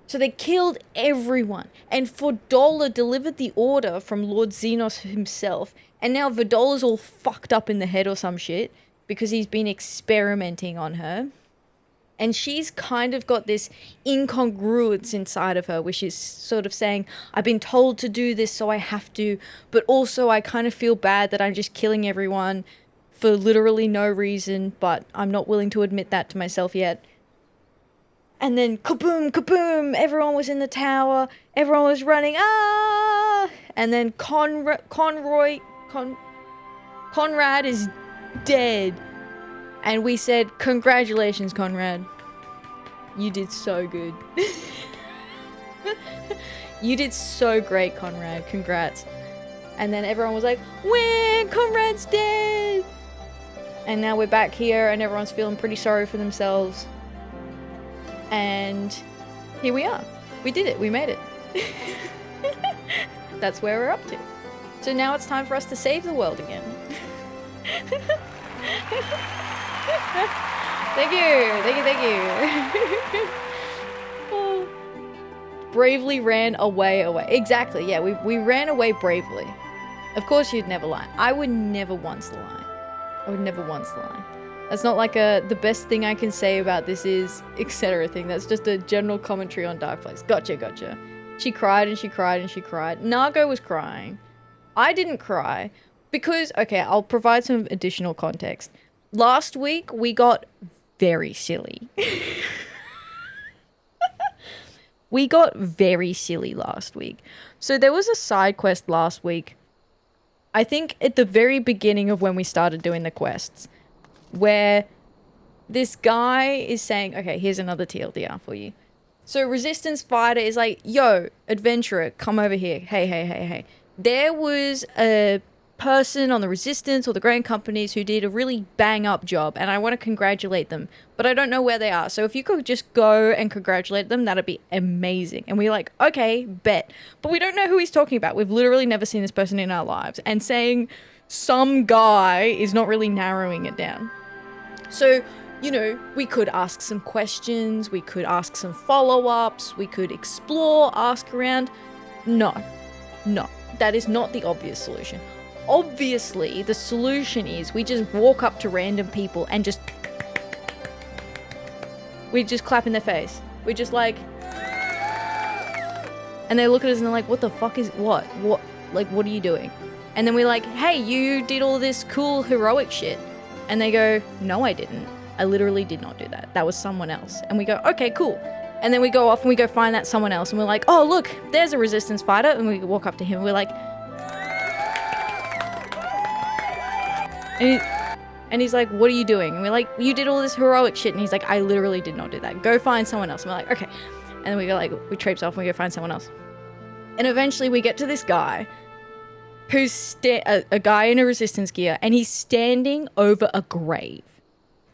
S1: So they killed everyone, and Fordola delivered the order from Lord Xenos himself, and now Verdola's all fucked up in the head or some shit, because he's been experimenting on her. And she's kind of got this incongruence inside of her, which is sort of saying, I've been told to do this, so I have to, but also I kind of feel bad that I'm just killing everyone for literally no reason, but I'm not willing to admit that to myself yet. And then kaboom, kaboom, everyone was in the tower, everyone was running, ah! And then Conrad is dead. And we said, congratulations, Conrad. You did so good. You did so great, Conrad. Congrats. And then everyone was like, win, Conrad's dead. And now we're back here and everyone's feeling pretty sorry for themselves. And here we are. We did it. We made it. That's where we're up to. So now it's time for us to save the world again. Thank you. Oh. Bravely ran away. Exactly, yeah, we ran away bravely. Of course you'd never lie. I would never once lie. That's not like the best thing I can say about this is etc. thing. That's just a general commentary on Dark Place. Gotcha. She cried and she cried and she cried. Nargo was crying. I didn't cry because, okay, I'll provide some additional context. Last week, we got very silly. We got very silly last week. So there was a side quest last week, I think at the very beginning of when we started doing the quests, where this guy is saying, okay, here's another TLDR for you. So Resistance Fighter is like, yo, adventurer, come over here. Hey. There was a person on the Resistance or the Grand Companies who did a really bang up job, and I want to congratulate them, but I don't know where they are. So if you could just go and congratulate them, that'd be amazing. And we're like, okay, bet. But we don't know who he's talking about. We've literally never seen this person in our lives. And saying some guy is not really narrowing it down. So, you know, we could ask some questions, we could ask some follow-ups, we could explore, ask around. No, that is not the obvious solution. Obviously, the solution is we just walk up to random people and we just clap in their face. We're just like, and they look at us and they're like, what the fuck is, what, like, what are you doing? And then we're like, hey, you did all this cool heroic shit. And they go, no, I didn't. I literally did not do that. That was someone else. And we go, okay, cool. And then we go off and we go find that someone else. And we're like, oh, look, there's a Resistance fighter. And we walk up to him and we're like, and he's like, what are you doing? And we're like, you did all this heroic shit. And he's like, I literally did not do that. Go find someone else. And we're like, okay. And then we go like, we traipse off and we go find someone else. And eventually we get to this guy who's a guy in a Resistance gear, and he's standing over a grave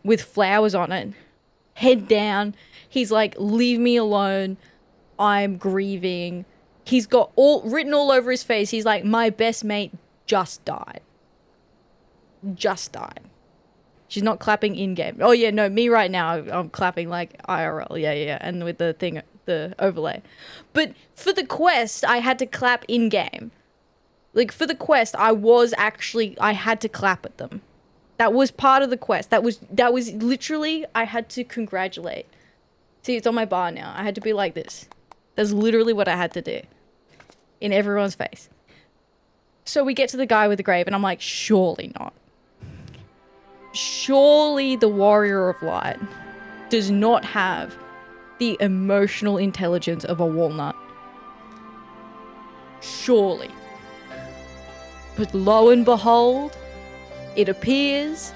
S1: with flowers on it, head down. He's like, leave me alone. I'm grieving. He's got written all over his face. He's like, my best mate just died. She's not clapping in-game. Oh yeah, no, me right now, I'm clapping like IRL. Yeah. And with the thing, the overlay. But for the quest, I had to clap in-game. Like, for the quest, I had to clap at them. That was part of the quest. That was literally, I had to congratulate. See, it's on my bar now. I had to be like this. That's literally what I had to do. In everyone's face. So we get to the guy with the grave, and I'm like, surely not. Surely the Warrior of Light does not have the emotional intelligence of a walnut. Surely. But lo and behold, it appears,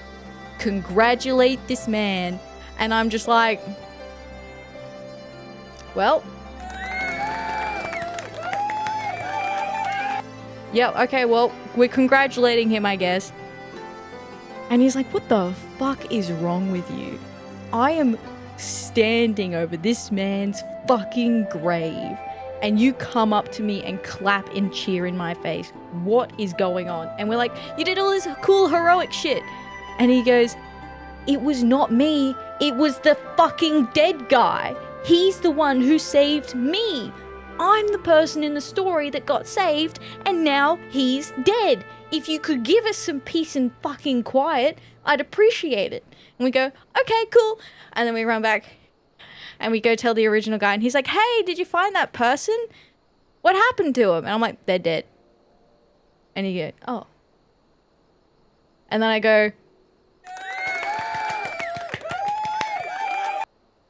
S1: congratulate this man, and I'm just like, well, Yep, okay, well, we're congratulating him, I guess. And he's like, what the fuck is wrong with you? I am standing over this man's fucking grave, and you come up to me and clap and cheer in my face. What is going on? And we're like, you did all this cool heroic shit. And he goes, it was not me. It was the fucking dead guy. He's the one who saved me. I'm the person in the story that got saved, and now he's dead. If you could give us some peace and fucking quiet, I'd appreciate it. And we go, okay, cool. And then we run back and we go tell the original guy, and he's like, hey, did you find that person? What happened to him? And I'm like, they're dead. And he goes, oh. And then I go,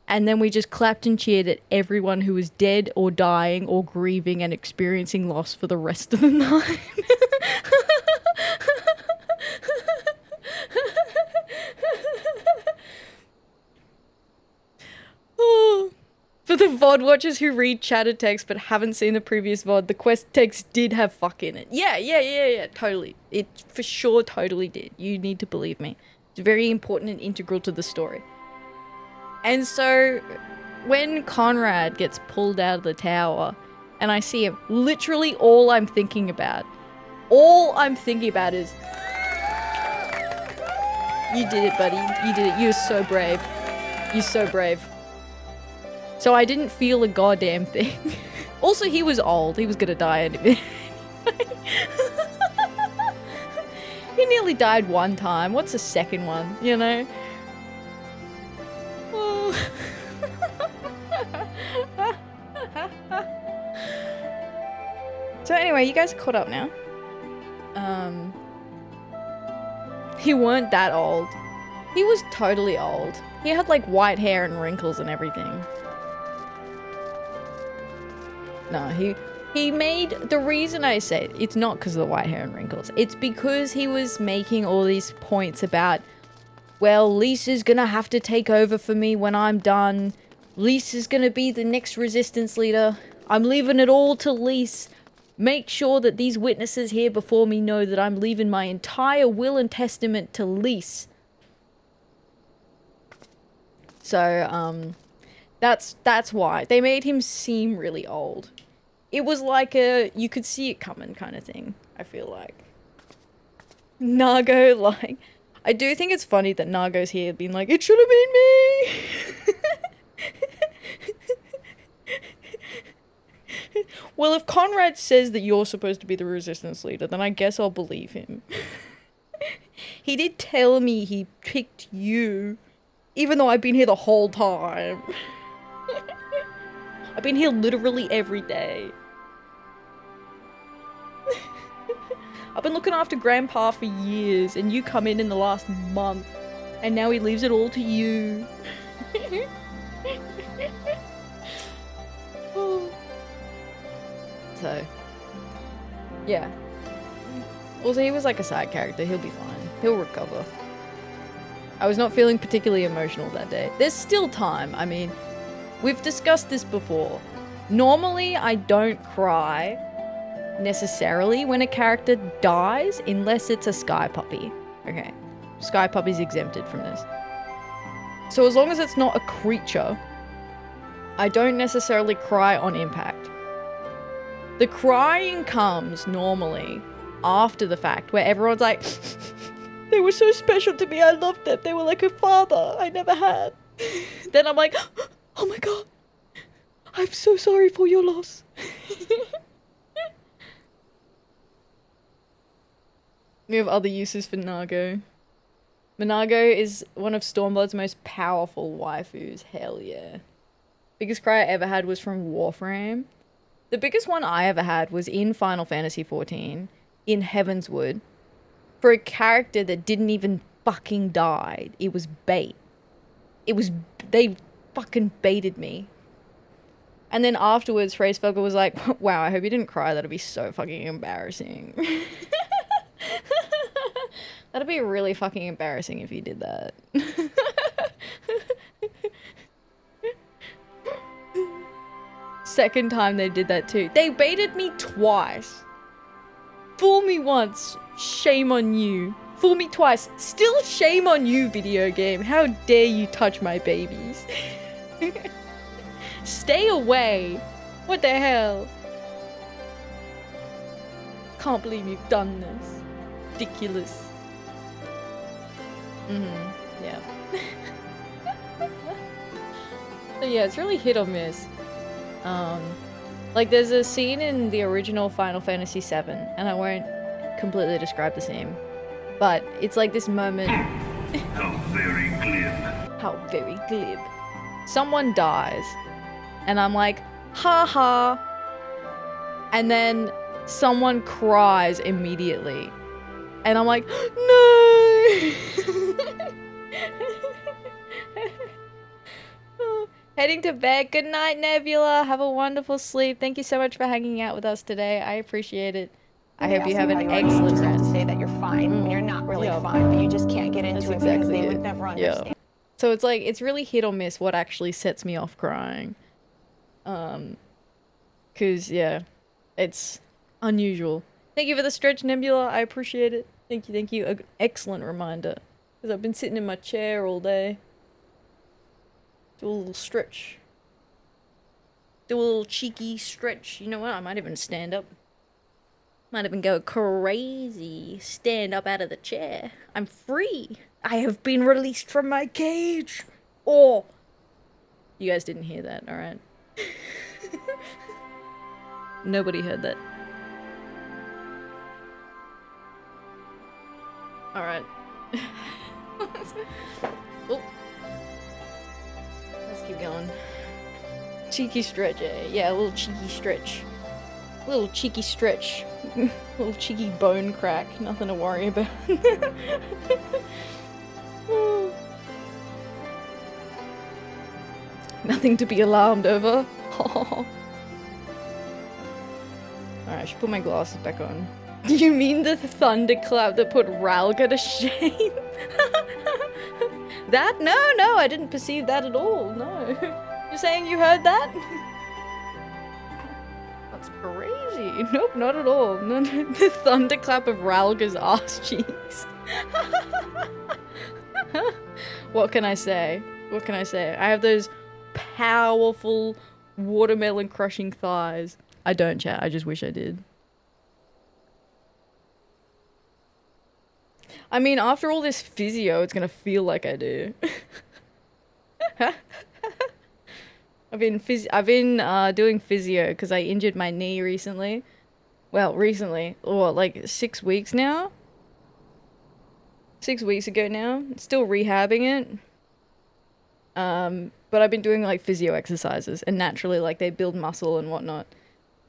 S1: and then we just clapped and cheered at everyone who was dead or dying or grieving and experiencing loss for the rest of the night. Oh. For the VOD watchers who read chatted text but haven't seen the previous VOD, the quest text did have fuck in it. Yeah, totally. It for sure totally did. You need to believe me. It's very important and integral to the story. And so, when Conrad gets pulled out of the tower, and I see him, literally all I'm thinking about is, you did it, buddy. You did it. You're so brave. You're so brave. So I didn't feel a goddamn thing. Also, he was old. He was gonna die anyway. He nearly died one time. What's the second one, you know? So anyway, you guys are caught up now. He weren't that old. He was totally old. He had like white hair and wrinkles and everything. No, he made, the reason I say it's not because of the white hair and wrinkles. It's because he was making all these points about, well, Lisa's gonna have to take over for me when I'm done. Lisa's gonna be the next resistance leader. I'm leaving it all to Lise. Make sure that these witnesses here before me know that I'm leaving my entire will and testament to Lise. So, that's why. They made him seem really old. It was like a, you could see it coming kind of thing, I feel like. Nago, like, I do think it's funny that Nago's here being like, it should have been me! Well, if Conrad says that you're supposed to be the resistance leader, then I guess I'll believe him. He did tell me he picked you, even though I've been here the whole time. I've been here literally every day. I've been looking after Grandpa for years, and you come in the last month, and now he leaves it all to you. So, yeah. Also, he was like a side character. He'll be fine. He'll recover. I was not feeling particularly emotional that day. There's still time. I mean, we've discussed this before. Normally, I don't cry necessarily when a character dies unless it's a Sky Puppy. Okay. Sky Puppy's exempted from this. So as long as it's not a creature, I don't necessarily cry on impact. The crying comes normally after the fact, where everyone's like, they were so special to me, I loved them, they were like a father I never had. Then I'm like, oh my god, I'm so sorry for your loss. We have other uses for Nago. Minago is one of Stormblood's most powerful waifus, hell yeah. Biggest cry I ever had was from Warframe. The biggest one I ever had was in Final Fantasy XIV, in Heavenswood, for a character that didn't even fucking die. It was bait. They fucking baited me. And then afterwards, Phrasefogel was like, wow, I hope you didn't cry, that'd be so fucking embarrassing. That'd be really fucking embarrassing if you did that. Second time they did that too. They baited me twice. Fool me once, shame on you. Fool me twice, still shame on you, video game. How dare you touch my babies? Stay away. What the hell? Can't believe you've done this. Ridiculous. Yeah. So yeah, it's really hit or miss. Like there's a scene in the original Final Fantasy VII, and I won't completely describe the scene, but it's like this moment.
S5: How very glib.
S1: How very glib. Someone dies, and I'm like, ha ha. And then someone cries immediately, and I'm like, no. Heading to bed. Good night, Nebula. Have a wonderful sleep. Thank you so much for hanging out with us today. I appreciate it. I hope you have an excellent rest.
S6: To say that you're fine when you're not really fine, but you just can't get into it because they would never understand.
S1: So it's like, it's really hit or miss what actually sets me off crying. Cause yeah, it's unusual. Thank you for the stretch, Nebula. I appreciate it. Thank you, thank you. An excellent reminder. Cause I've been sitting in my chair all day. Do a little stretch. Do a little cheeky stretch. You know what? I might even stand up. Might even go crazy. Stand up out of the chair. I'm free. I have been released from my cage. Oh. You guys didn't hear that, alright? Nobody heard that. Alright. Oh. Let's keep going. Cheeky stretch, eh? Yeah, a little cheeky stretch. A little cheeky stretch. A little cheeky bone crack. Nothing to worry about. Nothing to be alarmed over. Alright, I should put my glasses back on. Do you mean the thunderclap that put Ralga to shame? That? No, I didn't perceive that at all. No. You're saying you heard that? That's crazy. Nope, not at all. No, the thunderclap of Ralga's ass cheeks. What can I say? What can I say? I have those powerful watermelon crushing thighs. I don't, chat. I just wish I did. I mean, after all this physio, it's gonna feel like I do. I've been doing physio because I injured my knee recently. Well, recently, or like 6 weeks now. 6 weeks ago now. Still rehabbing it. But I've been doing like physio exercises, and naturally, like, they build muscle and whatnot,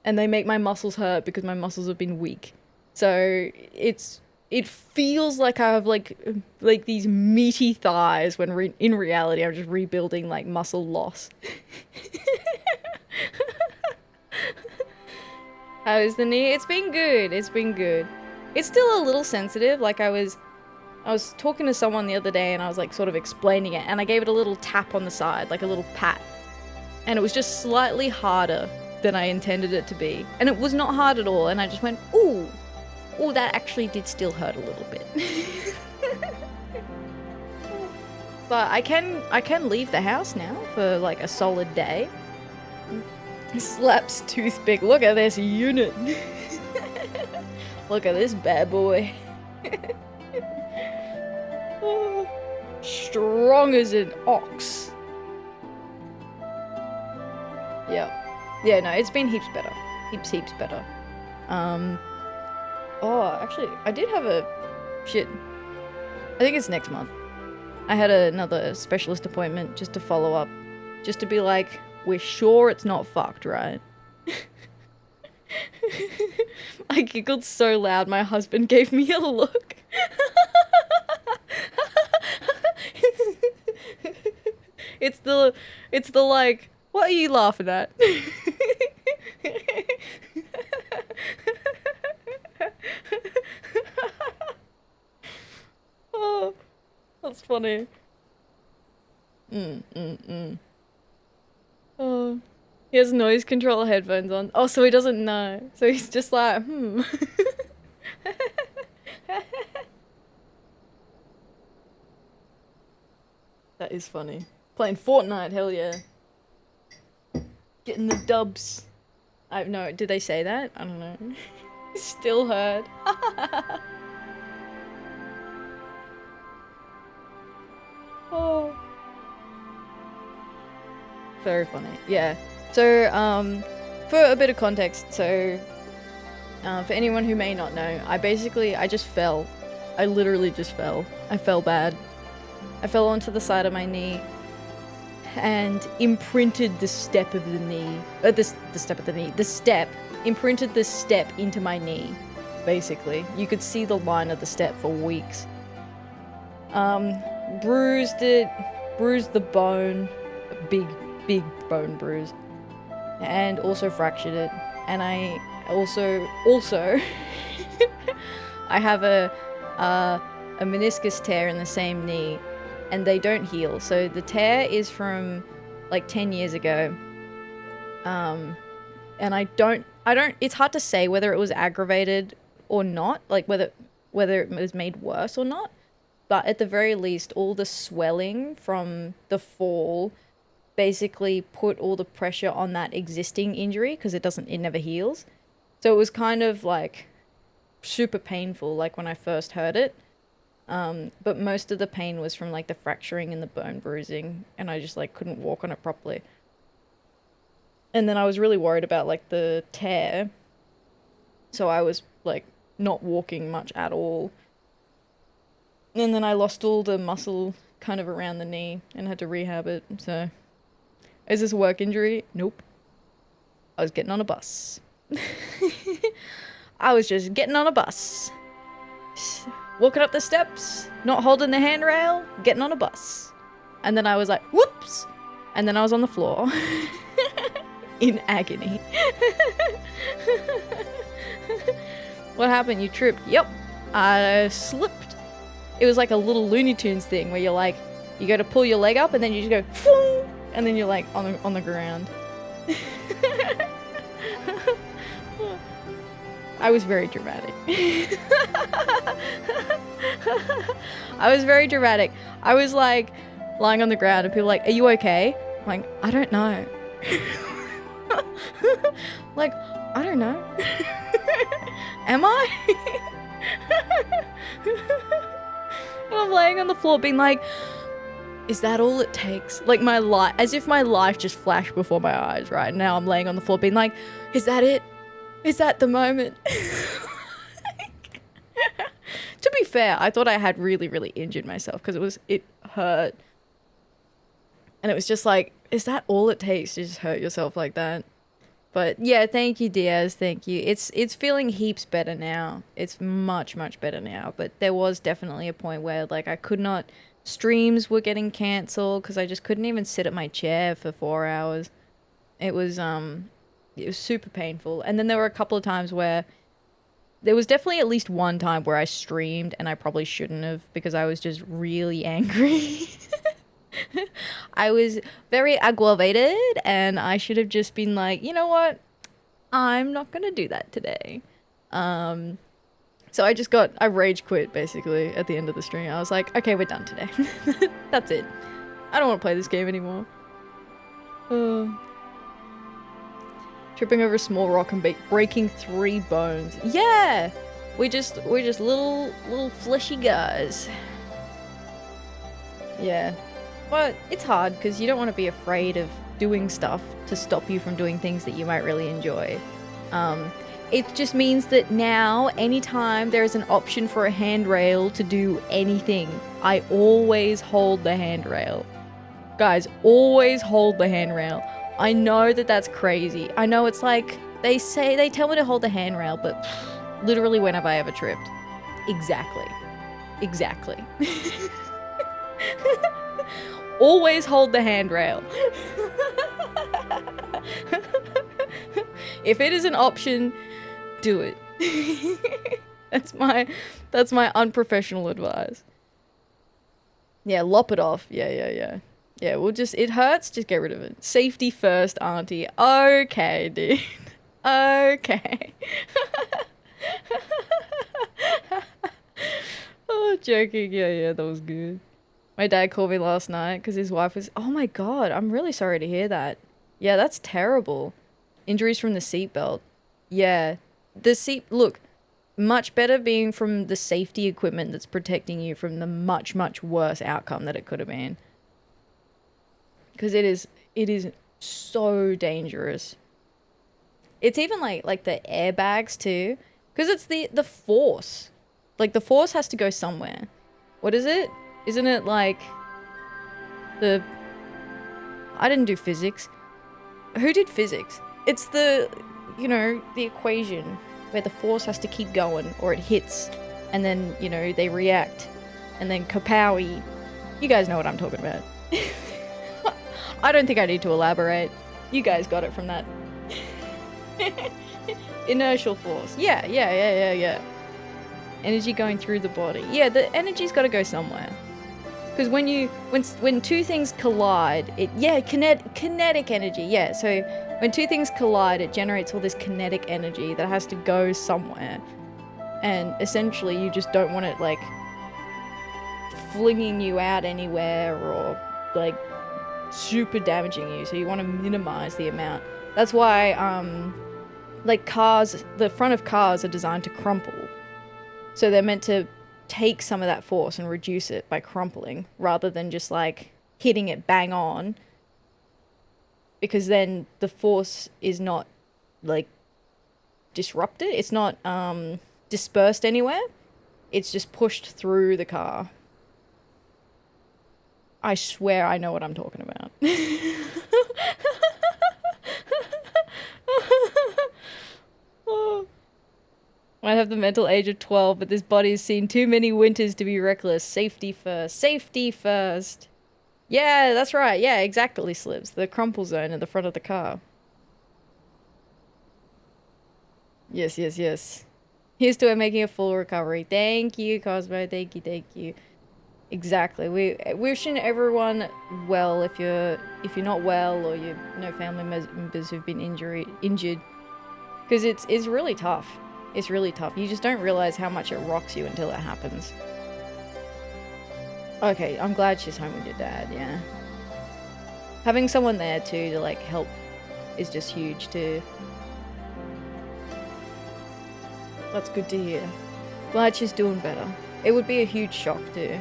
S1: and they make my muscles hurt because my muscles have been weak. So it feels like I have like these meaty thighs when in reality I'm just rebuilding like muscle loss. How is the knee? It's been good. It's been good. It's still a little sensitive. Like I was talking to someone the other day and I was like sort of explaining it, and I gave it a little tap on the side, like a little pat. And it was just slightly harder than I intended it to be. And it was not hard at all, and I just went, ooh. Oh, that actually did still hurt a little bit. But I can leave the house now for like a solid day. Slaps toothpick. Look at this unit. Look at this bad boy. Strong as an ox. Yeah, no, it's been heaps better. Heaps better. Oh, actually, I did have a... Shit. I think it's next month. I had another specialist appointment just to follow up. Just to be like, we're sure it's not fucked, right? I giggled so loud, my husband gave me a look. It's the like, what are you laughing at? Oh, that's funny. Oh, he has noise control headphones on. Oh, so he doesn't know. So he's just like, is funny. Playing Fortnite, hell yeah. Getting the dubs. I no, did they say that? I don't know. Still heard. Oh. Very funny. Yeah. So, for a bit of context, so, for anyone who may not know, I just fell. I literally just fell. I fell bad. I fell onto the side of my knee and imprinted the step of the knee. The step. Imprinted the step into my knee, basically. You could see the line of the step for weeks. Bruised it, bruised the bone, a big bone bruise, and also fractured it. And I also, I have a meniscus tear in the same knee, and they don't heal. So the tear is from like 10 years ago. And I don't, it's hard to say whether it was aggravated or not, like whether it was made worse or not. But at the very least, all the swelling from the fall basically put all the pressure on that existing injury because it never heals. So it was kind of like super painful, like when I first heard it. But most of the pain was from like the fracturing and the bone bruising, and I just like couldn't walk on it properly. And then I was really worried about like the tear. So I was like not walking much at all. And then I lost all the muscle kind of around the knee and had to rehab it. So, is this a work injury? Nope. I was getting on a bus. I was just getting on a bus. Walking up the steps, not holding the handrail, getting on a bus. And then I was like, whoops! And then I was on the floor. In agony. What happened? You tripped? Yep. I slipped. It was like a little Looney Tunes thing where you're like, you go to pull your leg up and then you just go, Foong! And then you're like on the ground. I was very dramatic. I was very dramatic. I was like lying on the ground and people were like, are you okay? I'm like, I don't know. Like, I don't know. Am I? And I'm laying on the floor being like, is that all it takes? Like my life, as if my life just flashed before my eyes, right? And now I'm laying on the floor being like, is that it? Is that the moment? To be fair, I thought I had really, really injured myself because it hurt. And it was just like, is that all it takes to just hurt yourself like that? But yeah, thank you, Diaz. Thank you. It's feeling heaps better now. It's much, much better now. But there was definitely a point where like I could not, streams were getting cancelled because I just couldn't even sit at my chair for 4 hours. It was super painful. And then there were a couple of times where there was definitely at least one time where I streamed and I probably shouldn't have because I was just really angry. I was very aggravated and I should have just been like, you know what? I'm not gonna do that today. So I rage quit basically at the end of the stream. I was like, okay, we're done today. That's it. I don't want to play this game anymore. Tripping over a small rock and breaking 3 bones. Yeah! We're just little fleshy guys. Yeah. But it's hard because you don't want to be afraid of doing stuff to stop you from doing things that you might really enjoy. It just means that now, anytime there is an option for a handrail to do anything, I always hold the handrail. Guys, always hold the handrail. I know that that's crazy. I know it's like, they tell me to hold the handrail, but literally when have I ever tripped? Exactly. Always hold the handrail. If it is an option, do it. That's my unprofessional advice. Yeah, lop it off. Yeah. Yeah, it hurts, just get rid of it. Safety first, auntie. Okay, dude. Okay. Oh, joking. Yeah, that was good. My dad called me last night because his wife was... Oh my god, I'm really sorry to hear that. Yeah, that's terrible. Injuries from the seatbelt. Yeah. The seat... Look, much better being from the safety equipment that's protecting you from the much, much worse outcome that it could have been. Because it is so dangerous. It's even like the airbags too. Because it's the force. Like, the force has to go somewhere. What is it? Isn't it like the... I didn't do physics. Who did physics? It's the, you know, the equation where the force has to keep going or it hits and then, you know, they react and then kapowie. You guys know what I'm talking about. I don't think I need to elaborate. You guys got it from that. Inertial force. Yeah. Energy going through the body. Yeah, the energy's got to go somewhere. Because when two things collide, kinetic energy. Yeah, so when two things collide, it generates all this kinetic energy that has to go somewhere. And essentially, you just don't want it like flinging you out anywhere or like super damaging you. So you want to minimize the amount. That's why like cars, the front of cars are designed to crumple. So they're meant to take some of that force and reduce it by crumpling rather than just like hitting it bang on, because then the force is not like disrupted, it's not dispersed anywhere, it's just pushed through the car. I swear I know what I'm talking about. I have the mental age of 12, but this body has seen too many winters to be reckless. Safety first. Safety first. Yeah, that's right. Yeah, exactly, Slibs. The crumple zone in the front of the car. Yes. Here's to it making a full recovery. Thank you, Cosmo. Thank you. Exactly. We're wishing everyone well if you're not well or you know family members who've been injured. Because it's really tough. It's really tough. You just don't realize how much it rocks you until it happens. Okay, I'm glad she's home with your dad, yeah. Having someone there too to like help is just huge too. That's good to hear. Glad she's doing better. It would be a huge shock too.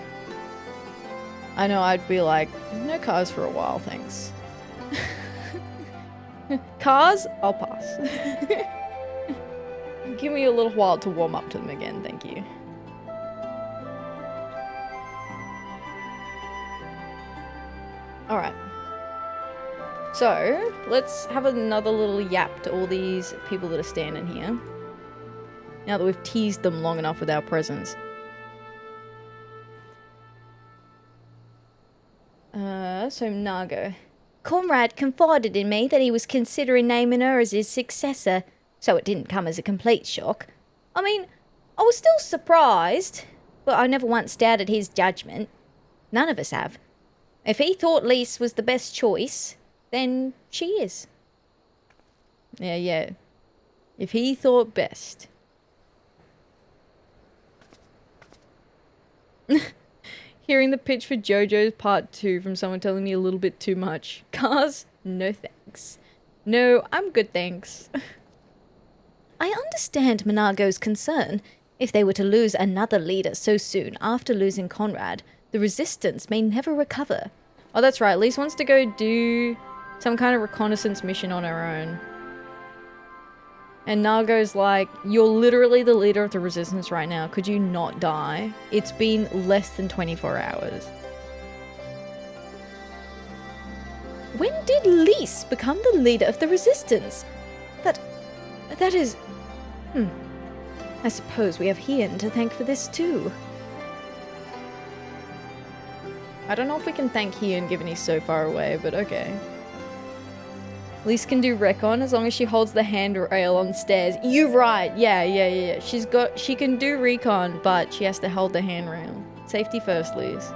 S1: I know I'd be like, no cars for a while, thanks. Cars? I'll pass. Give me a little while to warm up to them again, thank you. Alright. So, let's have another little yap to all these people that are standing here. Now that we've teased them long enough with our presence. So Nago.
S3: Conrad confided in me that he was considering naming her as his successor, so it didn't come as a complete shock. I mean, I was still surprised, but I never once doubted his judgment. None of us have. If he thought Lise was the best choice, then she is.
S1: Yeah. If he thought best. Hearing the pitch for JoJo's Part 2 from someone telling me a little bit too much. Cars? No thanks. No, I'm good thanks.
S3: I understand Monago's concern. If they were to lose another leader so soon after losing Conrad, the resistance may never recover.
S1: Oh, that's right. Lise wants to go do some kind of reconnaissance mission on her own. And Nago's like, you're literally the leader of the resistance right now. Could you not die? It's been less than 24 hours.
S3: When did Lise become the leader of the resistance? That is... I suppose we have Hien to thank for this too.
S1: I don't know if we can thank Hien given he's so far away, but okay. Lise can do recon as long as she holds the handrail on stairs. You're right. Yeah. She can do recon, but she has to hold the handrail. Safety first, Lise.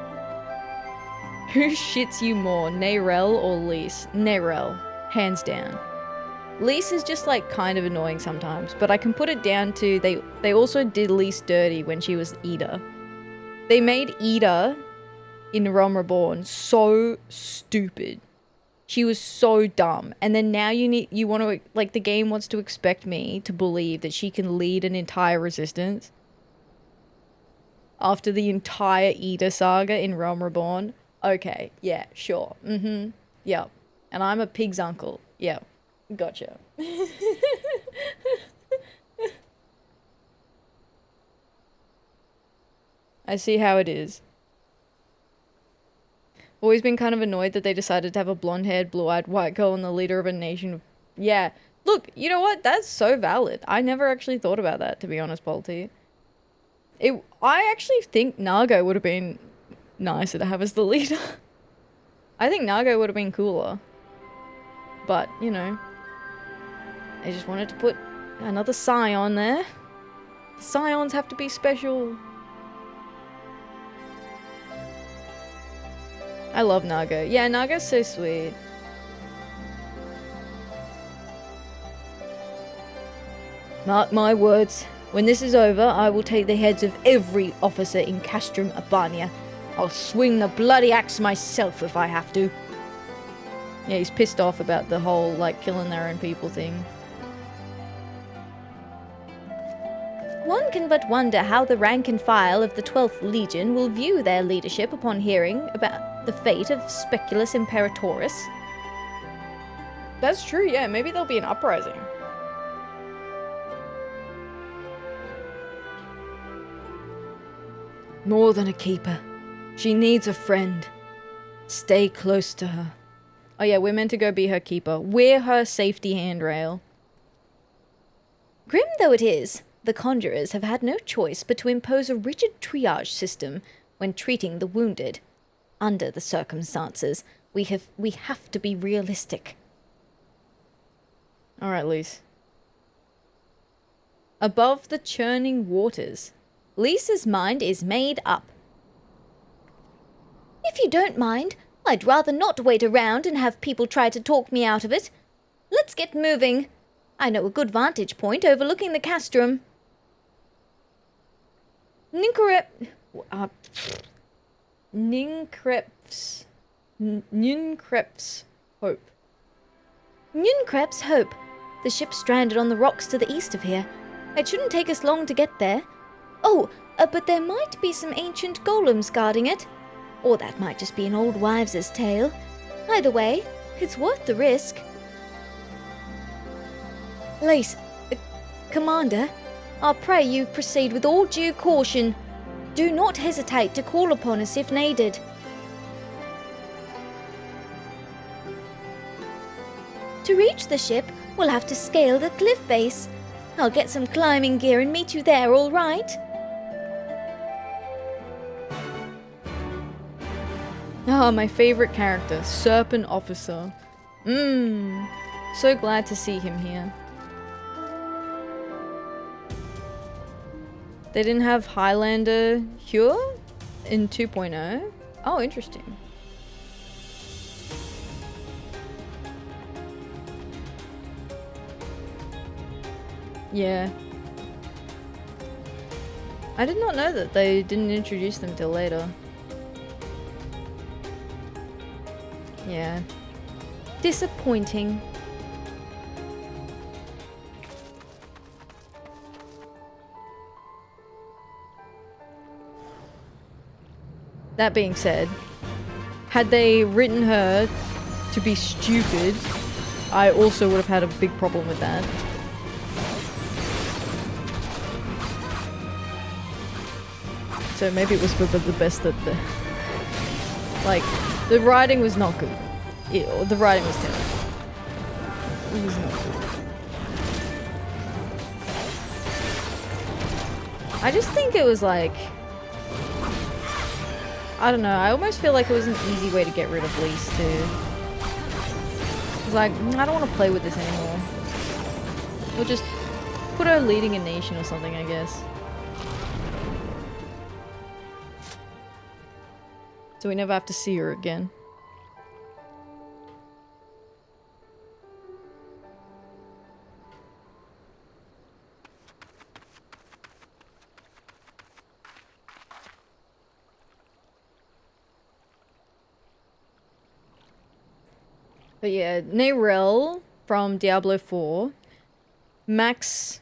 S1: Who shits you more, Nayrel or Lise? Nayrel, hands down. Lise is just like kind of annoying sometimes, but I can put it down to they also did Lise dirty when she was Ida. They made Ida in Realm Reborn so stupid. She was so dumb. And then now you want to, like, the game wants to expect me to believe that she can lead an entire resistance after the entire Eda saga in Realm Reborn. Okay, yeah, sure. Mm-hmm. Yep. And I'm a pig's uncle. Yep. Gotcha. I see how it is. Always been kind of annoyed that they decided to have a blonde-haired, blue-eyed white girl and the leader of a nation. Yeah. Look, you know what? That's so valid. I never actually thought about that, to be honest, Polty. I actually think Nago would have been nicer to have as the leader. I think Nago would have been cooler. But, you know. I just wanted to put another Scion there. The Scions have to be special. I love Nago. Yeah, Nago's so sweet. Mark my words. When this is over, I will take the heads of every officer in Castrum Abania. I'll swing the bloody axe myself if I have to. Yeah, he's pissed off about the whole, like, killing their own people thing.
S3: One can but wonder how the rank and file of the 12th Legion will view their leadership upon hearing about the fate of Speculus Imperatoris.
S1: That's true, yeah. Maybe there'll be an uprising.
S2: More than a keeper. She needs a friend. Stay close to her.
S1: Oh yeah, we're meant to go be her keeper. We're her safety handrail.
S3: Grim though it is, the Conjurers have had no choice but to impose a rigid triage system when treating the wounded. Under the circumstances, we have to be realistic.
S1: Alright, Lise. Above the churning waters.
S3: Lisa's mind is made up. If you don't mind, I'd rather not wait around and have people try to talk me out of it. Let's get moving. I know a good vantage point overlooking the Castrum.
S1: Ninkrep's Hope.
S3: Ninkrep's Hope. The ship's stranded on the rocks to the east of here. It shouldn't take us long to get there. Oh, but there might be some ancient golems guarding it. Or that might just be an old wives' tale. Either way, it's worth the risk. Lace, Commander, I pray you proceed with all due caution. Do not hesitate to call upon us if needed. To reach the ship, we'll have to scale the cliff face. I'll get some climbing gear and meet you there, all right?
S1: Ah, my favorite character, Serpent Officer. So glad to see him here. They didn't have Highlander Cure in 2.0? Oh, interesting. Yeah. I did not know that they didn't introduce them till later. Yeah. Disappointing. That being said, had they written her to be stupid, I also would have had a big problem with that. So maybe it was for the best that the... Like, the writing was not good. The writing was terrible. It was not good. I just think it was like... I don't know, I almost feel like it was an easy way to get rid of Lise too. It's like, I don't want to play with this anymore. We'll just put her leading a nation or something, I guess. So we never have to see her again. But yeah, Neyrelle from Diablo 4, Max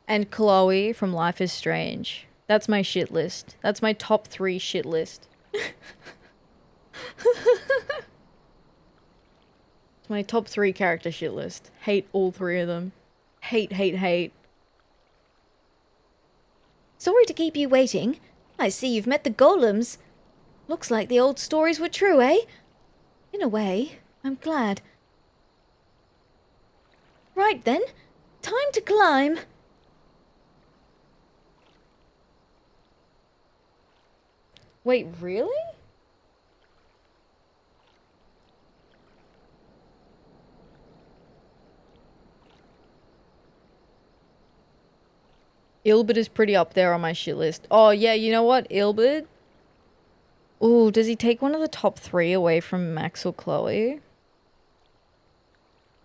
S1: and Chloe from Life is Strange. That's my shit list. That's my top 3 shit list. It's my top 3 character shit list. Hate all 3 of them. Hate, hate, hate.
S3: Sorry to keep you waiting. I see you've met the golems. Looks like the old stories were true, eh? In a way, I'm glad. Right then, time to climb.
S1: Wait, really? Ilbert is pretty up there on my shit list. Oh, yeah, you know what? Ilbert? Ooh, does he take one of the top 3 away from Max or Chloe?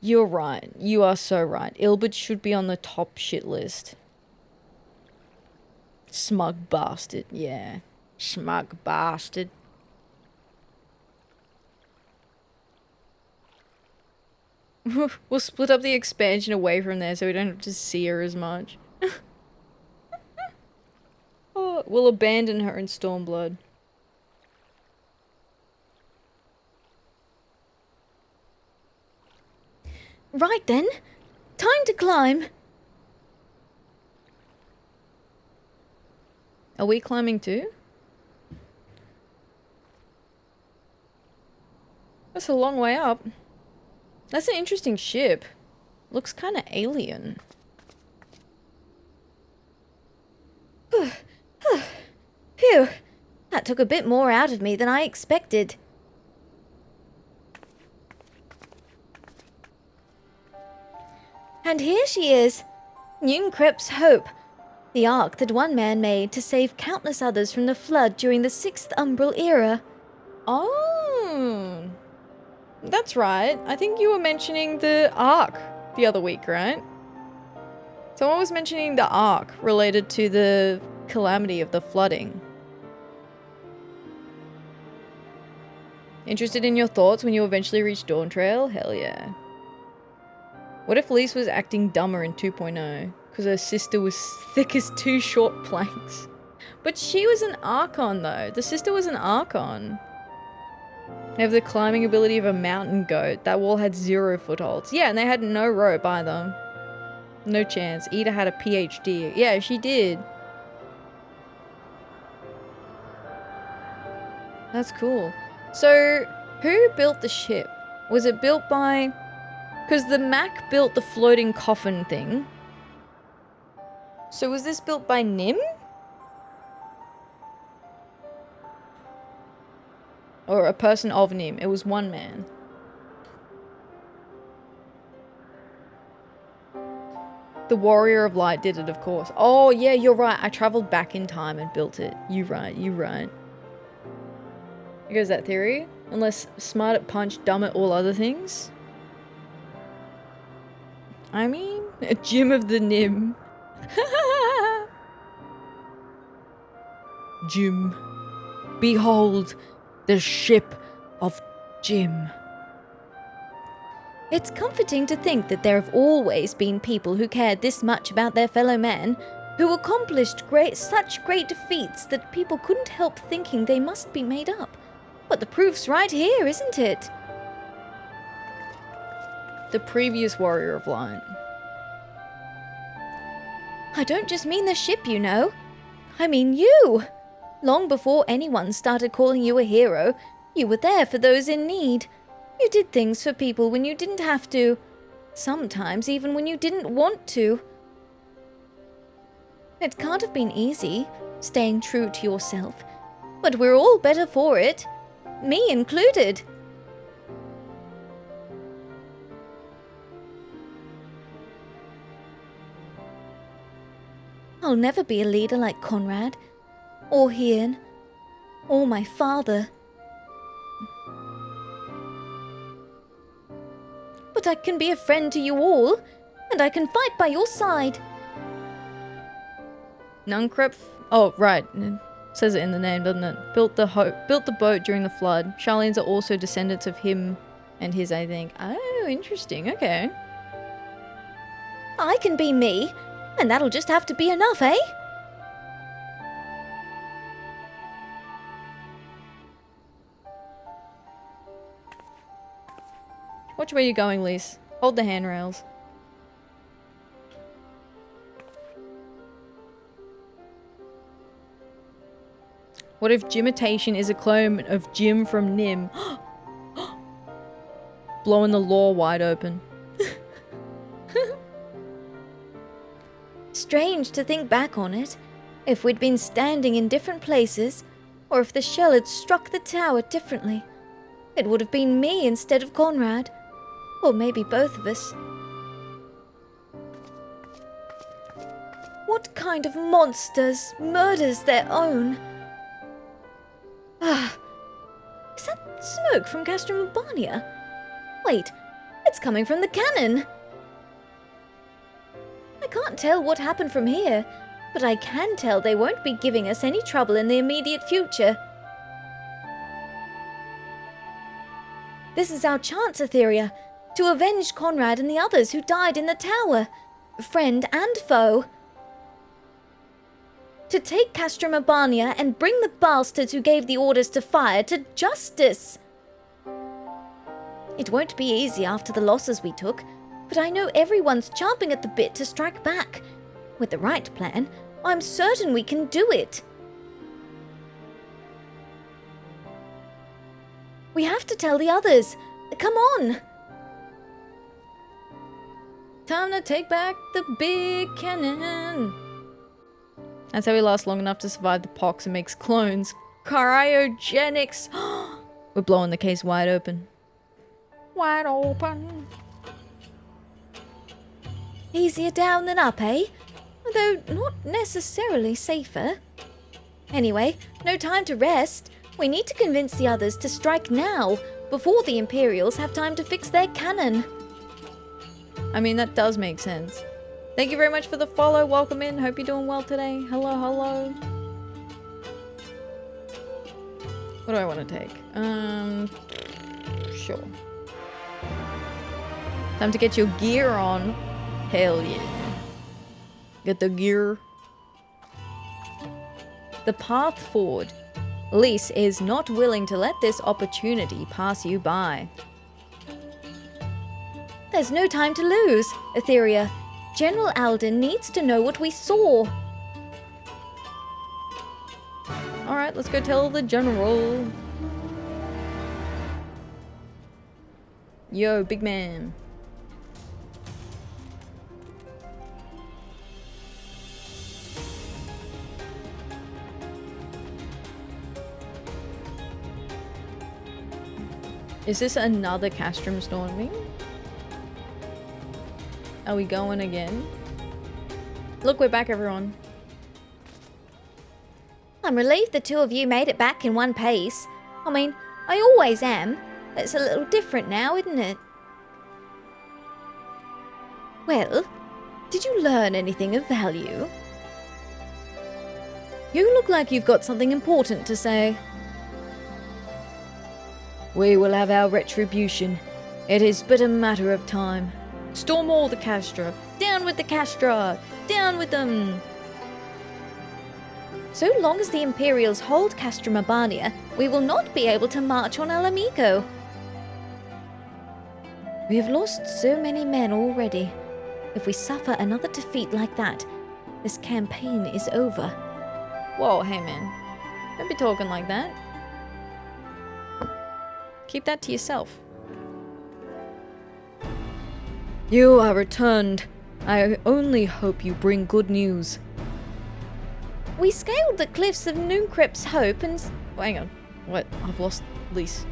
S1: You're right. You are so right. Ilbert should be on the top shit list. Smug bastard. Yeah. Smug bastard. We'll split up the expansion away from there so we don't have to see her as much. Oh, we'll abandon her in Stormblood.
S3: Right then, time to climb.
S1: Are we climbing too? That's a long way up. That's an interesting ship. Looks kind of alien.
S3: Phew, that took a bit more out of me than I expected. And here she is, Nunkrep's Hope, the ark that one man made to save countless others from the flood during the 6th Umbral era.
S1: Oh, that's right. I think you were mentioning the Ark the other week, right? Someone was mentioning the Ark related to the calamity of the flooding. Interested in your thoughts when you eventually reach Dawn Trail? Hell yeah. What if Lise was acting dumber in 2.0? Because her sister was thick as 2 short planks. But she was an Archon though. The sister was an Archon. They have the climbing ability of a mountain goat. That wall had 0 footholds. Yeah, and they had no rope either. No chance. Ida had a PhD. Yeah, she did. That's cool. So, who built the ship? Was it built by... Because the Mac built the floating coffin thing. So was this built by Nim? Or a person of Nim? It was one man. The Warrior of Light did it, of course. Oh, yeah, you're right. I traveled back in time and built it. You right, you right. Here goes that theory. Unless smart at punch, dumb at all other things. I mean, a gym of the Nim. Jim. Behold, the ship of Jim.
S3: It's comforting to think that there have always been people who cared this much about their fellow man, who accomplished such great defeats that people couldn't help thinking they must be made up. But the proof's right here, isn't it?
S1: The previous Warrior of Light.
S3: I don't just mean the ship, you know. I mean you. Long before anyone started calling you a hero, you were there for those in need. You did things for people when you didn't have to. Sometimes even when you didn't want to. It can't have been easy, staying true to yourself. But we're all better for it. Me included. I'll never be a leader like Conrad, or Hian, or my father. But I can be a friend to you all, and I can fight by your side.
S1: Nunkrep. Oh, right. It says it in the name, doesn't it? Built the boat during the flood. Charlene's are also descendants of him And his, I think. Oh, interesting. Okay.
S3: I can be me, and that'll just have to be enough, eh?
S1: Watch where you're going, Lise. Hold the handrails. What if Gimitation is a clone of Jim from Nim? Blowing the lore wide open.
S3: Strange to think back on it. If we'd been standing in different places, or if the shell had struck the tower differently, it would have been me instead of Conrad. Or maybe both of us. What kind of monsters murders their own? Ah, is that smoke from Castrum Urbania? Wait, it's coming from the cannon. I can't tell what happened from here, but I can tell they won't be giving us any trouble in the immediate future. This is our chance, Atheria, to avenge Conrad and the others who died in the tower, friend and foe. To take Castrum Urbania and bring the bastards who gave the orders to fire to justice. It won't be easy after the losses we took, but I know everyone's chomping at the bit to strike back. With the right plan, I'm certain we can do it. We have to tell the others. Come on!
S1: Time to take back the big cannon. That's how he lasts long enough to survive the pox and makes clones. Cryogenics. We're blowing the case wide open. Wide open.
S3: Easier down than up, eh? Though not necessarily safer. Anyway, no time to rest. We need to convince the others to strike now, before the Imperials have time to fix their cannon.
S1: I mean, that does make sense. Thank you very much for the follow. Welcome in. Hope you're doing well today. Hello, hello. What do I want to take? Sure. Time to get your gear on. Hell yeah. Get the gear. The path forward. Lise is not willing to let this opportunity pass you by.
S3: There's no time to lose, Atheria. General Alden needs to know what we saw.
S1: Alright, let's go tell the general. Yo, big man. Is this another Castrum storming? Are we going again? Look, we're back, everyone.
S3: I'm relieved the two of you made it back in one piece. I mean, I always am. It's a little different now, isn't it? Well, did you learn anything of value?
S1: You look like you've got something important to say. We will have our retribution. It is but a matter of time. Storm all the Castra. Down with the Castra. Down with them.
S3: So long as the Imperials hold Castrum Urbania, we will not be able to march on El Amico. We have lost so many men already. If we suffer another defeat like that, this campaign is over.
S1: Whoa, hey man. Don't be talking like that. Keep that to yourself. You are returned. I only hope you bring good news.
S3: We scaled the cliffs of Nooncrypt's Hope and...
S1: Hang on. What? I've lost Lise.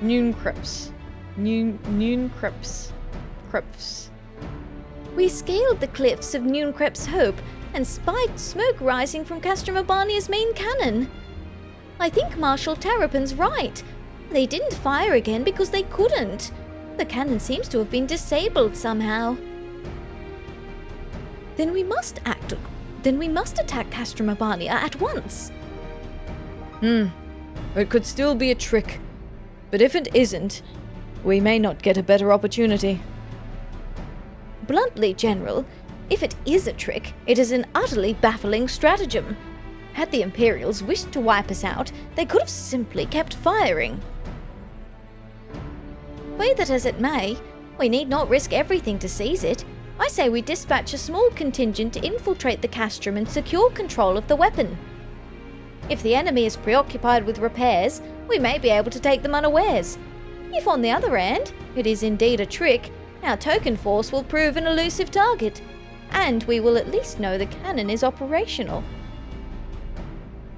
S1: Nooncrypts. Nooncrypts. Crypts.
S3: We scaled the cliffs of Nooncrypt's Hope and spied smoke rising from Castrum Urbania's main cannon. I think Marshal Terrapin's right. They didn't fire again because they couldn't. The cannon seems to have been disabled somehow. Then we must attack Castrum Urbania at once.
S1: It could still be a trick.
S2: But if it isn't, we may not get a better opportunity.
S3: Bluntly, General, if it is a trick, it is an utterly baffling stratagem. Had the Imperials wished to wipe us out, they could have simply kept firing. Be that as it may, we need not risk everything to seize it. I say we dispatch a small contingent to infiltrate the Castrum and secure control of the weapon. If the enemy is preoccupied with repairs, we may be able to take them unawares. If on the other hand, it is indeed a trick, our token force will prove an elusive target, and we will at least know the cannon is operational.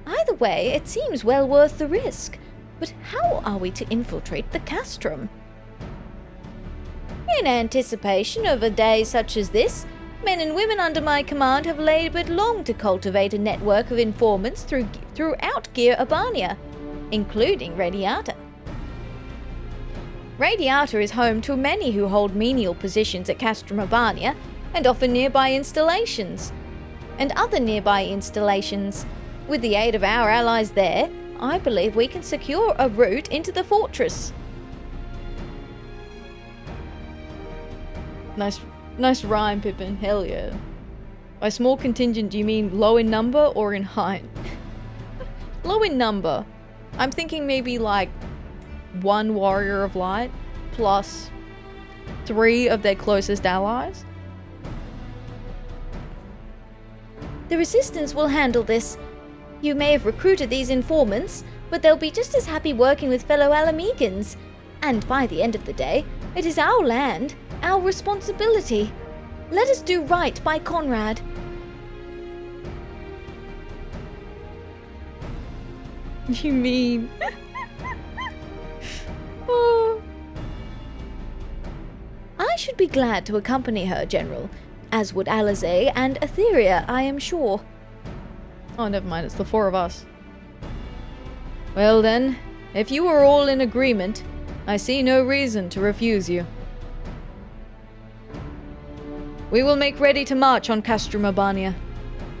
S3: Either way, it seems well worth the risk. But how are we to infiltrate the Castrum? In anticipation of a day such as this, men and women under my command have laboured long to cultivate a network of informants throughout Gir Urbania, including Radiata. Radiata is home to many who hold menial positions at Castrum Urbania and often nearby installations. And other nearby installations. With the aid of our allies there, I believe we can secure a route into the fortress.
S1: Nice rhyme, Pippin. Hell yeah. By small contingent, do you mean low in number or in height? Low in number. I'm thinking maybe like 1 warrior of light plus 3 of their closest allies.
S3: The Resistance will handle this. You may have recruited these informants, but they'll be just as happy working with fellow Alamegans. And by the end of the day, it is our land, our responsibility. Let us do right by Conrad.
S1: You mean... Oh.
S3: I should be glad to accompany her, General, as would Alizé and Atheria, I am sure.
S1: Oh, never mind, it's the 4 of us. Well then, if you are all in agreement, I see no reason to refuse you. We will make ready to march on Castrum Urbania.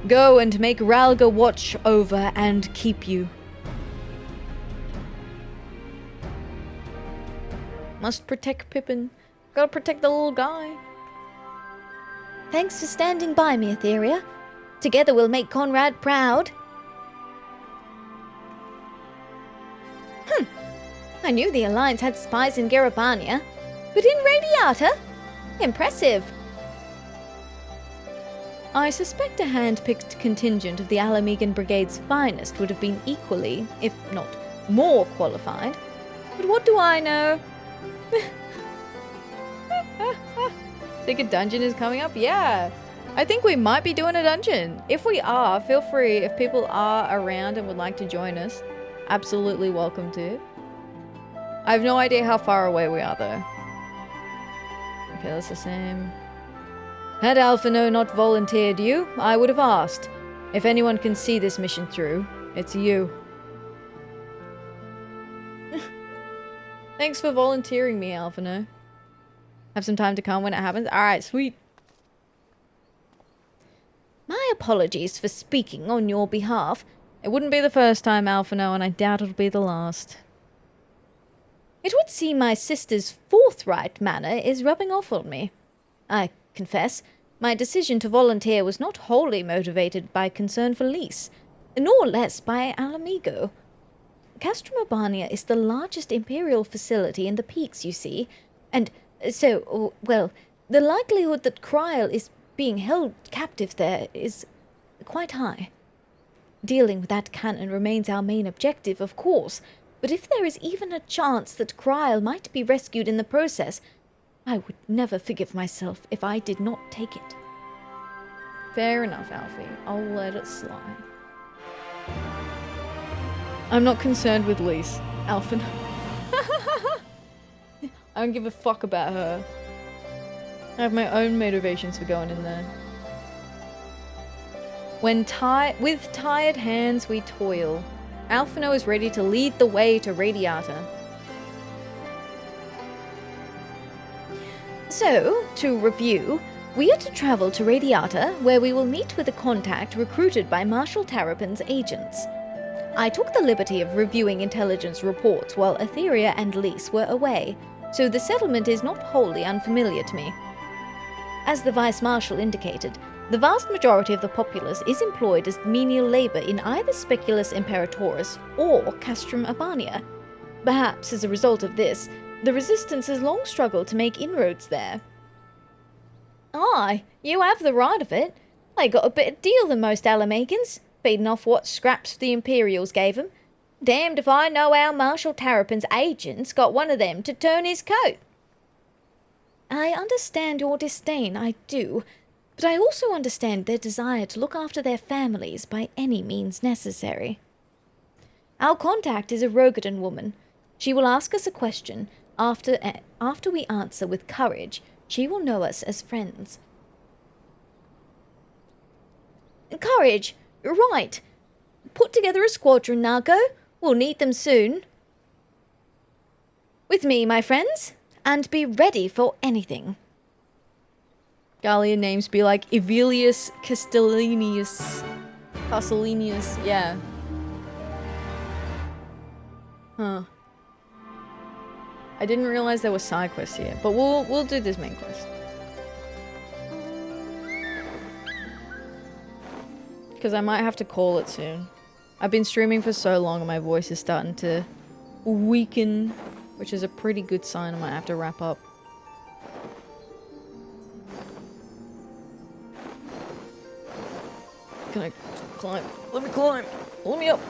S1: Go and make Ralga watch over and keep you. Must protect Pippin. Gotta protect the little guy.
S3: Thanks for standing by me, Atheria. Together we'll make Conrad proud. I knew the Alliance had spies in Garabania, but in Radiata? Impressive.
S1: I suspect a hand-picked contingent of the Alamegan Brigade's finest would have been equally, if not more, qualified. But what do I know? Think a dungeon is coming up? Yeah. I think we might be doing a dungeon. If we are, feel free, if people are around and would like to join us, absolutely welcome to. I have no idea how far away we are though. Okay, that's the same. Had Alphino not volunteered you, I would have asked. If anyone can see this mission through, it's you. Thanks for volunteering me, Alphino. Have some time to come when it happens? Alright, sweet.
S3: My apologies for speaking on your behalf.
S1: It wouldn't be the first time, Alphino, and I doubt it'll be the last.
S3: It would seem my sister's forthright manner is rubbing off on me. I confess, my decision to volunteer was not wholly motivated by concern for Lys, nor less by Alamigo. Castrum Urbania is the largest Imperial facility in the Peaks, you see, and so, well, the likelihood that Kryl is being held captive there is quite high. Dealing with that cannon remains our main objective, of course, but if there is even a chance that Kryl might be rescued in the process, I would never forgive myself if I did not take it.
S1: Fair enough, Alfie. I'll let it slide. I'm not concerned with Lys, Alphen. I don't give a fuck about her. I have my own motivations for going in there. With tired hands we toil. Alphino is ready to lead the way to Radiata.
S3: So, to review, we are to travel to Radiata, where we will meet with a contact recruited by Marshal Terrapin's agents. I took the liberty of reviewing intelligence reports while Atheria and Lise were away, so the settlement is not wholly unfamiliar to me. As the Vice Marshal indicated, the vast majority of the populace is employed as menial labour in either Speculus Imperatoris or Castrum Urbania. Perhaps as a result of this, the resistance has long struggled to make inroads there. Aye, you have the right of it. They got a better deal than most Alamegans, feeding off what scraps the Imperials gave 'em. Damned if I know how Marshal Terrapin's agents got one of them to turn his coat. I understand your disdain, I do, but I also understand their desire to look after their families by any means necessary. Our contact is a Rogadan woman. She will ask us a question. After we answer with courage, she will know us as friends. Courage! Right! Put together a squadron, Nago. We'll need them soon. With me, my friends, and be ready for anything.
S1: Gallian names be like Evilius Castellinius. Yeah. Huh. I didn't realize there were side quests here, but we'll do this main quest. Because I might have to call it soon. I've been streaming for so long and my voice is starting to weaken, which is a pretty good sign. I might have to wrap up. Can I climb? Let me climb! Let me up!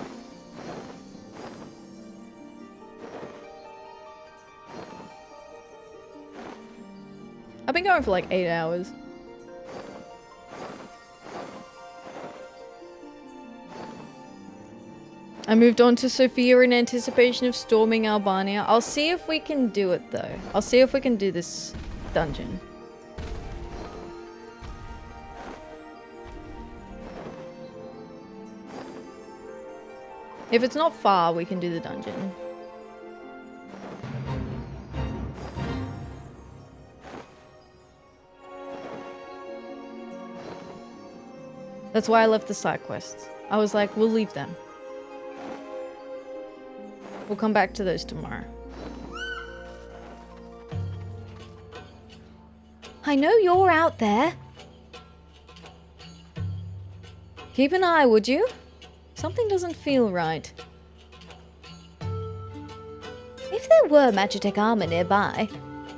S1: I've been going for like 8 hours. I moved on to Sofia in anticipation of storming Albania. I'll see if we can do it though. I'll see if we can do this dungeon. If it's not far, we can do the dungeon. That's why I left the side quests. I was like, we'll leave them. We'll come back to those tomorrow.
S3: I know you're out there.
S1: Keep an eye, would you? Something doesn't feel right.
S3: If there were Magitech armor nearby,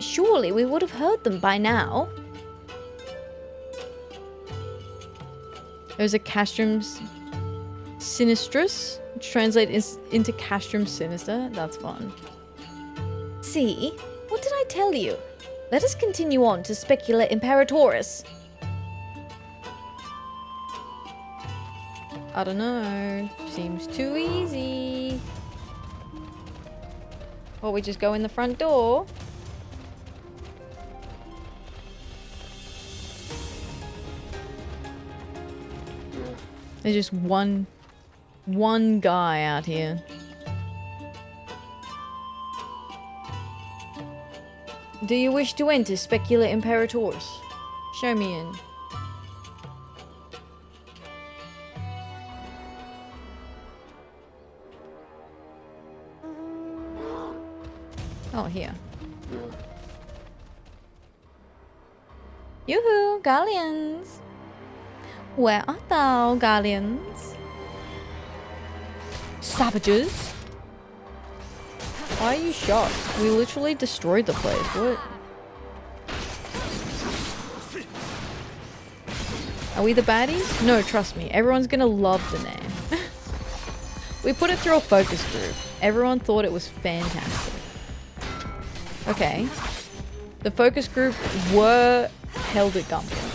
S3: surely we would have heard them by now.
S1: There's a Castrum Sinistris, which translates into Castrum Sinister. That's fun.
S3: See? What did I tell you? Let us continue on to Specula Imperatoris.
S1: I don't know. Seems too easy. Or we just go in the front door. There's just one guy out here. Do you wish to enter Specula Imperatoris? Show me in. Oh, here. Yoo-hoo, Galleons! Where art thou, Galleons? Savages! Why are you shocked? We literally destroyed the place. What? Are we the baddies? No, trust me. Everyone's gonna love the name. We put it through a focus group. Everyone thought it was fantastic. Okay. The focus group were held at gunpoint.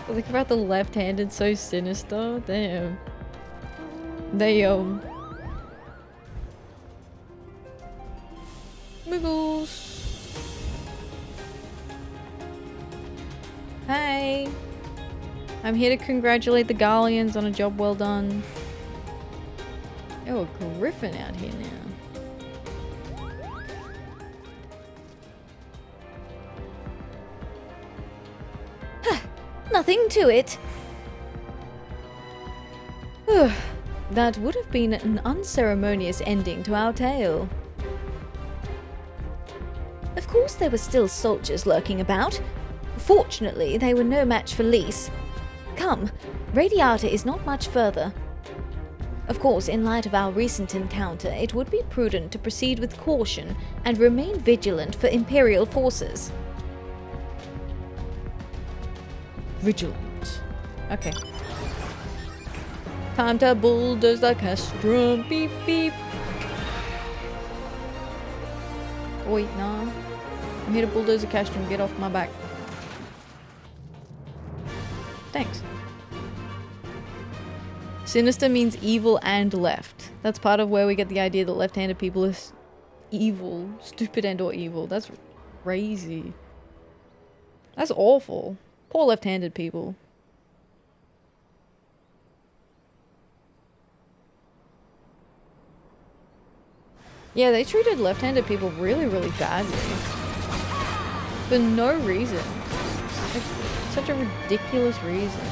S1: Look about the left-handed, so sinister. Damn. They Muggles. Hey. I'm here to congratulate the Galleons on a job well done. Oh, a griffin out here now.
S3: nothing to it.
S2: That would have been an unceremonious ending to our tale.
S3: Of course there were still soldiers lurking about. Fortunately, they were no match for Lys. Come, Radiata is not much further. Of course, in light of our recent encounter, it would be prudent to proceed with caution and remain vigilant for Imperial forces.
S2: Vigilant. Okay. Time to bulldoze the Castrum. Beep beep. Oh, wait, no. I'm here to bulldoze the Castrum. Get off my back. Thanks. Sinister means evil and left. That's part of where we get the idea that left-handed people are evil. Stupid and or evil. That's crazy. That's awful. Poor left-handed people. Yeah, they treated left-handed people really, really badly. For no reason. Like, such a ridiculous reason.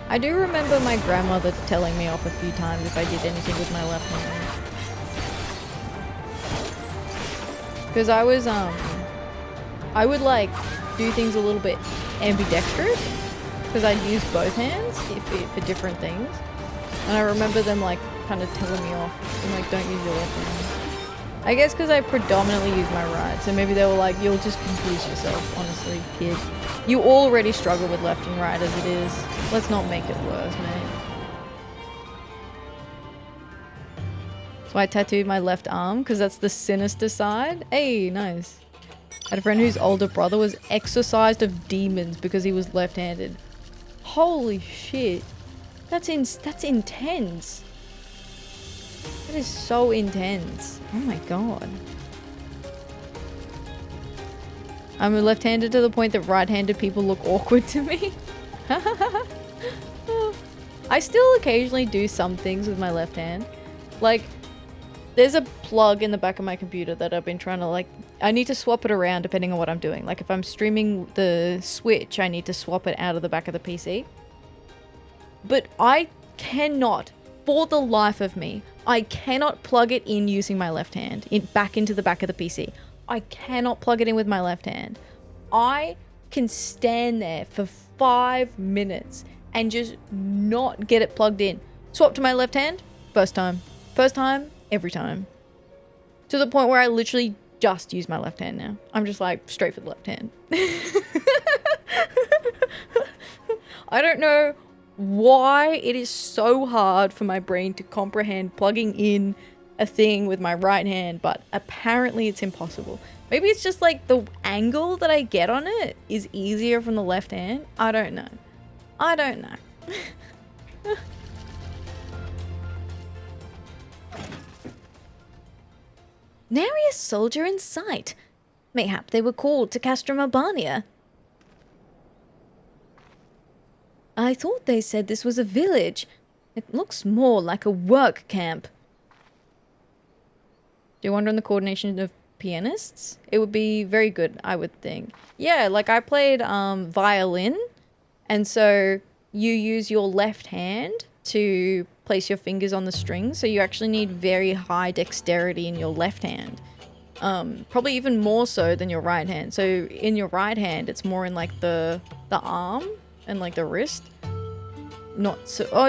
S2: I do remember my grandmother telling me off a few times if I did anything with my left hand. Because I was, I would like do things a little bit ambidextrous. Because I'd use both hands for different things. And I remember them like kind of telling me off and like, don't use your left hand. I guess because I predominantly use my right. So maybe they were like, you'll just confuse yourself, honestly, kid. You already struggle with left and right as it is. Let's not make it worse, mate. So I tattooed my left arm because that's the sinister side. Hey, nice. I had a friend whose older brother was exorcised of demons because he was left-handed. Holy shit. That's intense. That is so intense. Oh my god. I'm left-handed to the point that right-handed people look awkward to me. I still occasionally do some things with my left hand. Like, there's a plug in the back of my computer that I've been trying to like, I need to swap it around depending on what I'm doing. Like if I'm streaming the Switch, I need to swap it out of the back of the PC. But I cannot, for the life of me, I cannot plug it in using my left hand back into the back of the PC. I cannot plug it in with my left hand. I can stand there for 5 minutes and just not get it plugged in. Swap to my left hand, first time. First time, every time. To the point where I literally just use my left hand now. I'm just like straight for the left hand. I don't know why it is so hard for my brain to comprehend plugging in a thing with my right hand, but apparently it's impossible. Maybe it's just like the angle that I get on it is easier from the left hand. I don't know. I don't know.
S3: Nary a soldier in sight. Mayhap they were called to Castrum.
S2: I thought they said this was a village. It looks more like a work camp. Do you wonder on the coordination of pianists? It would be very good, I would think. Yeah, like I played violin, and so you use your left hand to place your fingers on the strings, so you actually need very high dexterity in your left hand. Probably even more so than your right hand. So in your right hand, it's more in like the arm and like the wrist. Not so,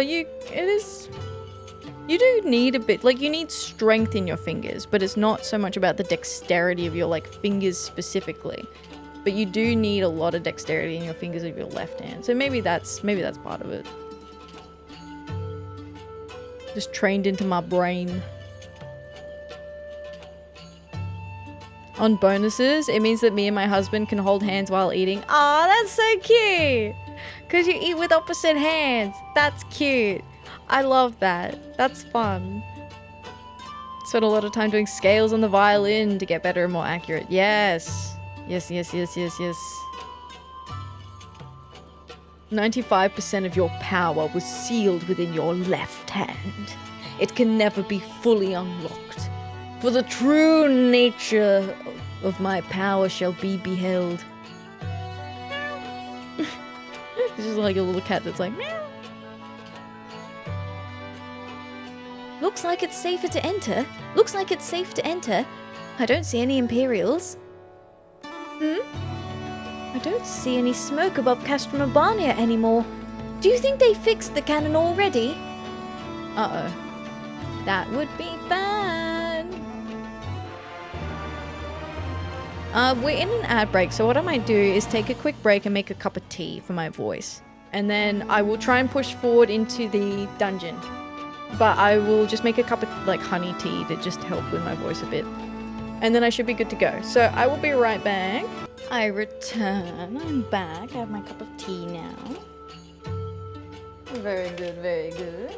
S2: you do need a bit, like you need strength in your fingers, but it's not so much about the dexterity of your like fingers specifically. But you do need a lot of dexterity in your fingers of your left hand. So maybe that's part of it. Just trained into my brain. On bonuses, it means that me and my husband can hold hands while eating. Aw, that's so cute! Because you eat with opposite hands. That's cute. I love that. That's fun. Spent a lot of time doing scales on the violin to get better and more accurate. Yes. Yes, yes, yes, yes, yes. 95% of your power was sealed within your left hand. It can never be fully unlocked. For the true nature of my power shall be beheld. It's just like a little cat that's like, meow.
S3: Looks like it's safer to enter. Looks like it's safe to enter. I don't see any Imperials. I don't see any smoke above Castrum anymore. Do you think they fixed the cannon already?
S2: Uh-oh. That would be bad. We're in an ad break, so what I might do is take a quick break and make a cup of tea for my voice. And then I will try and push forward into the dungeon. But I will just make a cup of, like, honey tea to just help with my voice a bit. And then I should be good to go. So I will be right back. I return. I'm back. I have my cup of tea now. Very good, very good.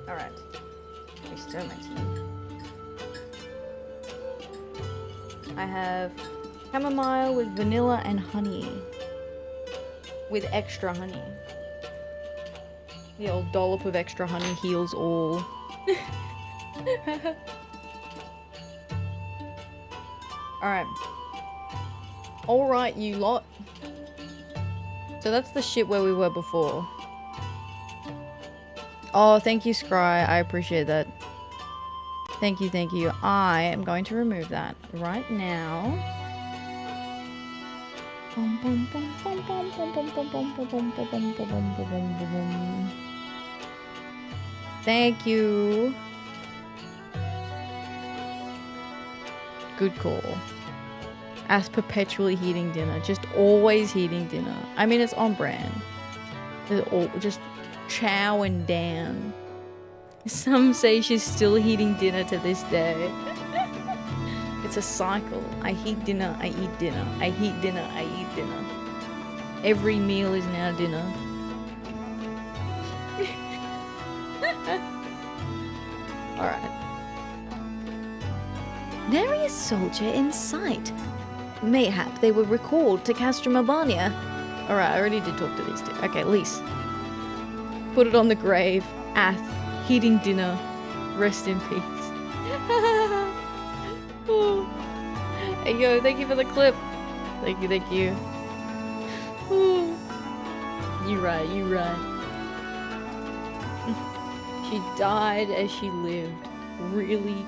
S2: Alright. Let me stir my tea. I have chamomile with vanilla and honey. With extra honey. The old dollop of extra honey heals all. Alright. Alright, you lot. So that's the ship where we were before. Oh, thank you, Scry. I appreciate that. Thank you, thank you. I am going to remove that right now. Thank you. Good call. As perpetually heating dinner. Just always heating dinner. I mean, it's on brand. They're all just chowing down. Some say she's still heating dinner to this day. It's a cycle. I heat dinner, I eat dinner. I heat dinner, I eat dinner. Every meal is now dinner. Alright.
S3: Nary a soldier in sight. Mayhap they were recalled to Castrum.
S2: Alright, I already did talk to these two. Okay, Lise. Put it on the grave. Ath. Heating dinner. Rest in peace. Oh. Hey, yo, thank you for the clip. Thank you, thank you. Oh. You right, you right. She died as she lived. Really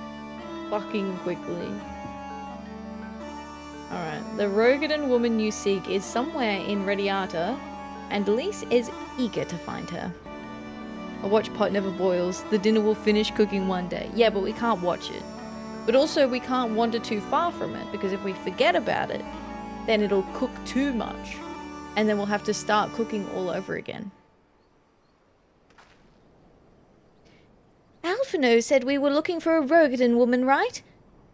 S2: fucking quickly. Alright, the Rogadan woman you seek is somewhere in Radiata, and Lise is eager to find her. A watch pot never boils. The dinner will finish cooking one day. Yeah, but we can't watch it. But also, we can't wander too far from it, because if we forget about it, then it'll cook too much. And then we'll have to start cooking all over again.
S3: Alphino said we were looking for a Rogadan woman, right?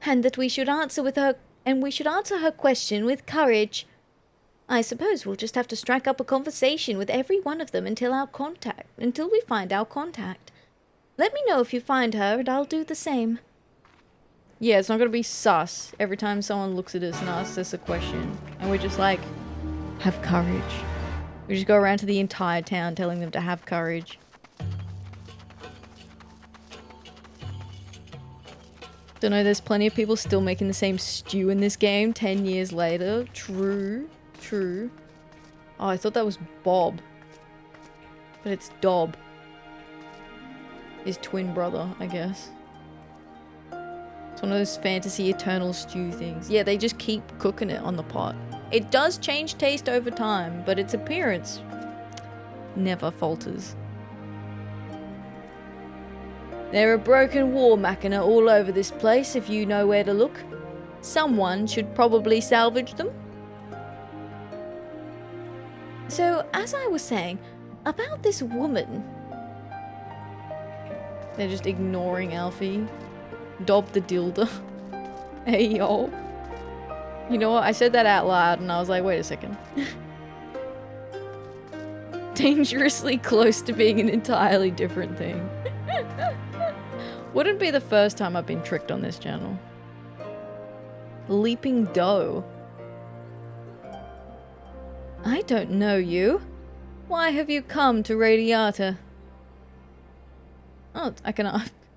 S3: And that we should answer her question with courage. I suppose we'll just have to strike up a conversation with every one of them until we find our contact. Let me know if you find her, and I'll do the same.
S2: Yeah, it's not gonna be sus every time someone looks at us and asks us a question. And we're just like, have courage. We just go around to the entire town telling them to have courage. Don't know, there's plenty of people still making the same stew in this game 10 years later. True. True. Oh, I thought that was Bob. But it's Dob. His twin brother, I guess. It's one of those fantasy eternal stew things. Yeah, they just keep cooking it on the pot. It does change taste over time, but its appearance never falters. There are broken war machina all over this place if you know where to look. Someone should probably salvage them.
S3: So, as I was saying, about this woman...
S2: They're just ignoring Alfie. Dob the dildo. Hey, yo. You know what? I said that out loud and I was like, wait a second. Dangerously close to being an entirely different thing. Wouldn't be the first time I've been tricked on this channel. Leaping dough. I don't know you. Why have you come to Radiata? Oh,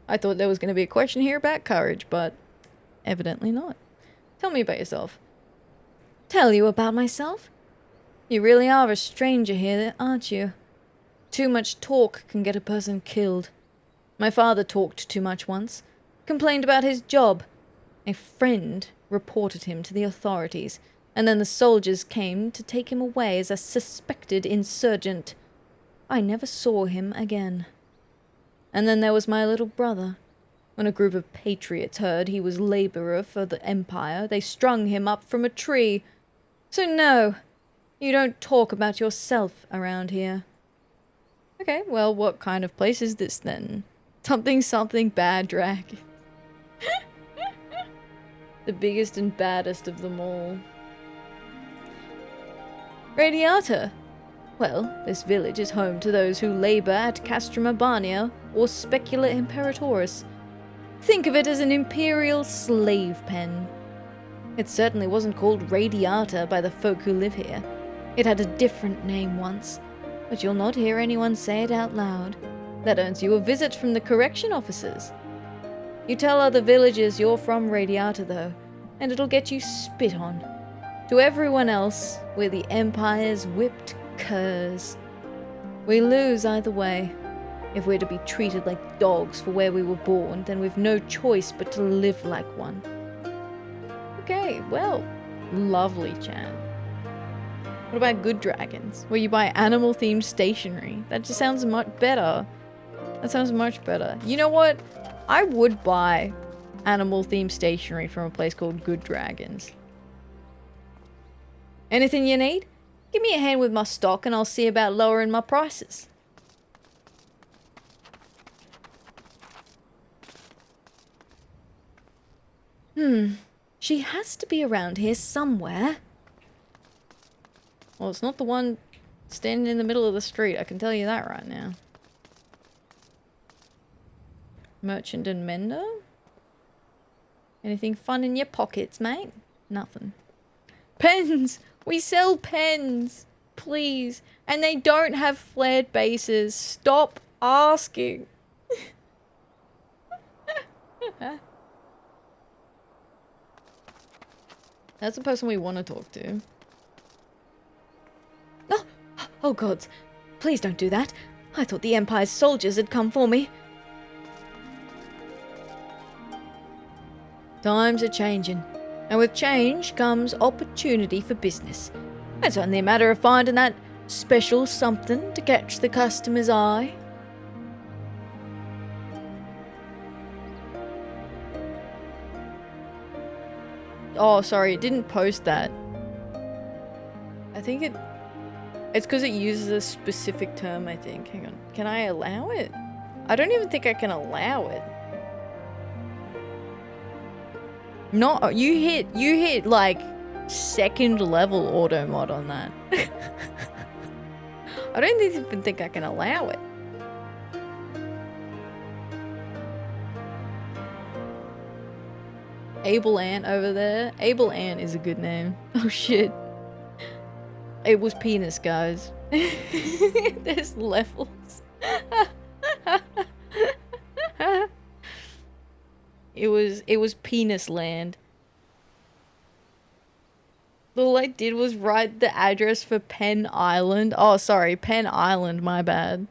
S2: I thought there was going to be a question here about courage, but evidently not. Tell me about yourself.
S3: Tell you about myself? You really are a stranger here, aren't you? Too much talk can get a person killed. My father talked too much once. Complained about his job. A friend reported him to the authorities, and then the soldiers came to take him away as a suspected insurgent. I never saw him again. And then there was my little brother. When a group of patriots heard he was laborer for the Empire, they strung him up from a tree. So no, you don't talk about yourself around here.
S2: Okay, well, what kind of place is this then? Something bad dragon. The biggest and baddest of them all. Radiata. Well, this village is home to those who labor at Castrum or Specula Imperatoris. Think of it as an imperial slave pen. It certainly wasn't called Radiata by the folk who live here. It had a different name once, but you'll not hear anyone say it out loud. That earns you a visit from the correction officers. You tell other villagers you're from Radiata, though, and it'll get you spit on. To everyone else, we're the Empire's whipped curs. We lose either way. If we're to be treated like dogs for where we were born, then we've no choice but to live like one. Okay, well, lovely, Chan. What about good dragons, where you buy animal-themed stationery? That just sounds much better. That sounds much better. You know what? I would buy animal-themed stationery from a place called Good Dragons. Anything you need? Give me a hand with my stock and I'll see about lowering my prices.
S3: She has to be around here somewhere.
S2: Well, it's not the one standing in the middle of the street, I can tell you that right now. Merchant and mender? Anything fun in your pockets, mate? Nothing. Pens! We sell pens! Please. And they don't have flared bases. Stop asking. That's the person we want to talk to.
S3: Oh gods, please don't do that. I thought the Empire's soldiers had come for me.
S2: Times are changing, and with change comes opportunity for business. It's only a matter of finding that special something to catch the customer's eye. Oh, sorry, it didn't post that. I think it's because it uses a specific term, I think. Hang on. Can I allow it? I don't even think I can allow it. No, you hit like second level auto mod on that. I don't even think I can allow it. Abel Ant over there. Abel Ant is a good name. Oh shit. It was penis, guys. There's levels. It was penis land. All I did was write the address for Penn Island. Oh, sorry, Penn Island, my bad.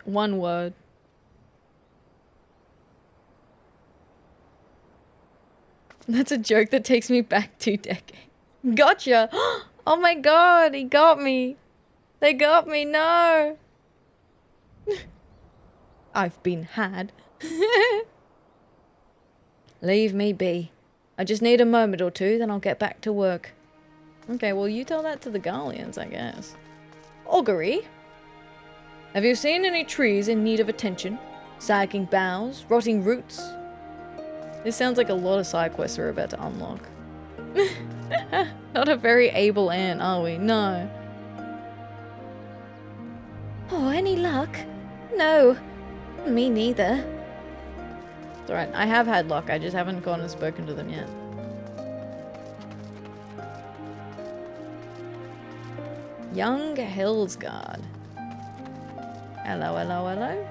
S2: One word. That's a joke that takes me back 2 decades. Gotcha! Oh my god, he got me! They got me, no! I've been had. Leave me be. I just need a moment or two, then I'll get back to work. Okay, well you tell that to the Garleans, I guess. Augury? Have you seen any trees in need of attention? Sagging boughs, rotting roots? This sounds like a lot of side quests we're about to unlock. Not a very able ant, are we? No.
S3: Oh, any luck? No. Me neither.
S2: It's alright, I have had luck, I just haven't gone and spoken to them yet. Young Hillsguard. Hello, hello, hello.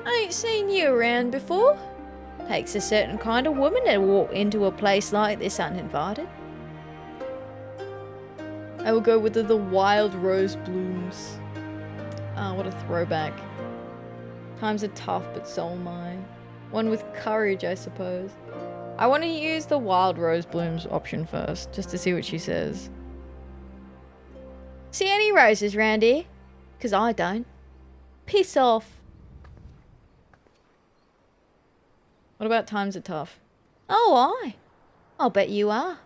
S2: I ain't seen you around before. Takes a certain kind of woman to walk into a place like this uninvited. I will go with the wild rose blooms. Ah, what a throwback. Times are tough, but so am I. One with courage, I suppose. I want to use the wild rose blooms option first, just to see what she says. See any roses round here? 'Cause I don't. Piss off. What about times are tough? Oh, aye. I'll bet you are.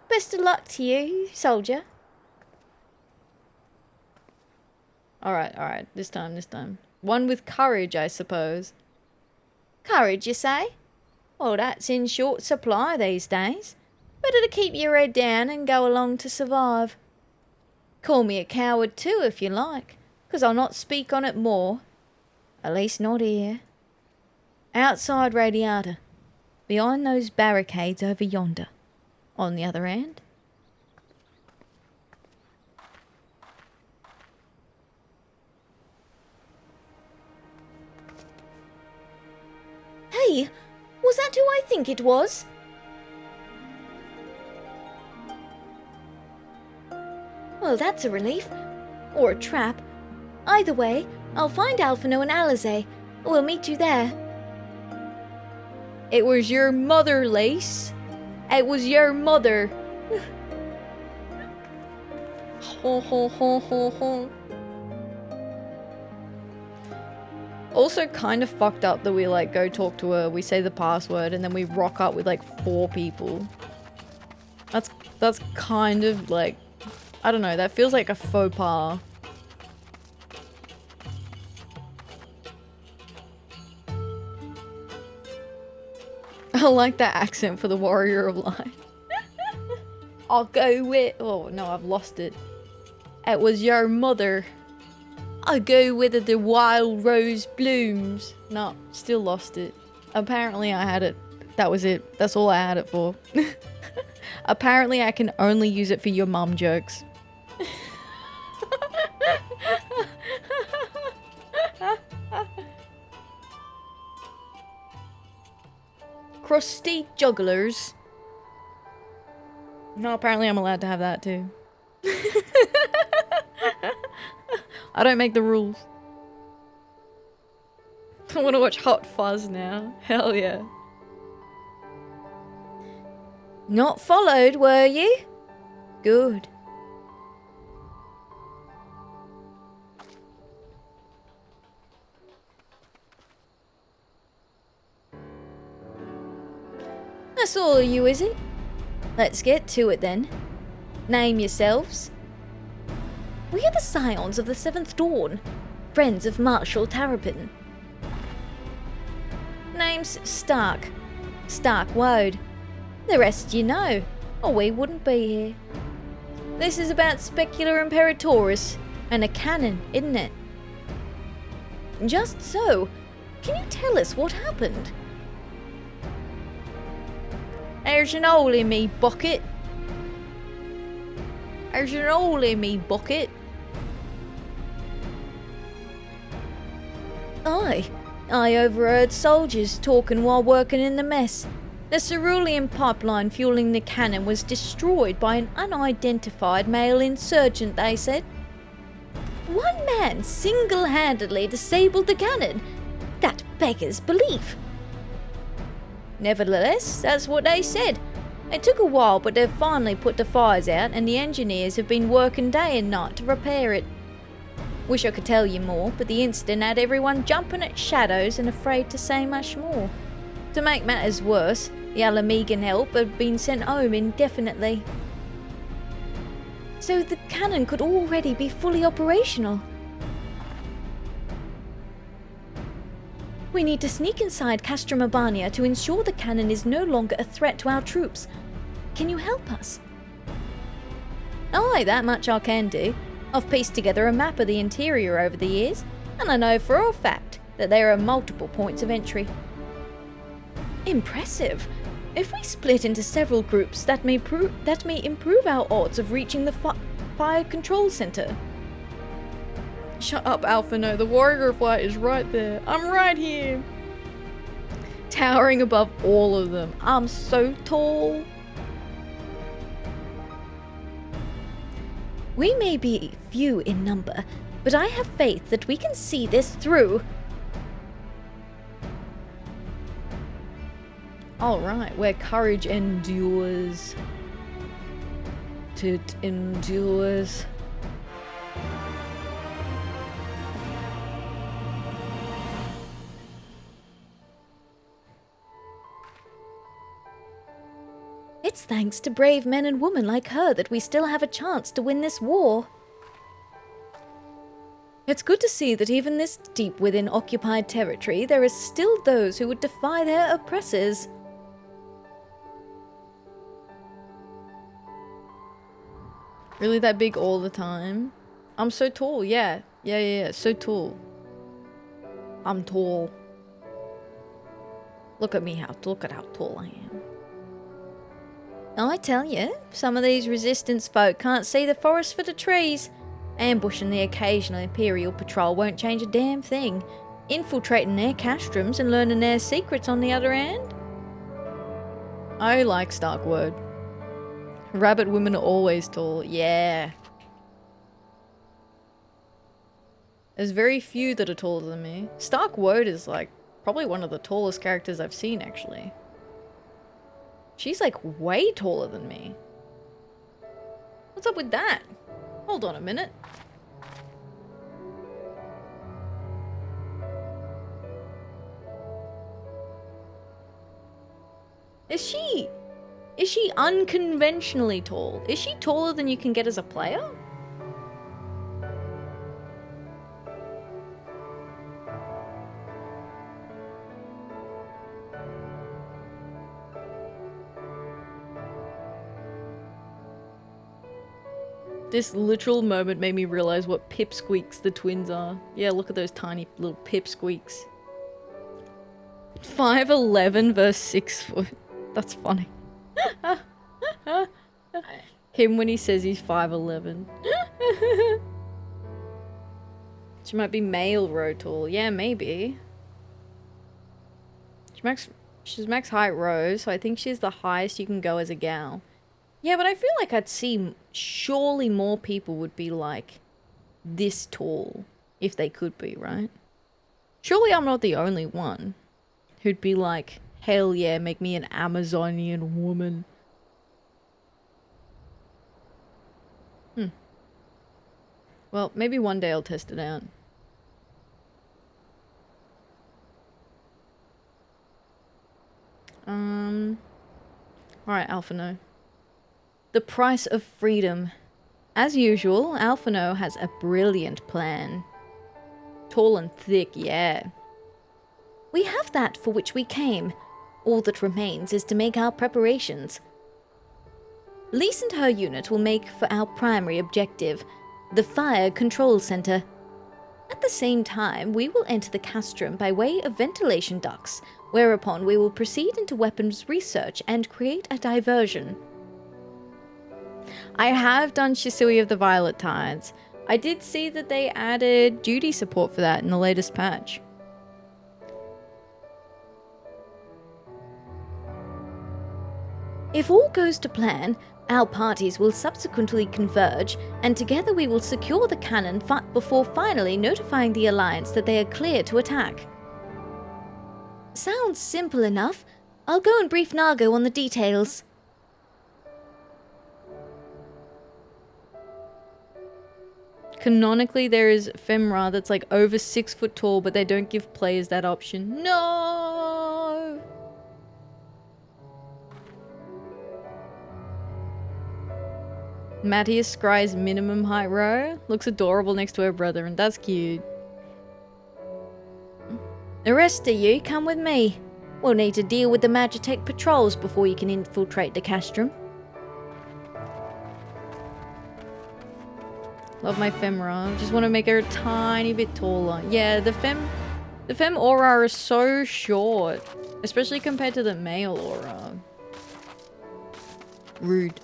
S2: Best of luck to you, soldier. Alright, this time. One with courage, I suppose. Courage, you say? Well, that's in short supply these days. Better to keep your head down and go along to survive. Call me a coward too, if you like, 'cause I'll not speak on it more. At least not here. Outside Radiata, behind those barricades over yonder. On the other hand.
S3: Hey, was that who I think it was? Well, that's a relief. Or a trap. Either way, I'll find Alphino and Alizé. We'll meet you there.
S2: It was your mother, Lace. It was your mother. Ho ho ho ho ho. Also kind of fucked up that we like go talk to her, we say the password, and then we rock up with like 4 people. That's kind of like, I don't know, that feels like a faux pas. I like that accent for the Warrior of Light. I'll go with... Oh, no, I've lost it. It was your mother. I'll go with the wild rose blooms. No, still lost it. Apparently I had it. That was it. That's all I had it for. Apparently I can only use it for your mum jokes. Crusty jugglers. No, apparently I'm allowed to have that too. I don't make the rules. I want to watch Hot Fuzz now. Hell yeah.
S3: Not followed, were you? Good. That's all of you, is it? Let's get to it then. Name yourselves. We are the Scions of the Seventh Dawn, friends of Marshal Terrapin. Name's Stark. Stark Woad. The rest you know, or we wouldn't be here. This is about Specula Imperatoris and a cannon, isn't it? Just so. Can you tell us what happened? There's an hole in me bucket. There's an hole in me bucket. I overheard soldiers talking while working in the mess. The cerulean pipeline fueling the cannon was destroyed by an unidentified male insurgent, they said. One man single-handedly disabled the cannon. That beggars belief. Nevertheless, that's what they said. It took a while, but they've finally put the fires out and the engineers have been working day and night to repair it. Wish I could tell you more, but the incident had everyone jumping at shadows and afraid to say much more. To make matters worse, the Alamegan help had been sent home indefinitely. So the cannon could already be fully operational. We need to sneak inside Castrum to ensure the cannon is no longer a threat to our troops. Can you help us? Aye, that much I can do. I've pieced together a map of the interior over the years, and I know for a fact that there are multiple points of entry. Impressive. If we split into several groups, that may improve our odds of reaching the fire control center.
S2: Shut up, Alpha. No, the warrior of light is right there. I'm right here. Towering above all of them. I'm so tall.
S3: We may be few in number, but I have faith that we can see this through.
S2: Alright, where courage endures. It endures.
S3: It's thanks to brave men and women like her that we still have a chance to win this war. It's good to see that even this deep within occupied territory, there is still those who would defy their oppressors.
S2: Really that big all the time? I'm so tall, yeah. Yeah, so tall. I'm tall. Look at how tall I am.
S3: I tell you, some of these resistance folk can't see the forest for the trees. Ambushing the occasional Imperial patrol won't change a damn thing. Infiltrating their castrums and learning their secrets on the other hand.
S2: I like Starkwood. Rabbit women are always tall, yeah. There's very few that are taller than me. Starkwood is like probably one of the tallest characters I've seen actually. She's like way taller than me. What's up with that? Hold on a minute. Is she unconventionally tall? Is she taller than you can get as a player? This literal moment made me realize what pipsqueaks the twins are. Yeah, look at those tiny little pipsqueaks. 5'11" versus 6 foot. That's funny. Him when he says he's 5'11". She might be male row tall. Yeah, maybe. She's max height row, so I think she's the highest you can go as a gal. Yeah, but I feel like I'd see surely more people would be like this tall if they could be, right? Surely I'm not the only one who'd be like, hell yeah, make me an Amazonian woman. Well, maybe one day I'll test it out. Alright, Alphino. The price of freedom. As usual, Alphino has a brilliant plan. Tall and thick, yeah.
S3: We have that for which we came. All that remains is to make our preparations. Lise and her unit will make for our primary objective, the Fire Control Center. At the same time, we will enter the Castrum by way of ventilation ducts, whereupon we will proceed into weapons research and create a diversion. I have done Shisui of the Violet Tides. I did see that they added duty support for that in the latest patch. If all goes to plan, our parties will subsequently converge, and together we will secure the cannon before finally notifying the Alliance that they are clear to attack. Sounds simple enough. I'll go and brief Nago on the details.
S2: Canonically, there is Femra that's like over 6 foot tall, but they don't give players that option. No! Matthias Scry's minimum height row looks adorable next to her brother, and that's cute.
S3: The rest of you come with me. We'll need to deal with the Magitech patrols before you can infiltrate the Castrum.
S2: Love my Femra. Just want to make her a tiny bit taller. Yeah, the Fem aura is so short, especially compared to the male aura. Rude.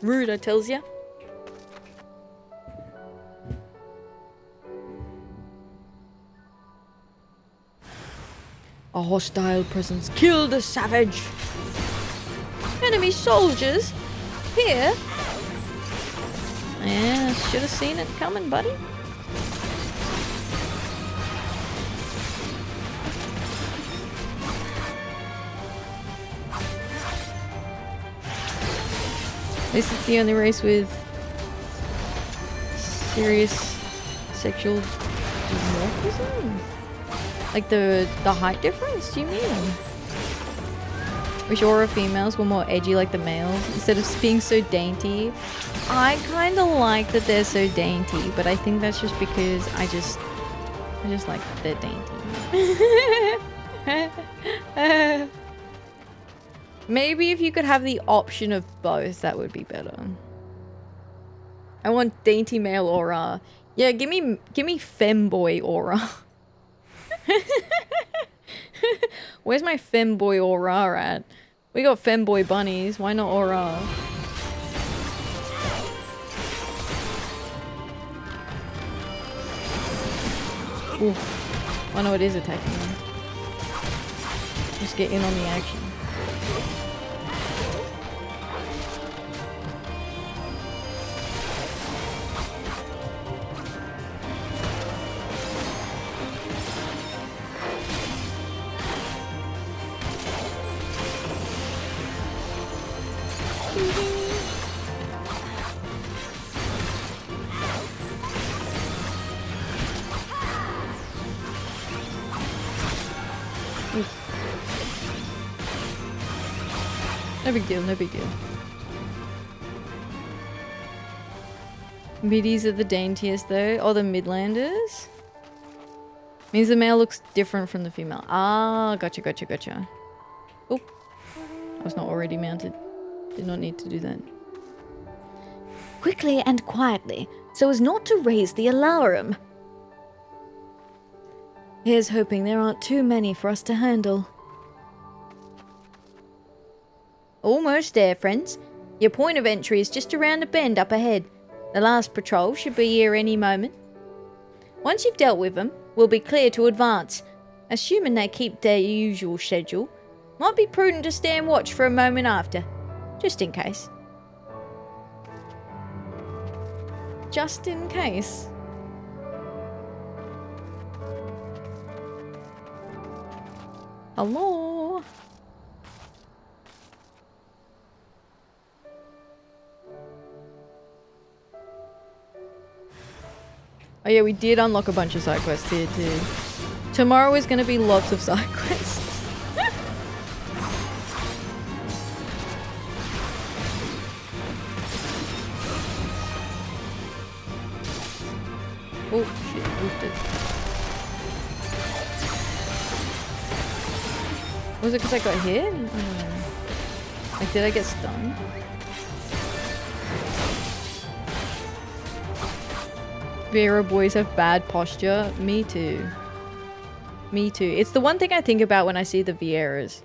S2: Rude, I tells ya. A hostile presence killed a savage. Enemy soldiers? Here? Yeah, should have seen it coming, buddy. This is the only race with serious sexual dimorphism? Like the height difference, do you mean? Wish Aura females were more edgy like the males instead of being so dainty. I kind of like that they're so dainty, but I think that's just because I just like that they're dainty. Maybe if you could have the option of both, that would be better. I want dainty male aura. Yeah, give me femboy aura. Where's my femboy aura at? We got femboy bunnies. Why not aura? Ooh. I know it is attacking them. Just get in on the action. No big deal, no big deal. Middies are the daintiest though. Oh, the Midlanders? Means the male looks different from the female. Ah, gotcha, gotcha, gotcha. Oh, I was not already mounted. Did not need to do that.
S3: Quickly and quietly, so as not to raise the alarm. Here's hoping there aren't too many for us to handle. Almost there, friends. Your point of entry is just around the bend up ahead. The last patrol should be here any moment. Once you've dealt with them, we'll be clear to advance. Assuming they keep their usual schedule, might be prudent to stay and watch for a moment after, just in case.
S2: Just in case. Hello? Oh yeah, we did unlock a bunch of side quests here too. Tomorrow is going to be lots of side quests. Oh shit, moved it. Was it because I got hit? Like, did I get stunned? Vera boys have bad posture. Me too. Me too. It's the one thing I think about when I see the Vieras.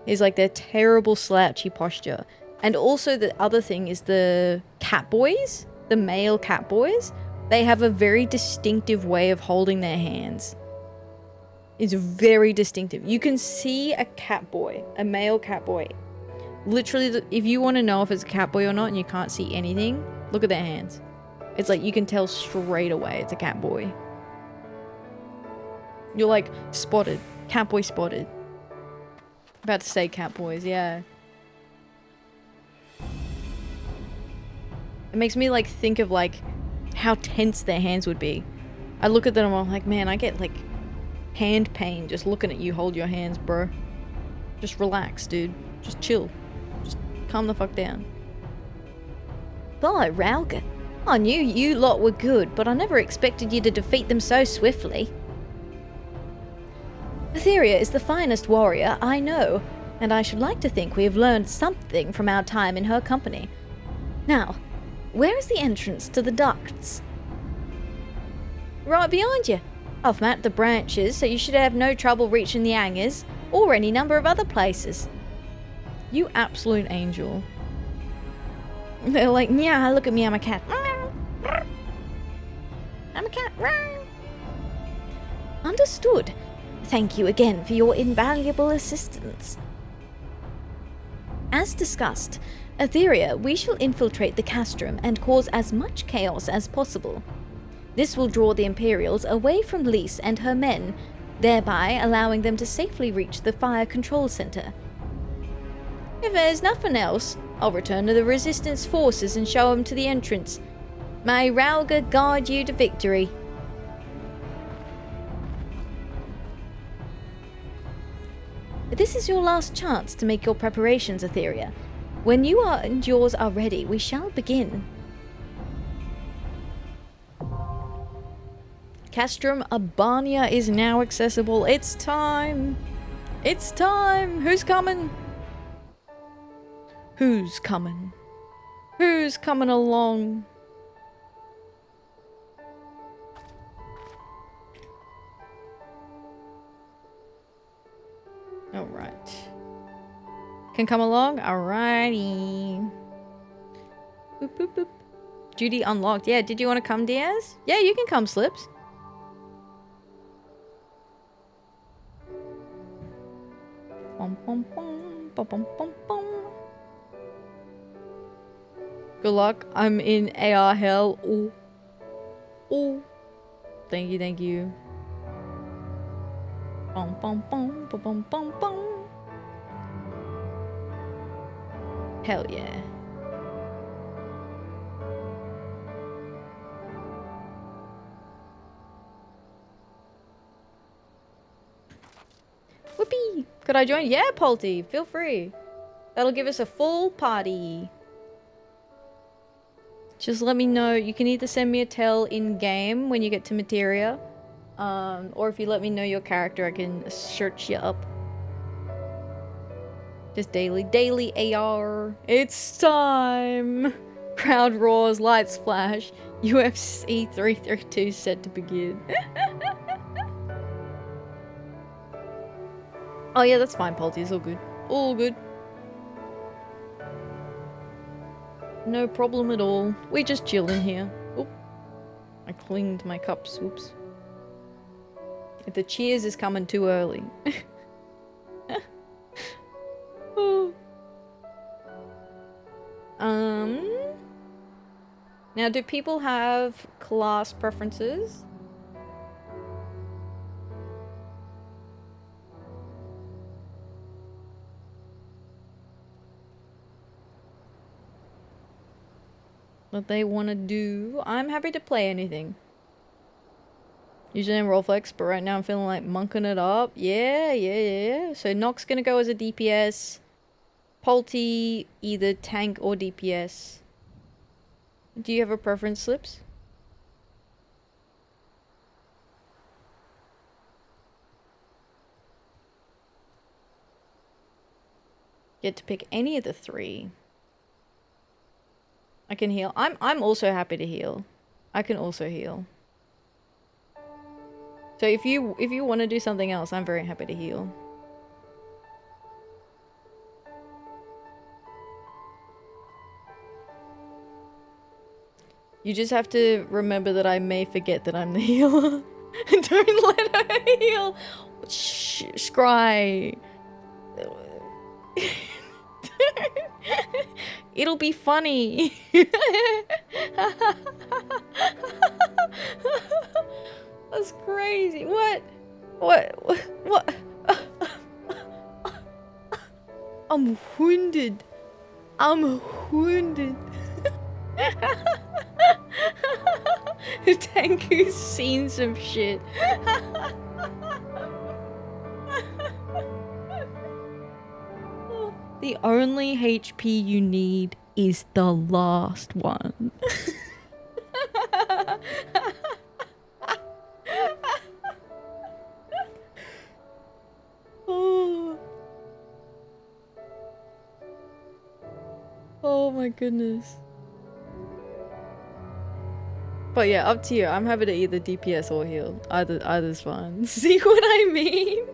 S2: Is like their terrible slouchy posture. And also the other thing is the cat boys. The male cat boys. They have a very distinctive way of holding their hands. It's very distinctive. You can see a cat boy. A male cat boy. Literally, if you want to know if it's a cat boy or not and you can't see anything, look at their hands. It's like you can tell straight away it's a cat boy. You're like, spotted. Cat boy spotted. About to say cat boys, yeah. It makes me like think of like how tense their hands would be. I look at them and I'm like, man, I get like hand pain just looking at you hold your hands, bro. Just relax, dude. Just chill. Just calm the fuck down.
S3: By Rauga, I knew you lot were good, but I never expected you to defeat them so swiftly. Atheria is the finest warrior I know, and I should like to think we have learned something from our time in her company. Now, where is the entrance to the ducts? Right behind you. I've mapped the branches, so you should have no trouble reaching the hangars, or any number of other places.
S2: You absolute angel.
S3: They're like, yeah, look at me, I'm a cat. I'm a cat. Understood. Thank you again for your invaluable assistance. As discussed, Atheria, we shall infiltrate the Castrum and cause as much chaos as possible. This will draw the Imperials away from Lys and her men, thereby allowing them to safely reach the fire control center. If there's nothing else, I'll return to the Resistance forces and show them to the entrance. May Rauga guide you to victory. This is your last chance to make your preparations, Atheria. When you and yours are ready, we shall begin.
S2: Castrum Abania is now accessible. It's time! It's time! Who's coming? Who's coming? Who's coming along? Alright. Can come along? Alrighty. Boop, boop, boop. Duty unlocked. Yeah, did you want to come, Diaz? Yeah, you can come, Slips. Bum, bum, bum, bum, bum, bum, bum. Good luck. I'm in AR hell. Ooh. Ooh. Thank you, thank you. Bum, bum, bum, bum, bum, bum, bum. Hell yeah. Whoopee! Could I join? Yeah, Polty, feel free. That'll give us a full party. Just let me know. You can either send me a tell in-game when you get to Materia, or if you let me know your character, I can search you up. Just daily AR. It's time! Crowd roars, lights flash. UFC 332 set to begin. Oh yeah, that's fine, Polty. It's all good. All good. No problem at all. We just chill in here. Oop. I clinged my cups. Oops. The cheers is coming too early. Oh. Now, do people have class preferences? What they want to do? I'm happy to play anything. Usually I'm rollflex, but right now I'm feeling like monking it up. Yeah. So Nox gonna go as a DPS. Polty, either tank or DPS. Do you have a preference, Slips? Get to pick any of the three. I can heal. I'm also happy to heal. I can also heal. So if you want to do something else, I'm very happy to heal. You just have to remember that I may forget that I'm the healer. Don't let her heal. Shh, scry. It'll be funny. That's crazy. What? I'm wounded. Tanku's seen some shit. The only HP you need is the last one. Oh my goodness. But yeah, up to you. I'm happy to either DPS or heal. Either's fine. See what I mean?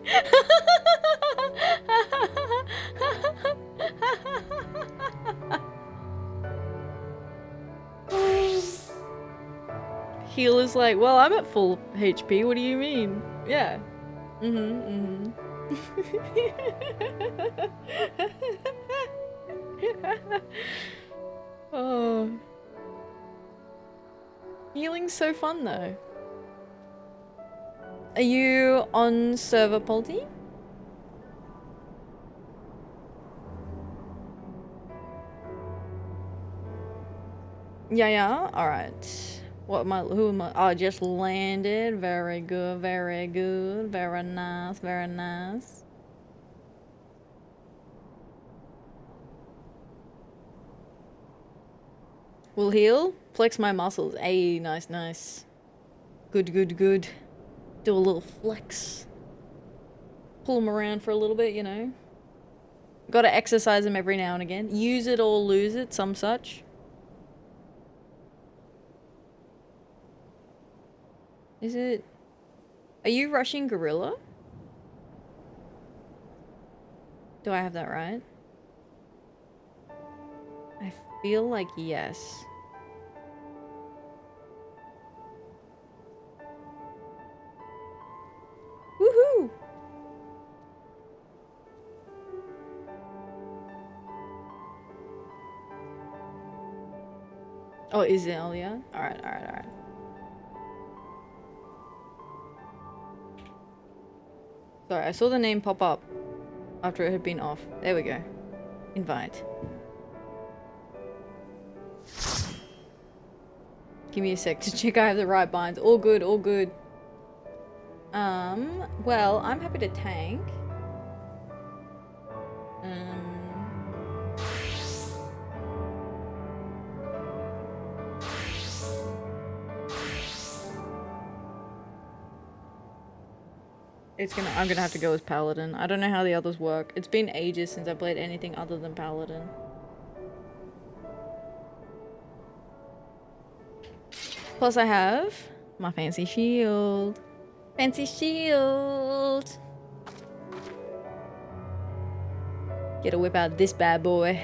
S2: Healer's like, well, I'm at full HP. What do you mean? Yeah. Oh. Healing's so fun though. Are you on server Polty? Yeah. Alright. What am I, who am I? Oh, I just landed. Very good, very good. Very nice, very nice. Will heal. Flex my muscles. Ayy, nice, nice. Good, good, good. Do a little flex. Pull them around for a little bit, you know. Gotta exercise them every now and again. Use it or lose it, some such. Is it... Are you rushing Gorilla? Do I have that right? I feel like yes. Woohoo! Oh, is it Elia? Alright, alright, alright. Sorry, I saw the name pop up after it had been off. There we go. Invite. Give me a sec to check I have the right binds. All good, all good. Well, I'm happy to tank. I'm gonna have to go as Paladin. I don't know how the others work. It's been ages since I played anything other than Paladin. Plus I have my fancy shield. Fancy shield! Get a whip out this bad boy.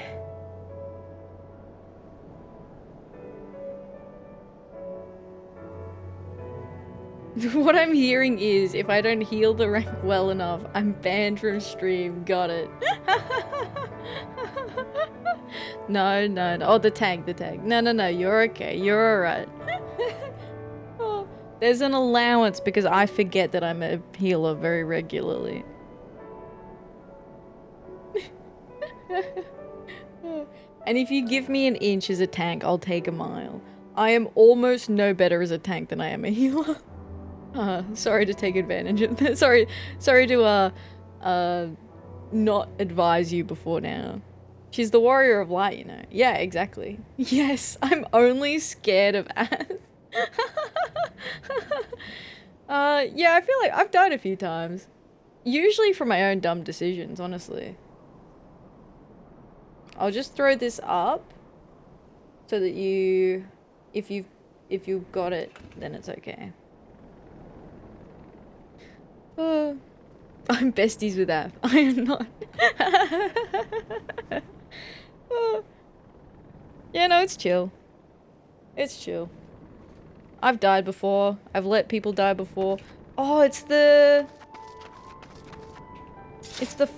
S2: What I'm hearing is, if I don't heal the rank well enough, I'm banned from stream. Got it. No, no, no. Oh, the tank, the tank. No, no, no. You're okay. You're alright. Oh, there's an allowance because I forget that I'm a healer very regularly. And if you give me an inch as a tank, I'll take a mile. I am almost no better as a tank than I am a healer. Sorry to take advantage of that. Sorry to, not advise you before now. She's the warrior of light, you know. Yeah, exactly. Yes, I'm only scared of Ath. Yeah, I feel like I've died a few times. Usually from my own dumb decisions, honestly. I'll just throw this up so that you, if you've got it, then it's okay. I'm besties with Ath. I am not. Yeah, no, it's chill. It's chill. I've died before. I've let people die before. Oh, it's the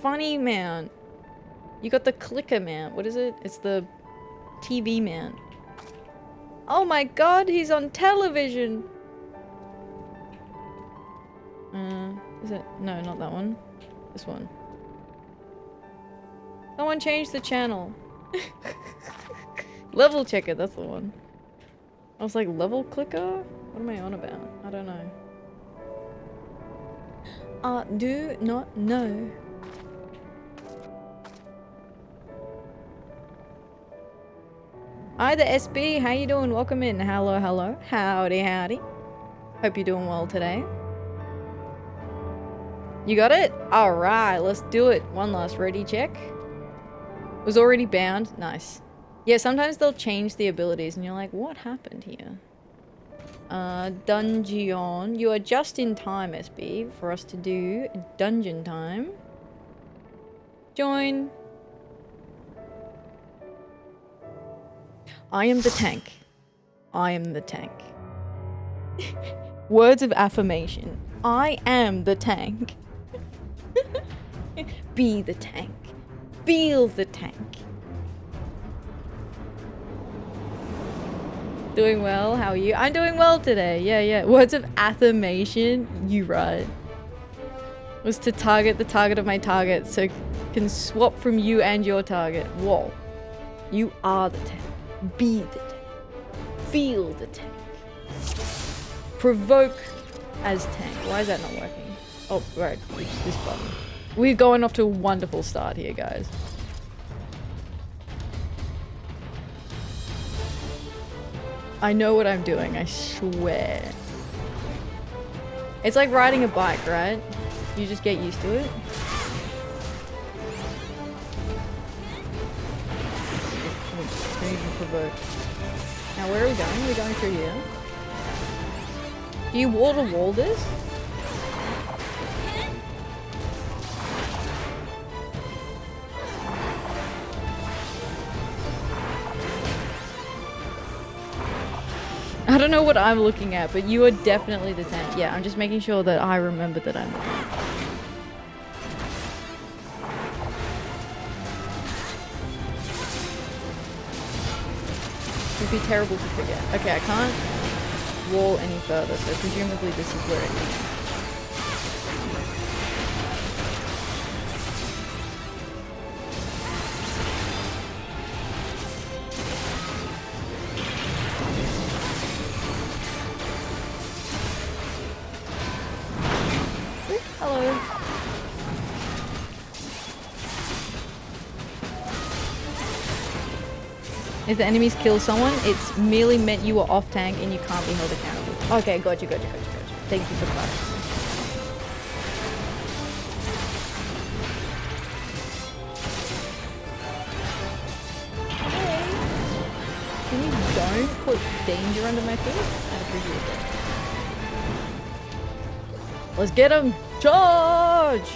S2: funny mount. You got the clicker mount. What is it? It's the TV mount. Oh my god, he's on television. Is it? No, not that one. This one. Someone changed the channel. Level checker, that's the one. I was like, level clicker? What am I on about? I don't know. Do not know. Hi there, SB. How you doing? Welcome in. Hello, hello. Howdy, howdy. Hope you're doing well today. You got it? Alright, let's do it. One last ready check. Was already bound. Nice. Yeah, sometimes they'll change the abilities and you're like, what happened here? Dungeon. You are just in time, SB, for us to do dungeon time. Join. I am the tank. I am the tank. Words of affirmation. I am the tank. Be the tank. Feel the tank. Doing well, how are you? I'm doing well today, yeah. Words of affirmation, you right. Was to target the target of my target so I can swap from you and your target. Whoa. You are the tank. Be the tank. Feel the tank. Provoke as tank. Why is that not working? Oh, right, it's this button. We're going off to a wonderful start here, guys. I know what I'm doing, I swear. It's like riding a bike, right? You just get used to it. Don't even provoke. Now where are we going? We're going through here. Do you wall-to-wall this? I don't know what I'm looking at, but you are definitely the tank. Yeah, I'm just making sure that I remember that I'm the tank. It'd be terrible to forget. Okay, I can't wall any further, so presumably this is where it is. Hello. If the enemies kill someone, it's merely meant you were off tank and you can't be held accountable. Okay, gotcha. Thank you for clarifying. Can you don't put danger under my feet? I'd appreciate that. Let's get him! Charge!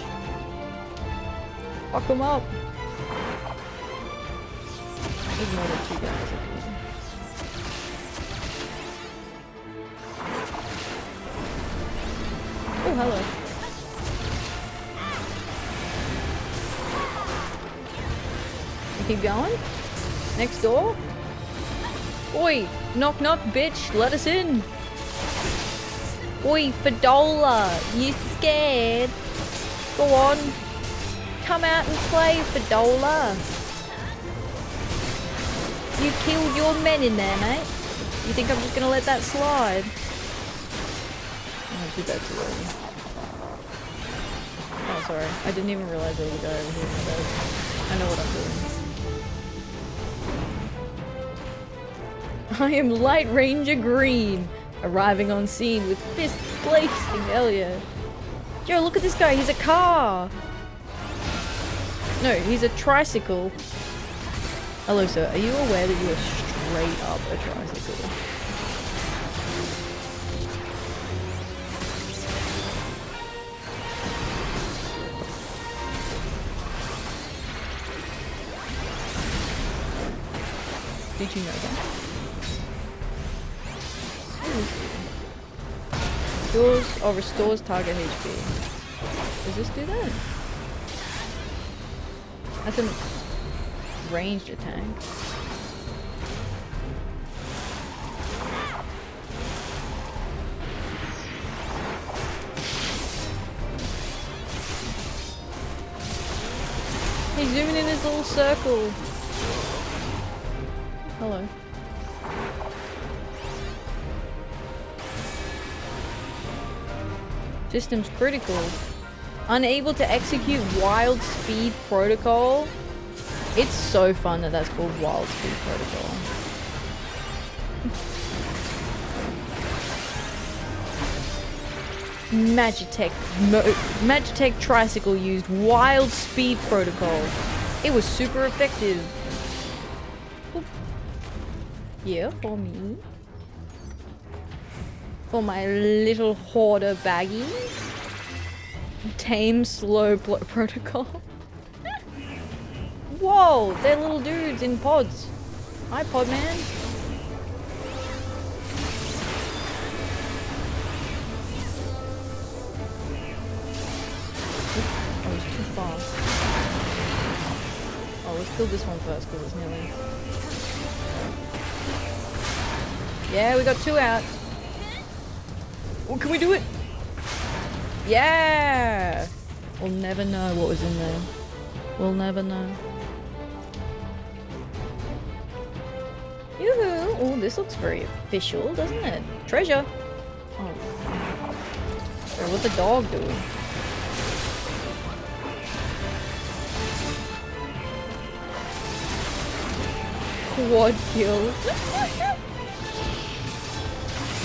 S2: Fuck him up! Ignore the two guys. Oh, hello. We keep going? Next door? Oi! Knock knock, bitch! Let us in! Oi, Fedola! You scared? Go on! Come out and play, Fedola! You killed your men in there, mate. You think I'm just gonna let that slide? Oh, I did that too early. Oh, sorry. I didn't even realize there was a guy over here. My bad. I know what I'm doing. I am Light Ranger Green, arriving on scene with fists blazing. Hell yeah. Yo, look at this guy. He's a car. No, he's a tricycle. Hello, sir. Are you aware that you are straight up a tricycle? Did you know that? Restores target HP. Does this do that? That's a ranged attack. He's zooming in his little circle. Hello. System's critical. Unable to execute wild speed protocol. It's so fun that that's called wild speed protocol. Magitech Tricycle used wild speed protocol. It was super effective. Oop. Yeah, for me. For my little hoarder baggies. Tame slow protocol. Whoa, they're little dudes in pods. Hi, pod man. fast. Oh, let's kill this one first because it's nearly... Yeah, we got 2 out. Oh, can we do it? Yeah! We'll never know what was in there. We'll never know. Yoo-hoo! Oh, this looks very official, doesn't it? Treasure! Oh. So what's the dog doing? Quad kill.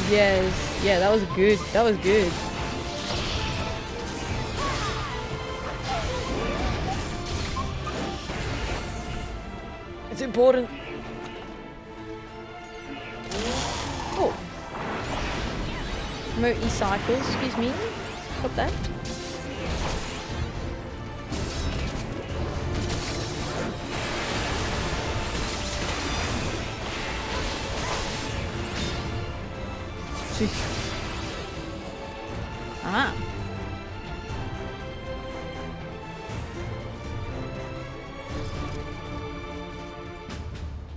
S2: Yes. Yeah, that was good. That was good. It's important. Oh. Remote e-cycles, excuse me. Got that. Ah.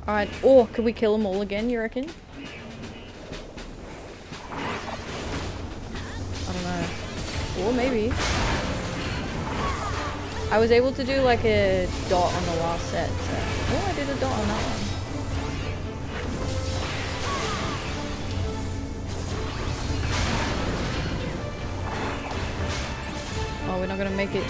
S2: Alright, or could we kill them all again, you reckon? I don't know. Or maybe. I was able to do like a dot on the last set, so... Oh, I did a dot on that one. Oh, we're not gonna make it.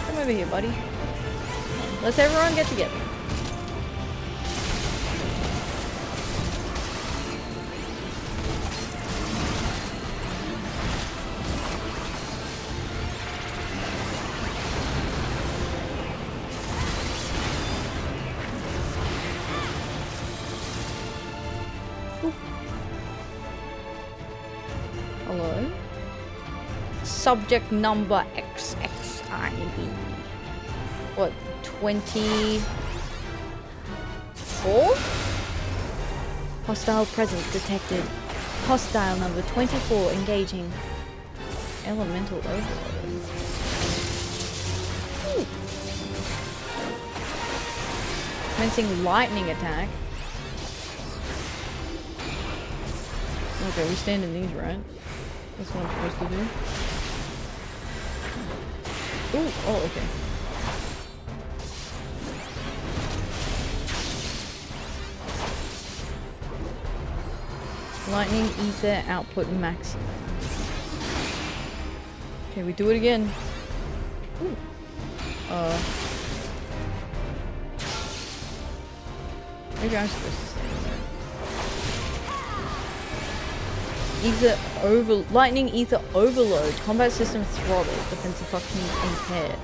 S2: Come over here, buddy. Let's everyone get together. Hello? Subject number XXIV. What, 24? Hostile presence detected. Hostile number 24 engaging. Elemental overload. Commencing lightning attack. Okay, we stand in these, right? That's what I'm supposed to do. Ooh, oh, okay. Lightning ether output max. Okay, we do it again. Ooh. Maybe I'm supposed to stay there. Lightning ether overload. Combat system throttled. Defensive functions impaired.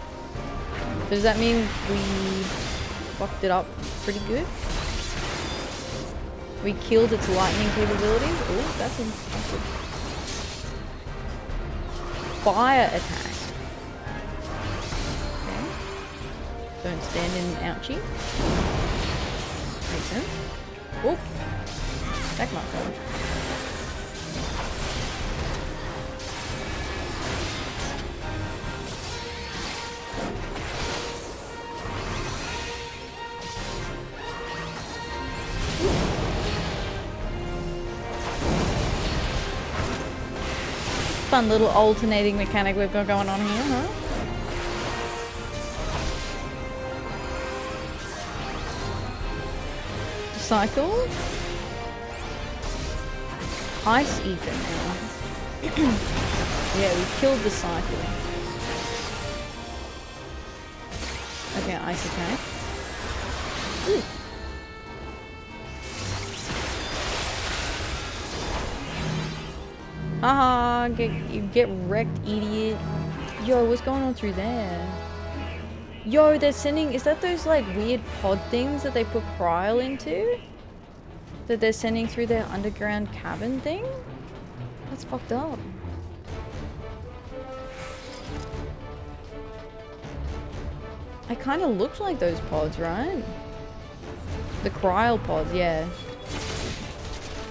S2: Does that mean we fucked it up pretty good? We killed its lightning capabilities. Oh, that's impressive. Fire attack. Okay. Don't stand in ouchie. Makes sense. Oh, attack marker. Fun little alternating mechanic we've got going on here, huh? Cycle. Ice ether now. Yeah, we killed the cycle. Okay, ice attack. Ooh. Haha, you get wrecked, idiot. Yo, what's going on through there? Yo, they're sending, is that those like weird pod things that they put cryo into? That they're sending through their underground cabin thing? That's fucked up. It kind of looks like those pods, right? The cryopods, yeah.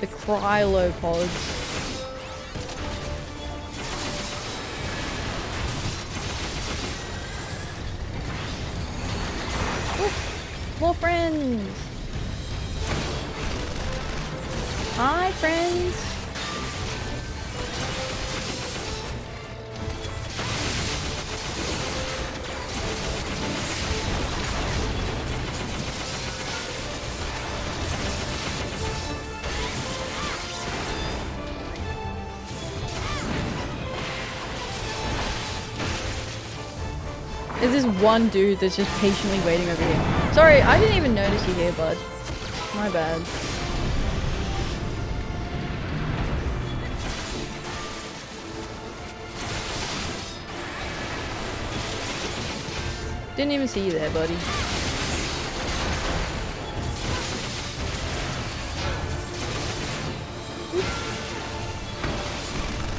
S2: The cryopods. More friends! Hi, friends! There's this one dude that's just patiently waiting over here. Sorry, I didn't even notice you here, bud. My bad. Didn't even see you there, buddy.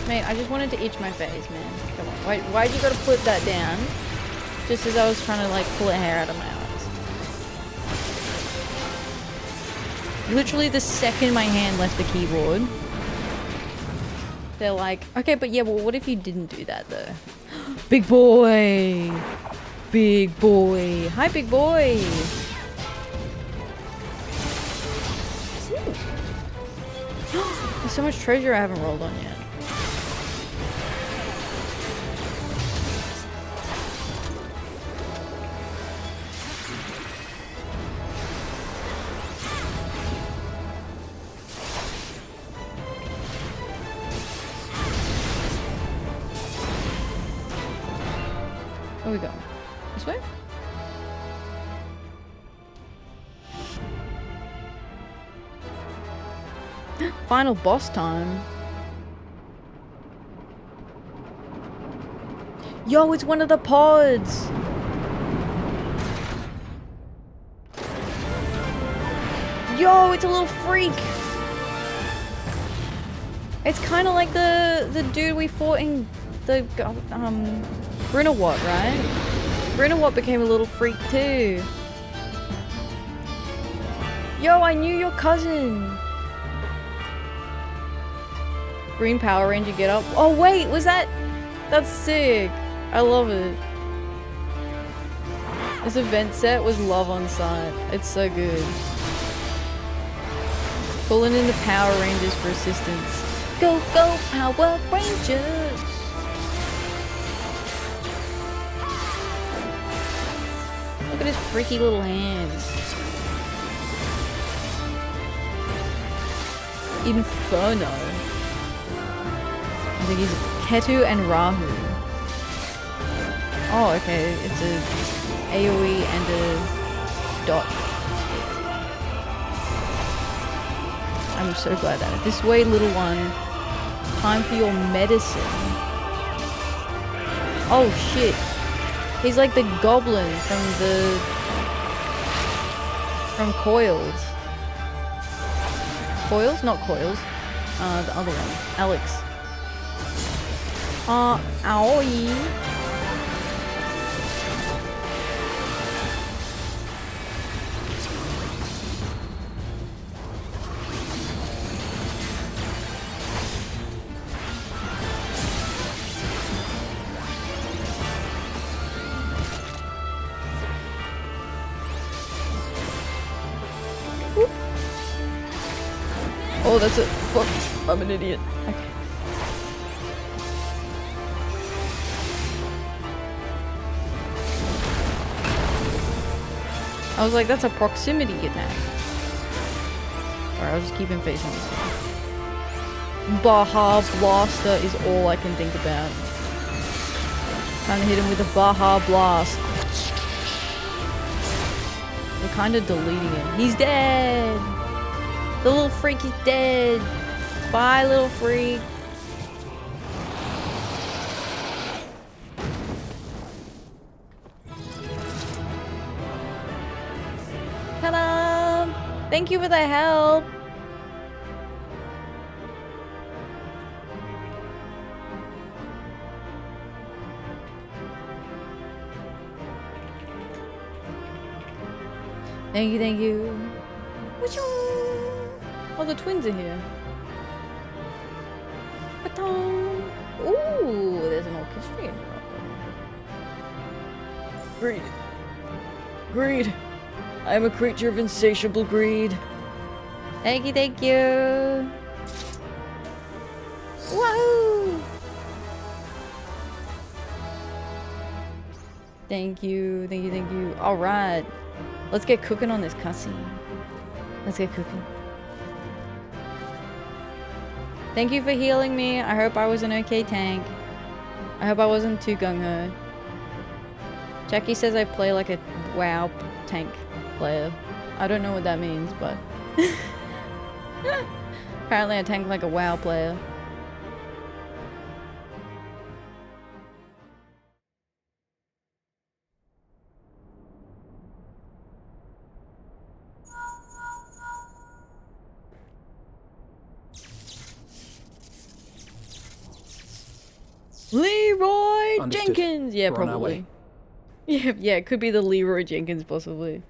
S2: Mate, I just wanted to itch my face, man. Come on. Why'd you gotta put that down? Just as I was trying to like pull a hair out of my eyes. Literally the second my hand left the keyboard, they're like, okay, but yeah, well, what if you didn't do that though? Big boy! Big boy! Hi, big boy! There's so much treasure I haven't rolled on yet. Where we go? This way? Final boss time. Yo, it's one of the pods! Yo, it's a little freak! It's kind of like the dude we fought in the Brinawat, right? Brinawat became a little freak too. Yo, I knew your cousin. Green Power Ranger get up. Oh wait, was that? That's sick. I love it. This event set was love on sight. It's so good. Pulling in the Power Rangers for assistance. Go, go, Power Rangers! Look at his freaky little hands. Inferno. I think he's Ketu and Rahu. Oh, okay. It's a AoE and a dot. I'm so glad that this way, little one. Time for your medicine. Oh shit. He's like the goblin from Coils. Coils? Not Coils. The other one. Alex. Aoi. Oh, that's it. Fuck. I'm an idiot. Okay. I was like, that's a proximity attack. Alright, I'll just keep him facing this way. Baja Blaster is all I can think about. Time to hit him with a Baja Blast. We're kind of deleting him. He's dead! The little freak is dead. Bye, little freak. Ta-da! Thank you for the help. Thank you, thank you. Oh, the twins are here. Ba-dum. Ooh, there's an orchestrion. Greed. Greed. I am a creature of insatiable greed.
S1: Thank you, thank you.
S3: Whoa!
S2: Thank you, thank you, thank you. Alright. Let's get cooking on this cutscene. Let's get cooking. Thank you for healing me. I hope I was an okay tank. I hope I wasn't too gung-ho. Jackie says I play like a WoW tank player. I don't know what that means, but... apparently I tank like a WoW player. Leroy
S7: Understood.
S2: Jenkins! Yeah,
S7: We're on our
S2: probably.
S7: way.
S2: Yeah, it could be the Leroy Jenkins, possibly.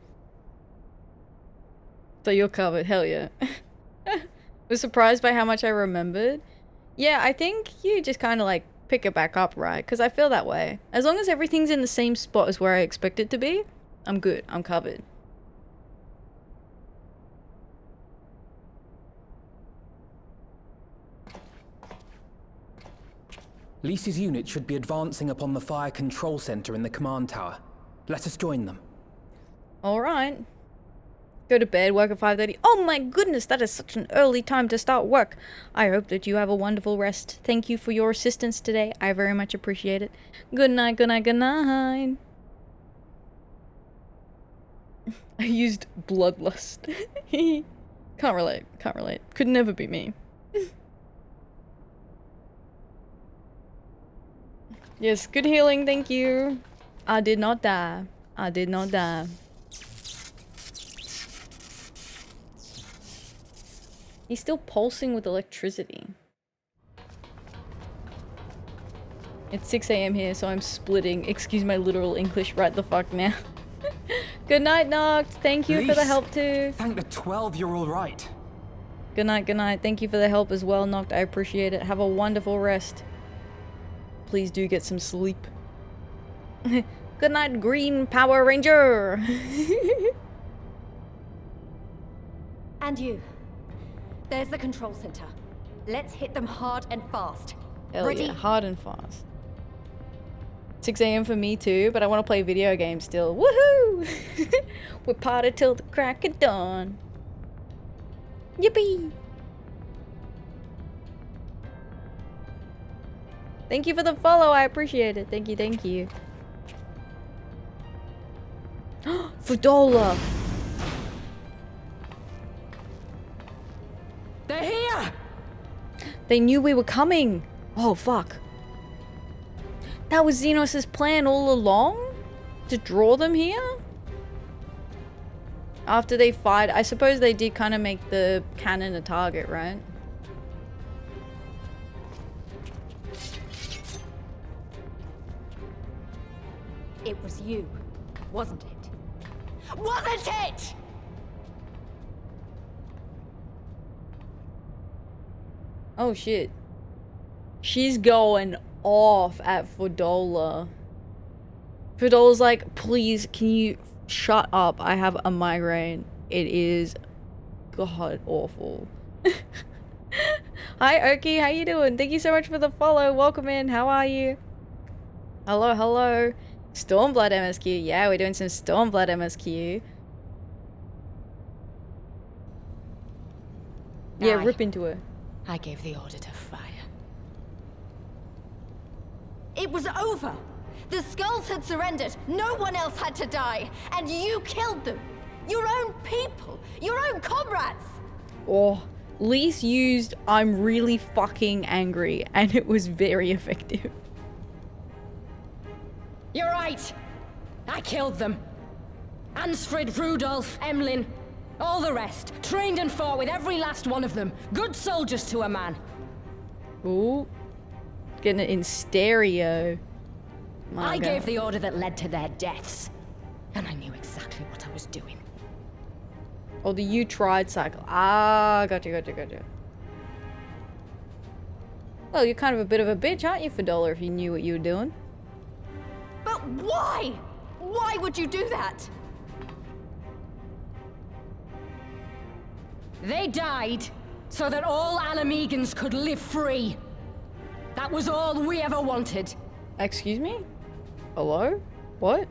S2: So you're covered, hell yeah. Was surprised by how much I remembered. Yeah, I think you just kind of like pick it back up, right? Because I feel that way. As long as everything's in the same spot as where I expect it to be, I'm good, I'm covered.
S7: Lisa's unit should be advancing upon the fire control center in the command tower. Let us join them.
S2: Alright. Go to bed, work at 5:30. Oh my goodness, that is such an early time to start work. I hope that you have a wonderful rest. Thank you for your assistance today. I very much appreciate it. Good night, good night, good night. I used bloodlust. Can't relate, can't relate. Could never be me. Yes, good healing, thank you. I did not die. I did not die. He's still pulsing with electricity. It's 6 AM here, so I'm splitting. Excuse my literal English right the fuck now. Good night, Noct. Thank you for the help too.
S7: Thank the 12 you're all right.
S2: Good night, good night. Thank you for the help as well, Noct. I appreciate it. Have a wonderful rest. Please do get some sleep. Good night, Green Power Ranger.
S8: And you. There's the control center. Let's hit them hard and fast.
S2: Hell
S8: Ready?
S2: yeah, hard and fast. 6 AM for me too, but I want to play video games still. Woohoo! We're party till the crack of dawn. Yippee! Thank you for the follow, I appreciate it. Thank you, thank you. Fudola!
S8: They're here!
S2: They knew we were coming! Oh, fuck. That was Xenos' plan all along? To draw them here? After they fight, I suppose they did kind of make the cannon a target, right?
S8: It was you, wasn't it? Wasn't it?
S2: Oh shit. She's going off at Fudola. Fudola's like, please, can you shut up? I have a migraine. It is god awful. Hi Oki, how you doing? Thank you so much for the follow. Welcome in. How are you? Hello, hello. Stormblood MSQ. Yeah, we're doing some Stormblood MSQ. Yeah, rip into her.
S8: I gave the order to fire. It was over! The skulls had surrendered, no one else had to die, and you killed them! Your own people! Your own comrades!
S2: Oh, Lise used I'm really fucking angry, and it was very effective.
S8: You're right! I killed them! Ansfrid, Rudolph, Emlyn, all the rest. Trained and fought with every last one of them. Good soldiers to a man.
S2: Ooh. Getting it in stereo. My
S8: I
S2: God.
S8: gave the order that led to their deaths. And I knew exactly what I was doing.
S2: Or the you tried cycle. Ah, gotcha. Well, you're kind of a bit of a bitch, aren't you, Fidola, if you knew what you were doing?
S8: But why? Why would you do that? They died so that all Alamegans could live free. That was all we ever wanted.
S2: Excuse me? Hello? What?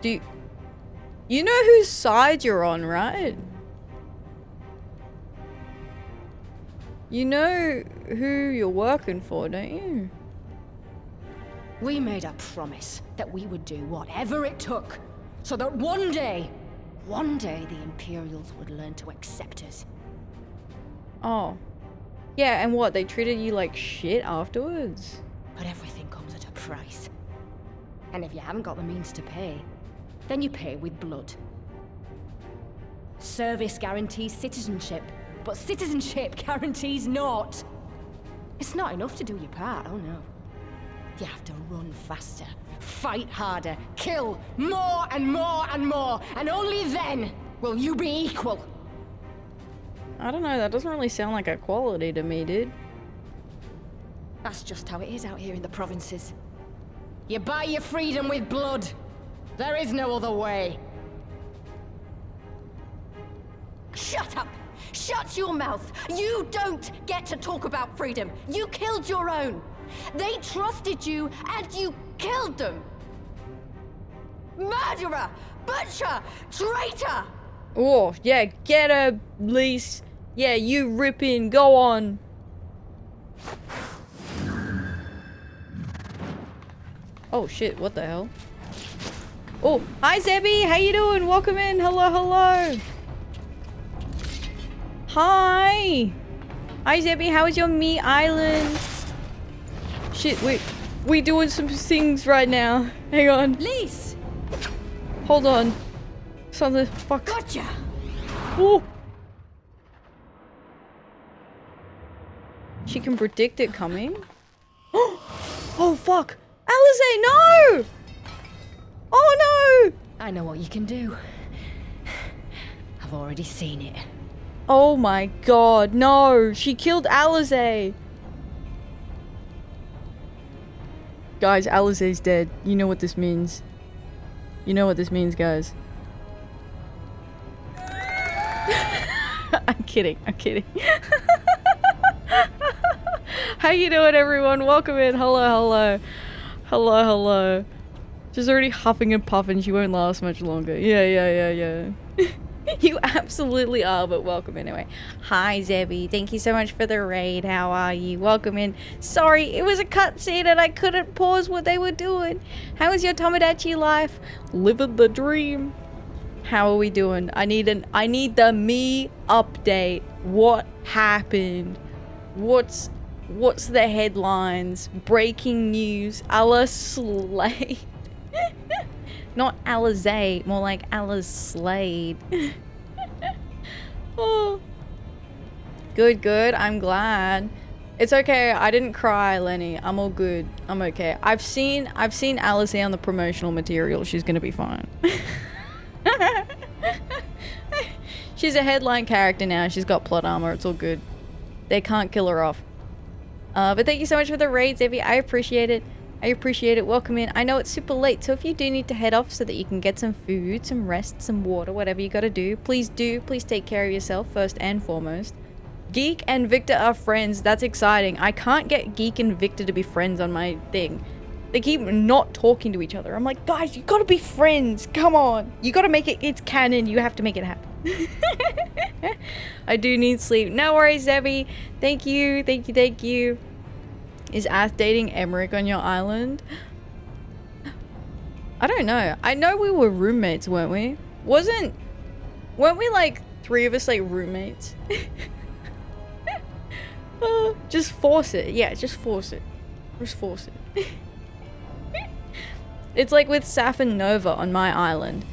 S2: Do you know whose side you're on, right? You know who you're working for, don't you?
S8: We made a promise that we would do whatever it took, so that one day the Imperials would learn to accept us.
S2: Oh. Yeah, and what, they treated you like shit afterwards?
S8: But everything comes at a price. And if you haven't got the means to pay, then you pay with blood. Service guarantees citizenship, but citizenship guarantees naught. It's not enough to do your part, oh no. You have to run faster, fight harder, kill more and more and more, and only then will you be equal.
S2: I don't know, that doesn't really sound like equality to me, dude.
S8: That's just how it is out here in the provinces. You buy your freedom with blood. There is no other way. Shut up! Shut your mouth! You don't get to talk about freedom. You killed your own. They trusted you, and you killed them. Murderer! Butcher! Traitor!
S2: Oh, yeah, get her, Lise. Yeah, you ripping, go on. Oh shit, what the hell? Oh, hi Zebby, how you doing? Welcome in, hello. Hi! Hi Zebby, how is your meat island? Shit, we doing some things right now. Hang on.
S8: Lise!
S2: Hold on. Something, fuck.
S8: Gotcha!
S2: Oh! She can predict it coming? Oh fuck! Alize, no! Oh no!
S8: I know what you can do. I've already seen it.
S2: Oh my god, no! She killed Alize! Guys, Alize's dead. You know what this means. You know what this means, guys. I'm kidding. How you doing, everyone? Welcome in. Hello. She's already huffing and puffing. She won't last much longer. Yeah. You absolutely are, but welcome anyway. Hi, Zebby. Thank you so much for the raid. How are you? Welcome in. Sorry, it was a cutscene and I couldn't pause what they were doing. How is your Tomodachi life? Living the dream. How are we doing? I need the me update. What happened? What's the headlines? Breaking news. Alice Slade. Not Alize, more like Alice Slade. Oh. Good. I'm glad. It's okay. I didn't cry, Lenny. I'm all good. I'm okay. I've seen Alice on the promotional material. She's gonna be fine. She's a headline character now. She's got plot armor. It's all good. They can't kill her off. But thank you so much for the raid, Zebby. I appreciate it. Welcome in. I know it's super late, so if you do need to head off so that you can get some food, some rest, some water, whatever you gotta do, please take care of yourself first and foremost. Geek and Victor are friends. That's exciting. I can't get Geek and Victor to be friends on my thing. They keep not talking to each other. I'm like, guys, you gotta be friends. Come on. You gotta make it. It's canon. You have to make it happen. I do need sleep. No worries, Zebby. Thank you. Is Ath dating Emmerich on your island? I don't know. I know we were roommates, weren't we? Weren't we like 3 of us like roommates? Just force it. Yeah, just force it. It's like with Saf and Nova on my island.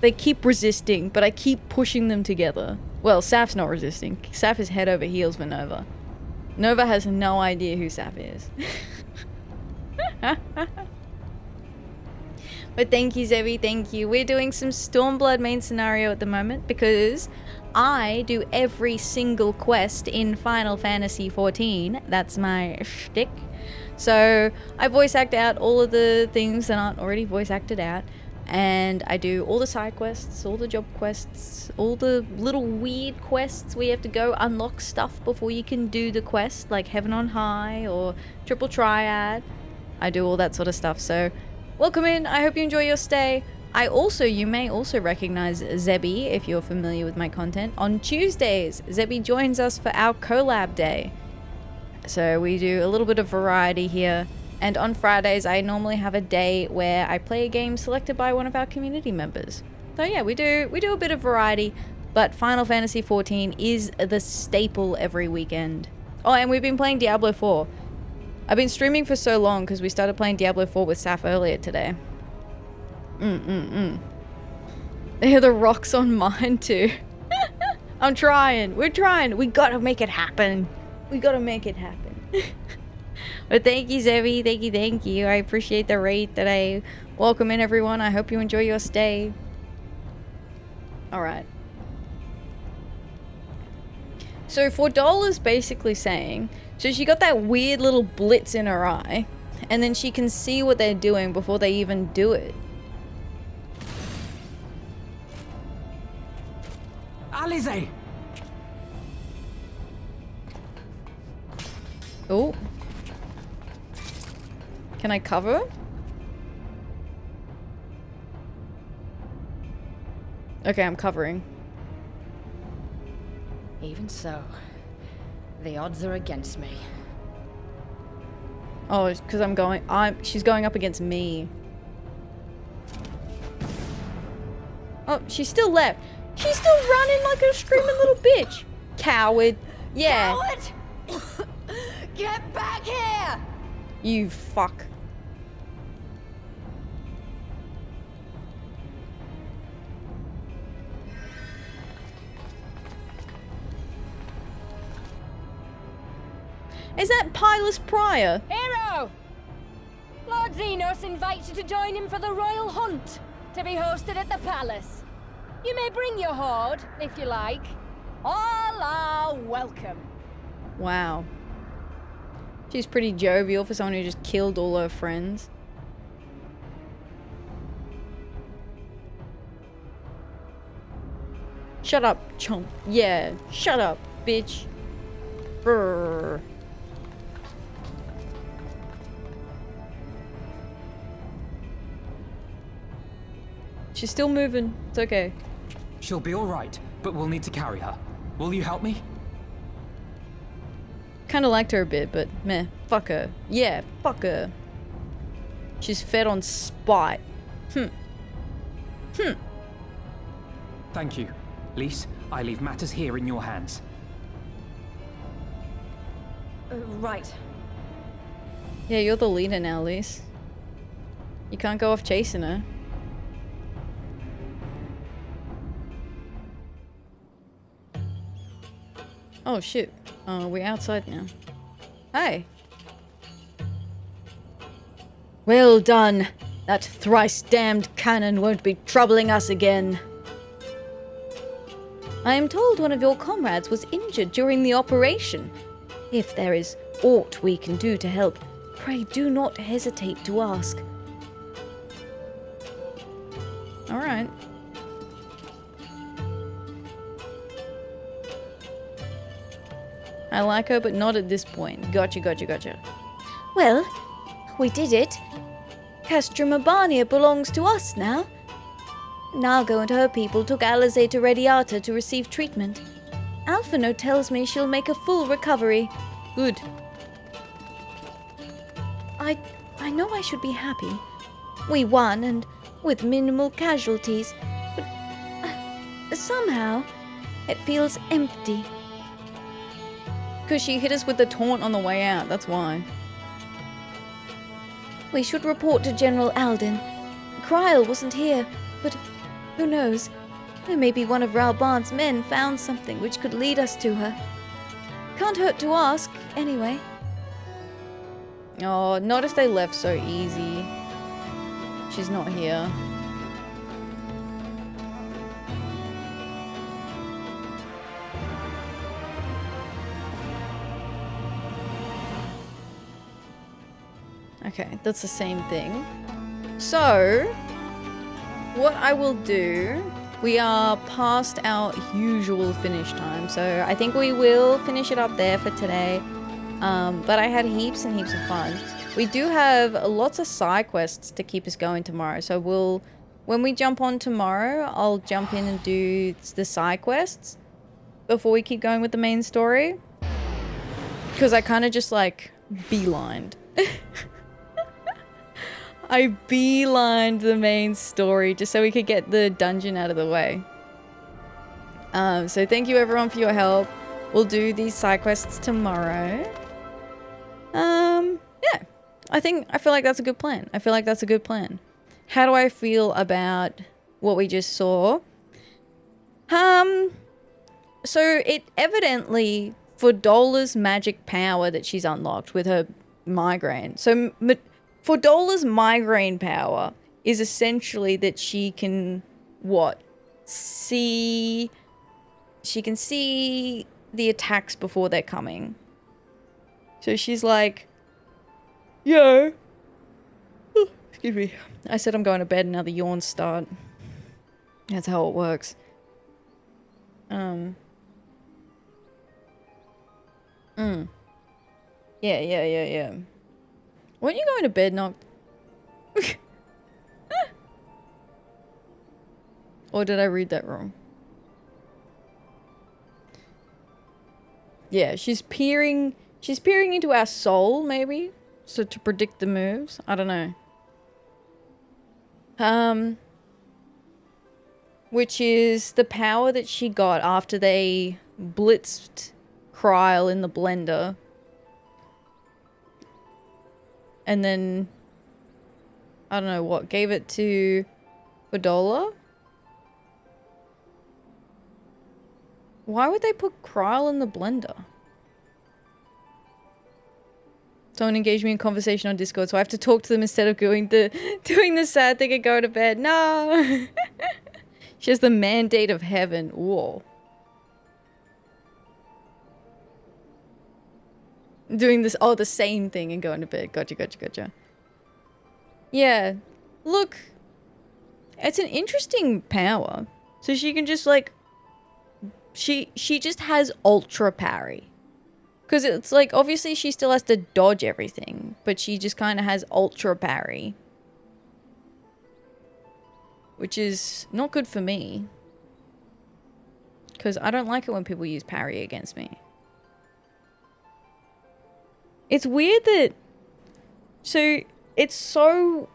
S2: They keep resisting, but I keep pushing them together. Well, Saf's not resisting. Saf is head over heels for Nova. Nova has no idea who Saf is. But thank you, Zebby, thank you. We're doing some Stormblood main scenario at the moment because I do every single quest in Final Fantasy XIV. That's my shtick. So I voice act out all of the things that aren't already voice acted out. And I do all the side quests, all the job quests, all the little weird quests where you have to go unlock stuff before you can do the quest, like Heaven on High or Triple Triad. I do all that sort of stuff. So welcome in. I hope you enjoy your stay. You may also recognize Zebby if you're familiar with my content. On Tuesdays, Zebby joins us for our collab day. So we do a little bit of variety here. And on Fridays, I normally have a day where I play a game selected by one of our community members. So yeah, we do a bit of variety, but Final Fantasy XIV is the staple every weekend. Oh, and we've been playing Diablo 4. I've been streaming for so long because we started playing Diablo 4 with Saf earlier today. They are the rocks on mine too. I'm trying. We're trying. We gotta make it happen. We gotta make it happen. But thank you, Zebby. Thank you. I appreciate the rate that I welcome in everyone. I hope you enjoy your stay. Alright. So $4 basically saying, so she got that weird little blitz in her eye, and then she can see what they're doing before they even do it.
S7: Alize!
S2: Oh. Can I cover? Okay, I'm covering.
S8: Even so, the odds are against me.
S2: Oh, it's because she's going up against me. Oh, she's still left. She's still running like a screaming little bitch. Coward. Yeah.
S8: Coward! Get back here!
S2: You fuck. Is that Pilus Prior?
S8: Hero! Lord Xenos invites you to join him for the royal hunt, to be hosted at the palace. You may bring your horde, if you like. All are welcome.
S2: Wow. She's pretty jovial for someone who just killed all her friends. Shut up, chump. Yeah, shut up, bitch. Brrr. She's still moving. It's okay.
S7: She'll be alright, but we'll need to carry her. Will you help me?
S2: Kinda liked her a bit, but meh. Fuck her. Yeah, fuck her. She's fed on spite.
S7: Thank you. Lise, I leave matters here in your hands.
S8: Right.
S2: Yeah, you're the leader now, Lise. You can't go off chasing her. Oh shit. We're outside now. Hey. Well done. That thrice-damned cannon won't be troubling us again. I am told one of your comrades was injured during the operation. If there is aught we can do to help, pray do not hesitate to ask. Alright. I like her, but not at this point. Gotcha.
S3: Well, we did it. Castrum belongs to us now. Nago and her people took Alize to Radiata to receive treatment. Alphino tells me she'll make a full recovery.
S2: Good.
S3: I know I should be happy. We won, and with minimal casualties, but somehow it feels empty.
S2: Because she hit us with the taunt on the way out, that's why.
S3: We should report to General Alden. Kryl wasn't here, but who knows? There may be one of Ralban's men found something which could lead us to her. Can't hurt to ask, anyway.
S2: Oh, not if they left so easy. She's not here. Okay, that's the same thing. So, what I will do, we are past our usual finish time, so I think we will finish it up there for today. But I had heaps and heaps of fun. We do have lots of side quests to keep us going tomorrow, so when we jump on tomorrow, I'll jump in and do the side quests before we keep going with the main story. Because I kind of just like beelined. I beelined the main story just so we could get the dungeon out of the way. So thank you everyone for your help. We'll do these side quests tomorrow. Yeah. I feel like that's a good plan. How do I feel about what we just saw? So it evidently Fordola's magic power that she's unlocked with her migraine. So Fordola's migraine power is essentially that she can see the attacks before they're coming. So she's like, yo. Excuse me. I said I'm going to bed and now the yawns start. That's how it works. Yeah. Weren't you going to bed, Noct? Or did I read that wrong? Yeah, she's peering into our soul, maybe? So to predict the moves? I don't know. Which is the power that she got after they blitzed Kryl in the blender. And then, I don't know what, gave it to Fordola? Why would they put Kryl in the blender? Someone engaged me in conversation on Discord, so I have to talk to them instead of doing the sad thing and go to bed. No! She has the mandate of heaven. Whoa. Doing this, the same thing and going to bed. Gotcha. Yeah. Look. It's an interesting power. So she can just like... She just has ultra parry. Because it's like, obviously she still has to dodge everything. But she just kind of has ultra parry. Which is not good for me. Because I don't like it when people use parry against me. It's weird that... So, it's so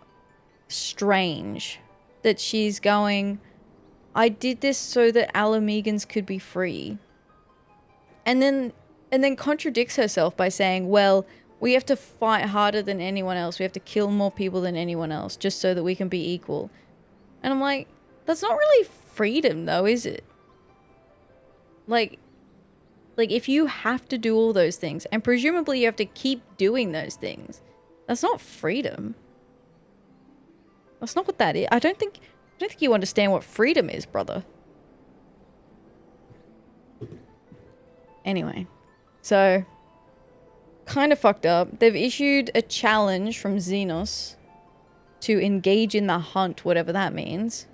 S2: strange that she's going... I did this so that Alamegans could be free. And then contradicts herself by saying, well, we have to fight harder than anyone else. We have to kill more people than anyone else just so that we can be equal. And I'm like, that's not really freedom though, is it? Like if you have to do all those things, and presumably you have to keep doing those things, that's not freedom. That's not what that is. I don't think you understand what freedom is, brother. Anyway, so kind of fucked up. They've issued a challenge from Xenos to engage in the hunt, whatever that means.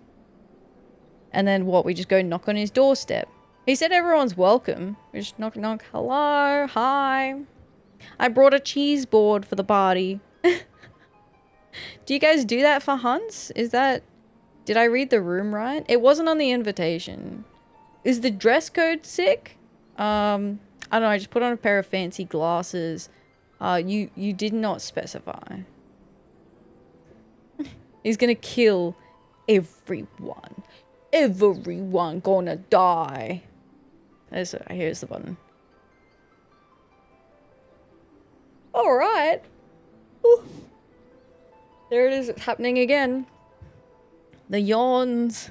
S2: And then what? We just go knock on his doorstep. He said everyone's welcome. We just knock, knock. Hello, hi. I brought a cheese board for the party. Do you guys do that for hunts? Did I read the room right? It wasn't on the invitation. Is the dress code sick? I don't know, I just put on a pair of fancy glasses. You did not specify. He's gonna kill everyone. Everyone gonna die. Here's the button. Alright. There it is, it's happening again. The yawns.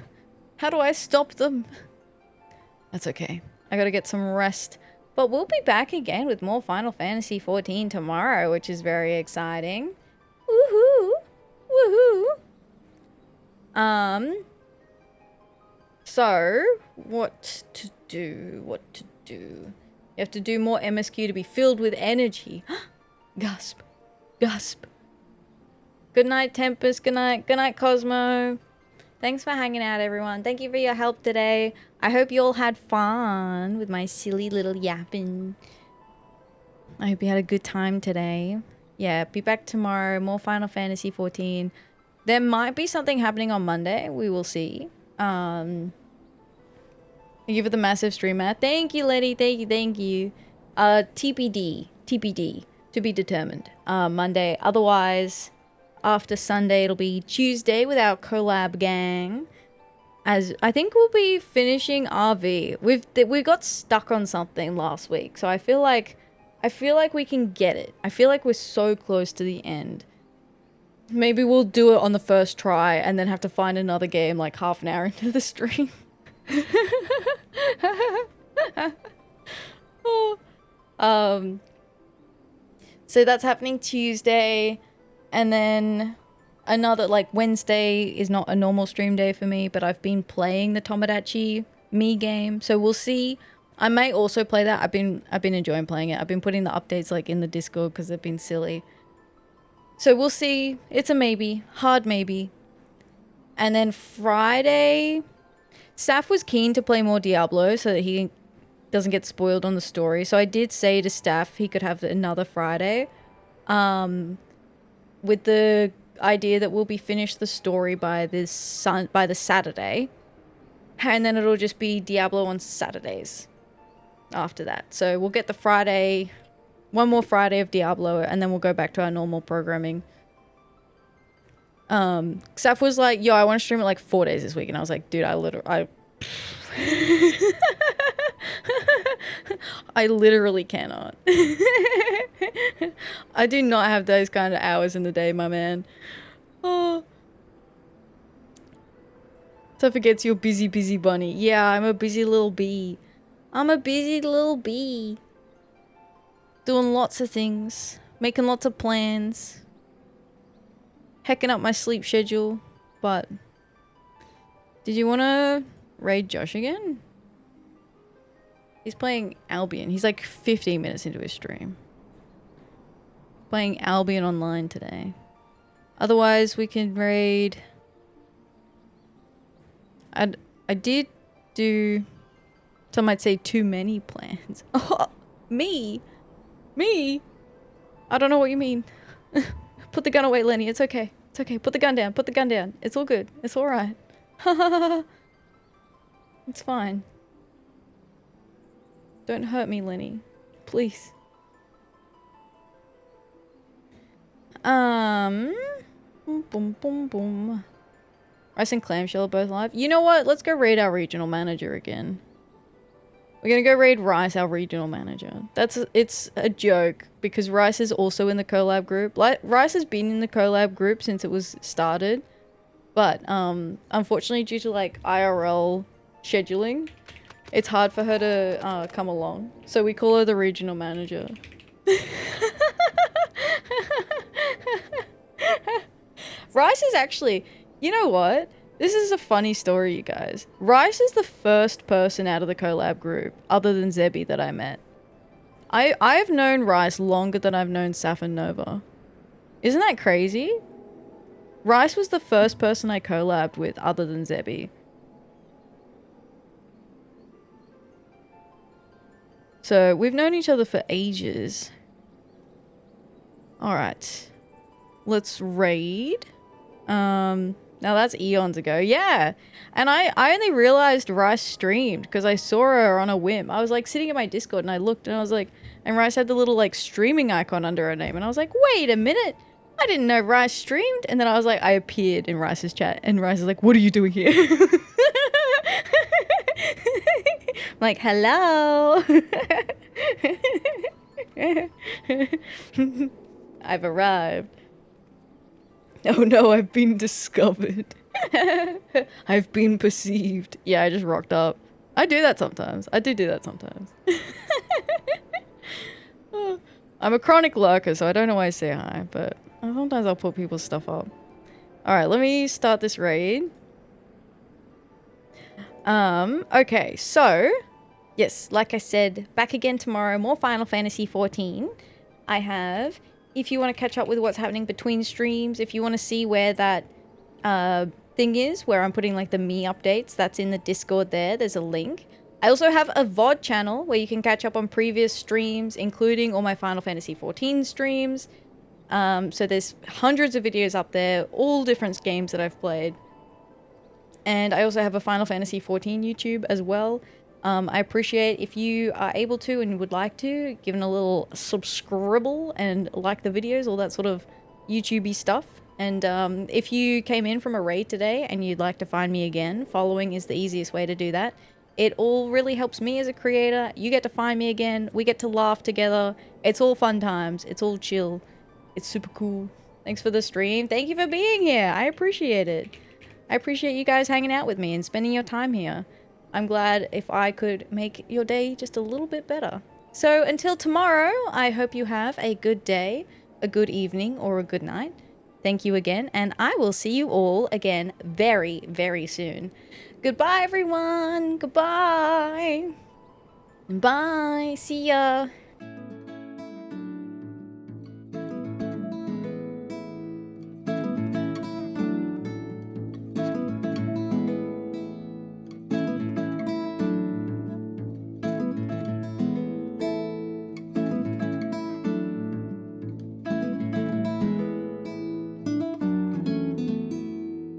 S2: How do I stop them? That's okay. I gotta get some rest. But we'll be back again with more Final Fantasy XIV tomorrow, which is very exciting. Woohoo! Woohoo! So, what to do? What to do? You have to do more MSQ to be filled with energy. Gasp. Gasp. Good night, Tempest. Good night. Good night, Cosmo. Thanks for hanging out, everyone. Thank you for your help today. I hope you all had fun with my silly little yapping. I hope you had a good time today. Yeah, be back tomorrow. More Final Fantasy 14. There might be something happening on Monday. We will see. Thank you for the massive streamer. Thank you, Letty. Thank you. Thank you. TPD. TPD. To be determined. Monday. Otherwise, after Sunday, it'll be Tuesday with our collab gang. As I think we'll be finishing RV. We got stuck on something last week, so I feel like we can get it. I feel like we're so close to the end. Maybe we'll do it on the first try and then have to find another game like half an hour into the stream. So that's happening Tuesday, and then another, like, Wednesday is not a normal stream day for me, but I've been playing the Tomodachi Me game, so we'll see. I may also play that. I've been enjoying playing it. I've been putting the updates like in the Discord because they've been silly. So we'll see. It's a maybe, hard maybe. And then Friday, Saf was keen to play more Diablo so that he doesn't get spoiled on the story. So I did say to Staff he could have another Friday, with the idea that we'll be finished the story by the Saturday, and then it'll just be Diablo on Saturdays after that. So we'll get the Friday, one more Friday of Diablo, and then we'll go back to our normal programming. Saf was like, yo, I want to stream it like 4 days this week, and I was like, dude, I literally cannot. I do not have those kind of hours in the day, my man. Oh. So forgets you're busy bunny. Yeah, I'm a busy little bee. I'm a busy little bee. Doing lots of things. Making lots of plans. Hecking up my sleep schedule. But did you want to raid Josh again? He's playing Albion. He's like 15 minutes into his stream. Playing Albion online today. Otherwise, we can raid... I did do... Some might say too many plans. Oh, me? Me? I don't know what you mean. Put the gun away, Lenny. It's okay. It's okay. Put the gun down. Put the gun down. It's all good. It's alright. It's fine. Don't hurt me, Lenny. Please. Boom, boom, boom. Rice and Clamshell are both live. You know what? Let's go raid our regional manager again. We're gonna go raid Rice, our regional manager. It's a joke because Rice is also in the collab group. Like, Rice has been in the collab group since it was started, but unfortunately due to like IRL scheduling, it's hard for her to come along. So we call her the regional manager. Rice is actually, you know what? This is a funny story, you guys. Rice is the first person out of the collab group, other than Zebby, that I met. I've known Rice longer than I've known Saf and Nova. Isn't that crazy? Rice was the first person I collabed with, other than Zebby. So, we've known each other for ages. Alright. Let's raid. Now that's eons ago. Yeah. And I only realized Rice streamed because I saw her on a whim. I was like sitting in my Discord and I looked and I was like, and Rice had the little like streaming icon under her name. And I was like, wait a minute. I didn't know Rice streamed. And then I was like, I appeared in Rice's chat and Rice is like, what are you doing here? I'm like, hello. I've arrived. Oh no, I've been discovered. I've been perceived. Yeah, I just rocked up. I do that sometimes. I do that sometimes. I'm a chronic lurker, so I don't always say hi, but sometimes I'll put people's stuff up. Alright, let me start this raid.
S1: Okay, so yes, like I said, back again tomorrow, more Final Fantasy 14. I have, if you want to catch up with what's happening between streams, if you want to see where that thing is, where I'm putting like the me updates, that's in the Discord there. There's a link. I also have a VOD channel where you can catch up on previous streams, including all my Final Fantasy 14 streams. So there's hundreds of videos up there, all different games that I've played. And I also have a Final Fantasy 14 YouTube as well. I appreciate if you are able to and would like to, give it a little subscribble and like the videos, all that sort of YouTube-y stuff. And if you came in from a raid today and you'd like to find me again, following is the easiest way to do that. It all really helps me as a creator. You get to find me again. We get to laugh together. It's all fun times. It's all chill. It's super cool. Thanks for the stream. Thank you for being here. I appreciate it. I appreciate you guys hanging out with me and spending your time here. I'm glad if I could make your day just a little bit better. So until tomorrow, I hope you have a good day, a good evening, or a good night. Thank you again, and I will see you all again very, very soon. Goodbye, everyone. Goodbye. Bye. See ya.